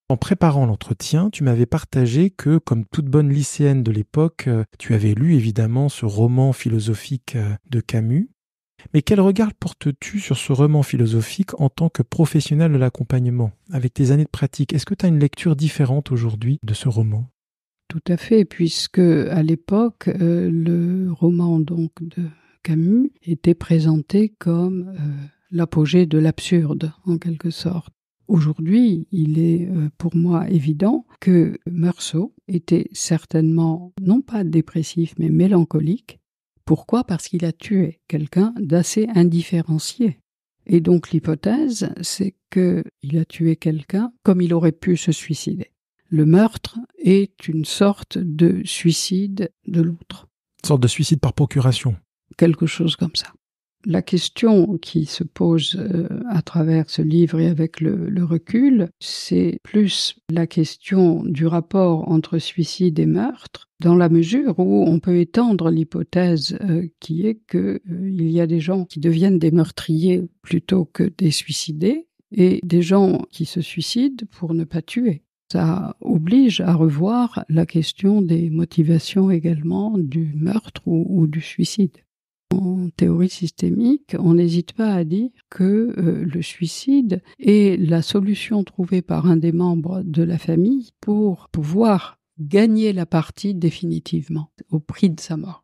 En préparant l'entretien, tu m'avais partagé que, comme toute bonne lycéenne de l'époque, tu avais lu évidemment ce roman philosophique de Camus. Mais quel regard portes-tu sur ce roman philosophique en tant que professionnel de l'accompagnement? Avec tes années de pratique, est-ce que tu as une lecture différente aujourd'hui de ce roman? Tout à fait, puisque à l'époque, le roman donc de Camus était présenté comme l'apogée de l'absurde, en quelque sorte. Aujourd'hui, il est pour moi évident que Meursault était certainement, non pas dépressif, mais mélancolique. Pourquoi ? Parce qu'il a tué quelqu'un d'assez indifférencié. Et donc l'hypothèse, c'est qu'il a tué quelqu'un comme il aurait pu se suicider. Le meurtre est une sorte de suicide de l'autre. Une sorte de suicide par procuration. Quelque chose comme ça. La question qui se pose à travers ce livre et avec le recul, c'est plus la question du rapport entre suicide et meurtre, dans la mesure où on peut étendre l'hypothèse qui est qu'il y a des gens qui deviennent des meurtriers plutôt que des suicidés, et des gens qui se suicident pour ne pas tuer. Ça oblige à revoir la question des motivations également du meurtre ou du suicide. En théorie systémique, on n'hésite pas à dire que le suicide est la solution trouvée par un des membres de la famille pour pouvoir gagner la partie définitivement, au prix de sa mort.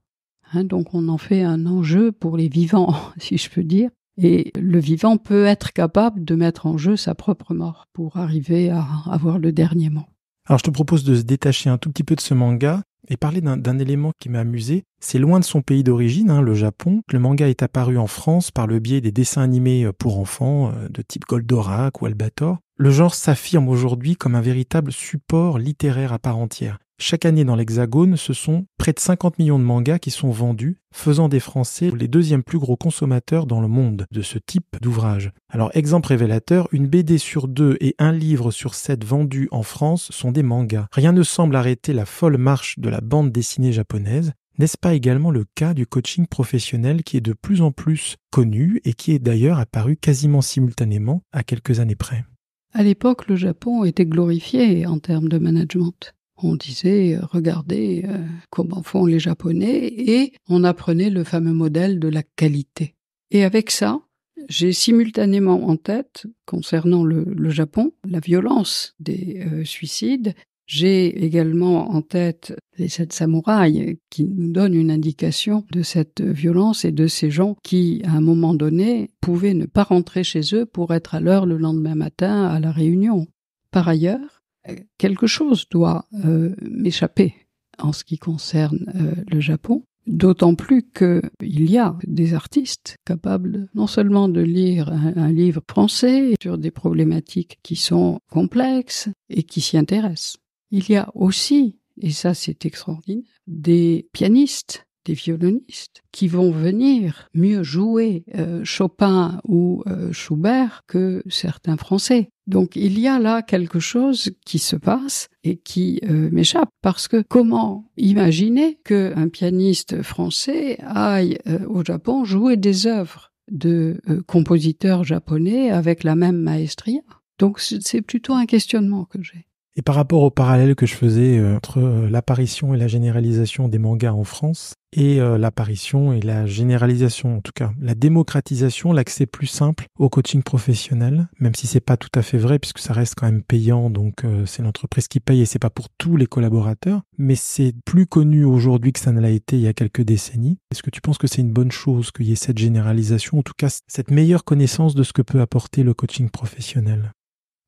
Donc on en fait un enjeu pour les vivants, si je peux dire. Et le vivant peut être capable de mettre en jeu sa propre mort pour arriver à avoir le dernier mot. Alors je te propose de se détacher un tout petit peu de ce manga et parler d'un élément qui m'a amusé. C'est loin de son pays d'origine, le Japon. Le manga est apparu en France par le biais des dessins animés pour enfants de type Goldorak ou Albator. Le genre s'affirme aujourd'hui comme un véritable support littéraire à part entière. Chaque année dans l'Hexagone, ce sont près de 50 millions de mangas qui sont vendus, faisant des Français les deuxièmes plus gros consommateurs dans le monde de ce type d'ouvrage. Alors, exemple révélateur, une BD sur 2 et un livre sur 7 vendus en France sont des mangas. Rien ne semble arrêter la folle marche de la bande dessinée japonaise. N'est-ce pas également le cas du coaching professionnel qui est de plus en plus connu et qui est d'ailleurs apparu quasiment simultanément à quelques années près? À l'époque, le Japon était glorifié en termes de management. On disait, regardez comment font les Japonais, et on apprenait le fameux modèle de la qualité. Et avec ça, j'ai simultanément en tête, concernant le Japon, la violence des suicides. J'ai également en tête les 7 samouraïs qui nous donnent une indication de cette violence et de ces gens qui, à un moment donné, pouvaient ne pas rentrer chez eux pour être à l'heure le lendemain matin à la réunion. Par ailleurs, quelque chose doit m'échapper en ce qui concerne le Japon, d'autant plus qu'il y a des artistes capables non seulement de lire un livre français sur des problématiques qui sont complexes et qui s'y intéressent. Il y a aussi, et ça c'est extraordinaire, des pianistes, des violonistes qui vont venir mieux jouer Chopin ou Schubert que certains Français. Donc il y a là quelque chose qui se passe et qui m'échappe, parce que comment imaginer qu'un pianiste français aille au Japon jouer des œuvres de compositeurs japonais avec la même maestria? Donc c'est plutôt un questionnement que j'ai. Et par rapport au parallèle que je faisais entre l'apparition et la généralisation des mangas en France et l'apparition et la généralisation, en tout cas la démocratisation, l'accès plus simple au coaching professionnel, même si c'est pas tout à fait vrai puisque ça reste quand même payant, donc c'est l'entreprise qui paye et c'est pas pour tous les collaborateurs, mais c'est plus connu aujourd'hui que ça ne l'a été il y a quelques décennies. Est-ce que tu penses que c'est une bonne chose qu'il y ait cette généralisation, en tout cas cette meilleure connaissance de ce que peut apporter le coaching professionnel?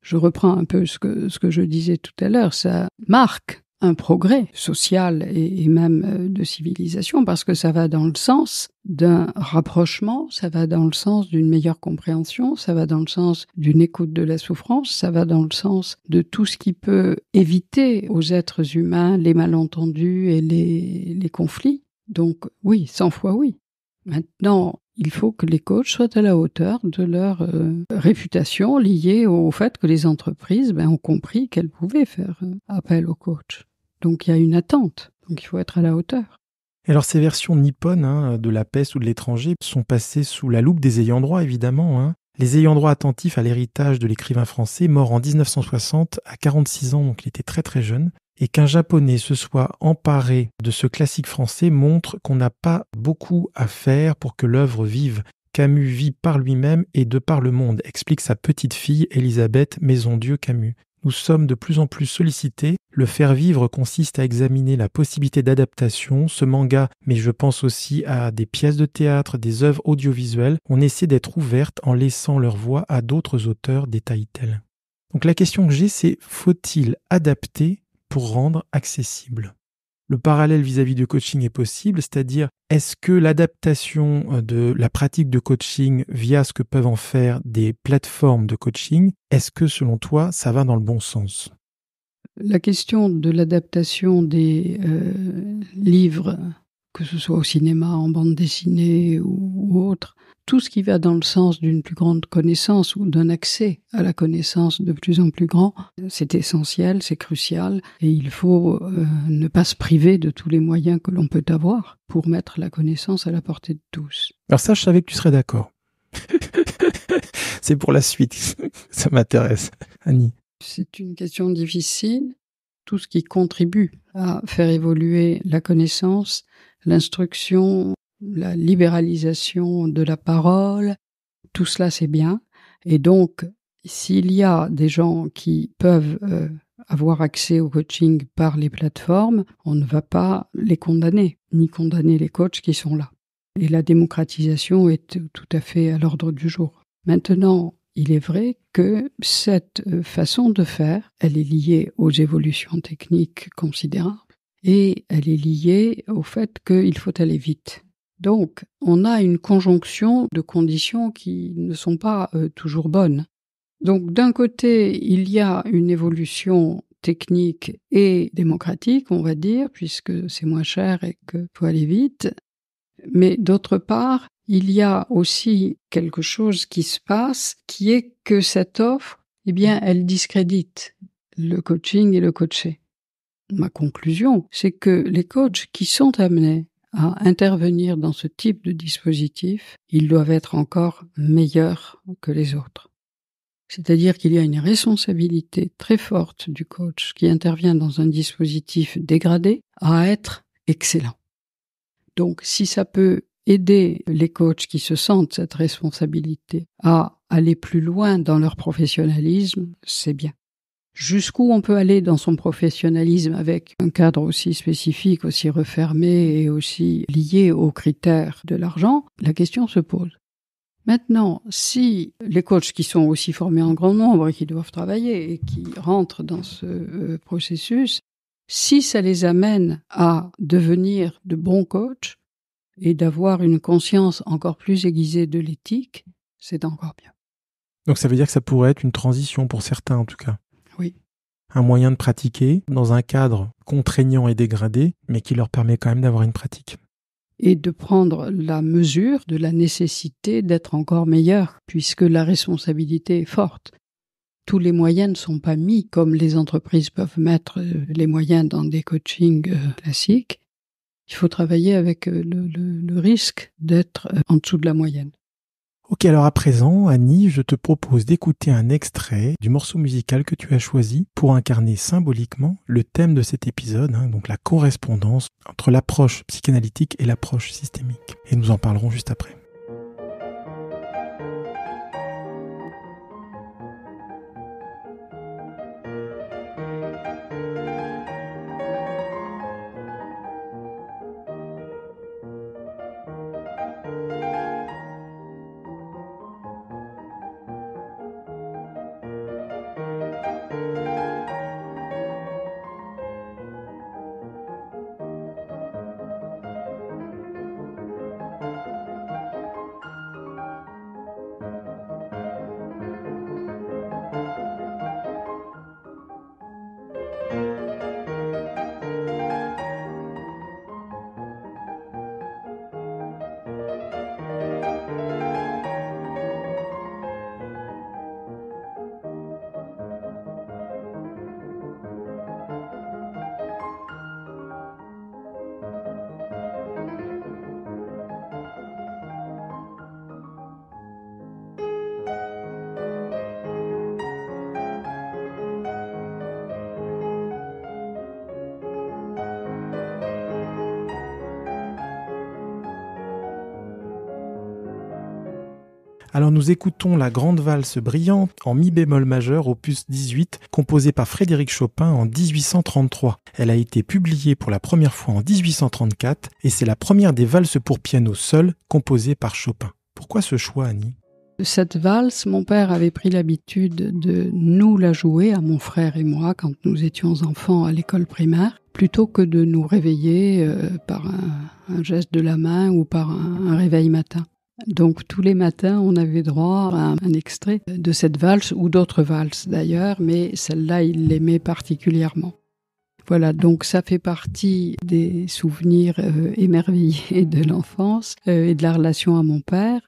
Je reprends un peu ce que je disais tout à l'heure, ça marque un progrès social et même de civilisation, parce que ça va dans le sens d'un rapprochement, ça va dans le sens d'une meilleure compréhension, ça va dans le sens d'une écoute de la souffrance, ça va dans le sens de tout ce qui peut éviter aux êtres humains les malentendus et les conflits. Donc oui, 100 fois oui. Maintenant, il faut que les coachs soient à la hauteur de leur réputation liée au fait que les entreprises ont compris qu'elles pouvaient faire appel aux coachs. Donc il y a une attente, donc il faut être à la hauteur. Alors ces versions nippones de la peste ou de l'étranger sont passées sous la loupe des ayants droit évidemment. Les ayants droit attentifs à l'héritage de l'écrivain français mort en 1960 à 46 ans, donc il était très très jeune. Et qu'un Japonais se soit emparé de ce classique français montre qu'on n'a pas beaucoup à faire pour que l'œuvre vive. Camus vit par lui-même et de par le monde, explique sa petite fille Elisabeth Maisondieu Camus. Nous sommes de plus en plus sollicités. Le faire vivre consiste à examiner la possibilité d'adaptation. Ce manga, mais je pense aussi à des pièces de théâtre, des œuvres audiovisuelles. On essaie d'être ouverte en laissant leur voix à d'autres auteurs, détaille-t-elle. Donc la question que j'ai, c'est faut-il adapter pour rendre accessible? Le parallèle vis-à-vis du coaching est possible, c'est-à-dire est-ce que l'adaptation de la pratique de coaching via ce que peuvent en faire des plateformes de coaching, est-ce que selon toi, ça va dans le bon sens ? La question de l'adaptation des livres, que ce soit au cinéma, en bande dessinée ou autre, tout ce qui va dans le sens d'une plus grande connaissance ou d'un accès à la connaissance de plus en plus grand, c'est essentiel, c'est crucial, et il faut ne pas se priver de tous les moyens que l'on peut avoir pour mettre la connaissance à la portée de tous. Alors ça, je savais que tu serais d'accord. C'est pour la suite, ça m'intéresse. Annie. C'est une question difficile. Tout ce qui contribue à faire évoluer la connaissance, l'instruction, la libéralisation de la parole, tout cela c'est bien. Et donc, s'il y a des gens qui peuvent avoir accès au coaching par les plateformes, on ne va pas les condamner, ni condamner les coachs qui sont là. Et la démocratisation est tout à fait à l'ordre du jour. Maintenant, il est vrai que cette façon de faire, elle est liée aux évolutions techniques considérables et elle est liée au fait qu'il faut aller vite. Donc, on a une conjonction de conditions qui ne sont pas toujours bonnes. Donc, d'un côté, il y a une évolution technique et démocratique, on va dire, puisque c'est moins cher et qu'il faut aller vite. Mais d'autre part, il y a aussi quelque chose qui se passe, qui est que cette offre, eh bien, elle discrédite le coaching et le coaché. Ma conclusion, c'est que les coachs qui sont amenés à intervenir dans ce type de dispositif, ils doivent être encore meilleurs que les autres. C'est-à-dire qu'il y a une responsabilité très forte du coach qui intervient dans un dispositif dégradé à être excellent. Donc, si ça peut aider les coachs qui se sentent cette responsabilité à aller plus loin dans leur professionnalisme, c'est bien. Jusqu'où on peut aller dans son professionnalisme avec un cadre aussi spécifique, aussi refermé et aussi lié aux critères de l'argent, la question se pose. Maintenant, si les coachs qui sont aussi formés en grand nombre et qui doivent travailler et qui rentrent dans ce processus, si ça les amène à devenir de bons coachs et d'avoir une conscience encore plus aiguisée de l'éthique, c'est encore bien. Donc ça veut dire que ça pourrait être une transition pour certains en tout cas. Oui. Un moyen de pratiquer dans un cadre contraignant et dégradé, mais qui leur permet quand même d'avoir une pratique. Et de prendre la mesure de la nécessité d'être encore meilleur, puisque la responsabilité est forte. Tous les moyens ne sont pas mis comme les entreprises peuvent mettre les moyens dans des coachings classiques. Il faut travailler avec le risque d'être en dessous de la moyenne. Ok, alors à présent, Annie, je te propose d'écouter un extrait du morceau musical que tu as choisi pour incarner symboliquement le thème de cet épisode, donc la correspondance entre l'approche psychanalytique et l'approche systémique. Et nous en parlerons juste après. Alors nous écoutons la Grande Valse brillante en mi bémol majeur opus 18, composée par Frédéric Chopin en 1833. Elle a été publiée pour la première fois en 1834 et c'est la première des valses pour piano seul composée par Chopin. Pourquoi ce choix, Annie ? Cette valse, mon père avait pris l'habitude de nous la jouer, à mon frère et moi, quand nous étions enfants à l'école primaire, plutôt que de nous réveiller par un geste de la main ou par un réveil matin. Donc tous les matins, on avait droit à un extrait de cette valse, ou d'autres valses d'ailleurs, mais celle-là, il l'aimait particulièrement. Voilà, donc ça fait partie des souvenirs émerveillés de l'enfance et de la relation à mon père.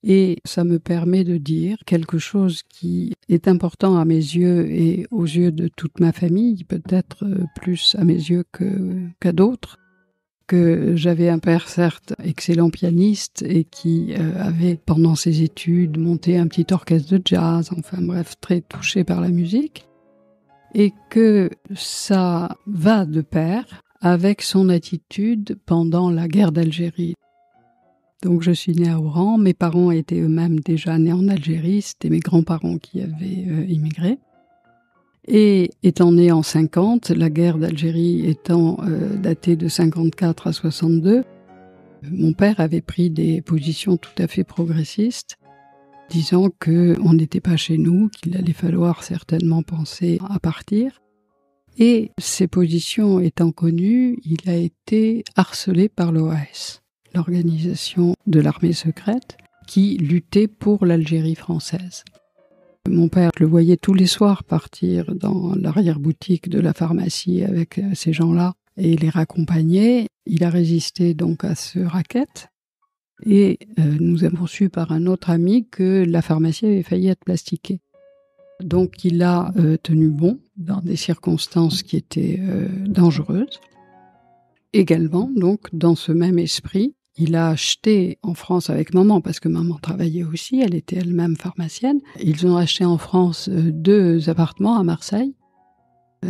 Et ça me permet de dire quelque chose qui est important à mes yeux et aux yeux de toute ma famille, peut-être plus à mes yeux qu'à d'autres, que j'avais un père certes excellent pianiste et qui avait pendant ses études monté un petit orchestre de jazz, enfin bref, très touché par la musique, et que ça va de pair avec son attitude pendant la guerre d'Algérie. Donc je suis née à Oran, mes parents étaient eux-mêmes déjà nés en Algérie, c'était mes grands-parents qui avaient immigré. Et étant née en 50, la guerre d'Algérie étant datée de 54 à 62, mon père avait pris des positions tout à fait progressistes, disant qu'on n'était pas chez nous, qu'il allait falloir certainement penser à partir. Et ces positions étant connues, il a été harcelé par l'OAS, l'organisation de l'armée secrète, qui luttait pour l'Algérie française. Mon père le voyait tous les soirs partir dans l'arrière-boutique de la pharmacie avec ces gens-là et les raccompagner. Il a résisté donc à ce racket. Et nous avons su par un autre ami que la pharmacie avait failli être plastiquée. Donc il a tenu bon dans des circonstances qui étaient dangereuses. Également, donc, dans ce même esprit, il a acheté en France avec maman, parce que maman travaillait aussi, elle était elle-même pharmacienne. Ils ont acheté en France 2 appartements à Marseille.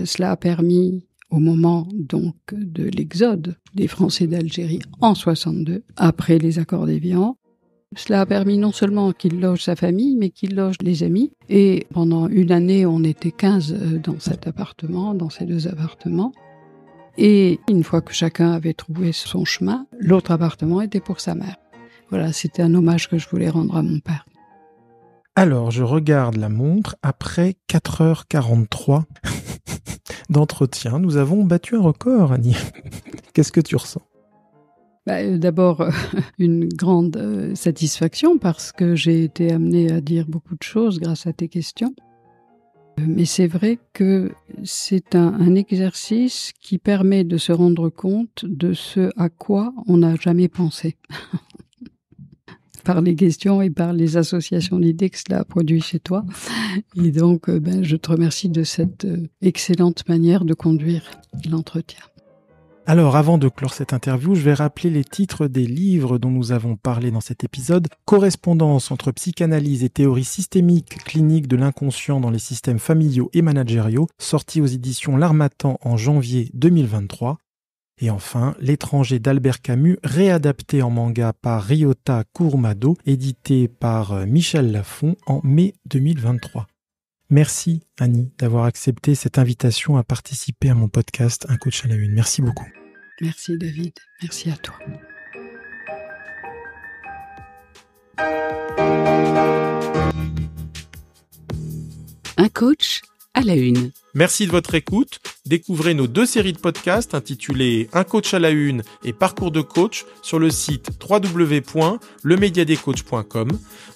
Cela a permis, au moment donc de l'exode des Français d'Algérie en 62, après les accords d'Évian, cela a permis non seulement qu'il loge sa famille, mais qu'il loge les amis. Et pendant une année, on était 15 dans cet appartement, dans ces 2 appartements. Et une fois que chacun avait trouvé son chemin, l'autre appartement était pour sa mère. Voilà, c'était un hommage que je voulais rendre à mon père. Alors, je regarde la montre. Après 4h43 d'entretien, nous avons battu un record, Annie. Qu'est-ce que tu ressens ? D'abord, une grande satisfaction parce que j'ai été amenée à dire beaucoup de choses grâce à tes questions. Mais c'est vrai que c'est un exercice qui permet de se rendre compte de ce à quoi on n'a jamais pensé. Par les questions et par les associations d'idées que cela a produit chez toi. Et donc, je te remercie de cette excellente manière de conduire l'entretien. Alors, avant de clore cette interview, je vais rappeler les titres des livres dont nous avons parlé dans cet épisode. Correspondance entre psychanalyse et théorie systémique clinique de l'inconscient dans les systèmes familiaux et managériaux, sorti aux éditions L'Harmattan en janvier 2023. Et enfin, L'étranger d'Albert Camus, réadapté en manga par Ryota Kurumado, édité par Michel Lafon en mai 2023. Merci Annie d'avoir accepté cette invitation à participer à mon podcast Un coach à la une. Merci beaucoup. Merci David, merci à toi. Un coach à la une. Merci de votre écoute. Découvrez nos 2 séries de podcasts intitulées Un coach à la une et Parcours de coach sur le site www.lemediadescoachs.com.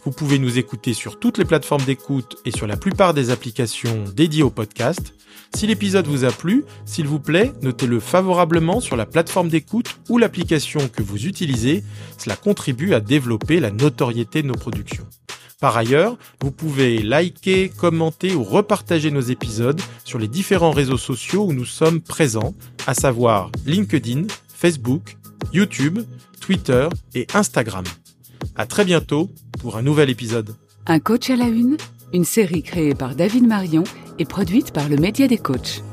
Vous pouvez nous écouter sur toutes les plateformes d'écoute et sur la plupart des applications dédiées au podcast. Si l'épisode vous a plu, s'il vous plaît, notez-le favorablement sur la plateforme d'écoute ou l'application que vous utilisez. Cela contribue à développer la notoriété de nos productions. Par ailleurs, vous pouvez liker, commenter ou repartager nos épisodes sur les différents réseaux sociaux où nous sommes présents, à savoir LinkedIn, Facebook, YouTube, Twitter et Instagram. À très bientôt pour un nouvel épisode. Un coach à la une série créée par David Marion et produite par le Média des Coachs.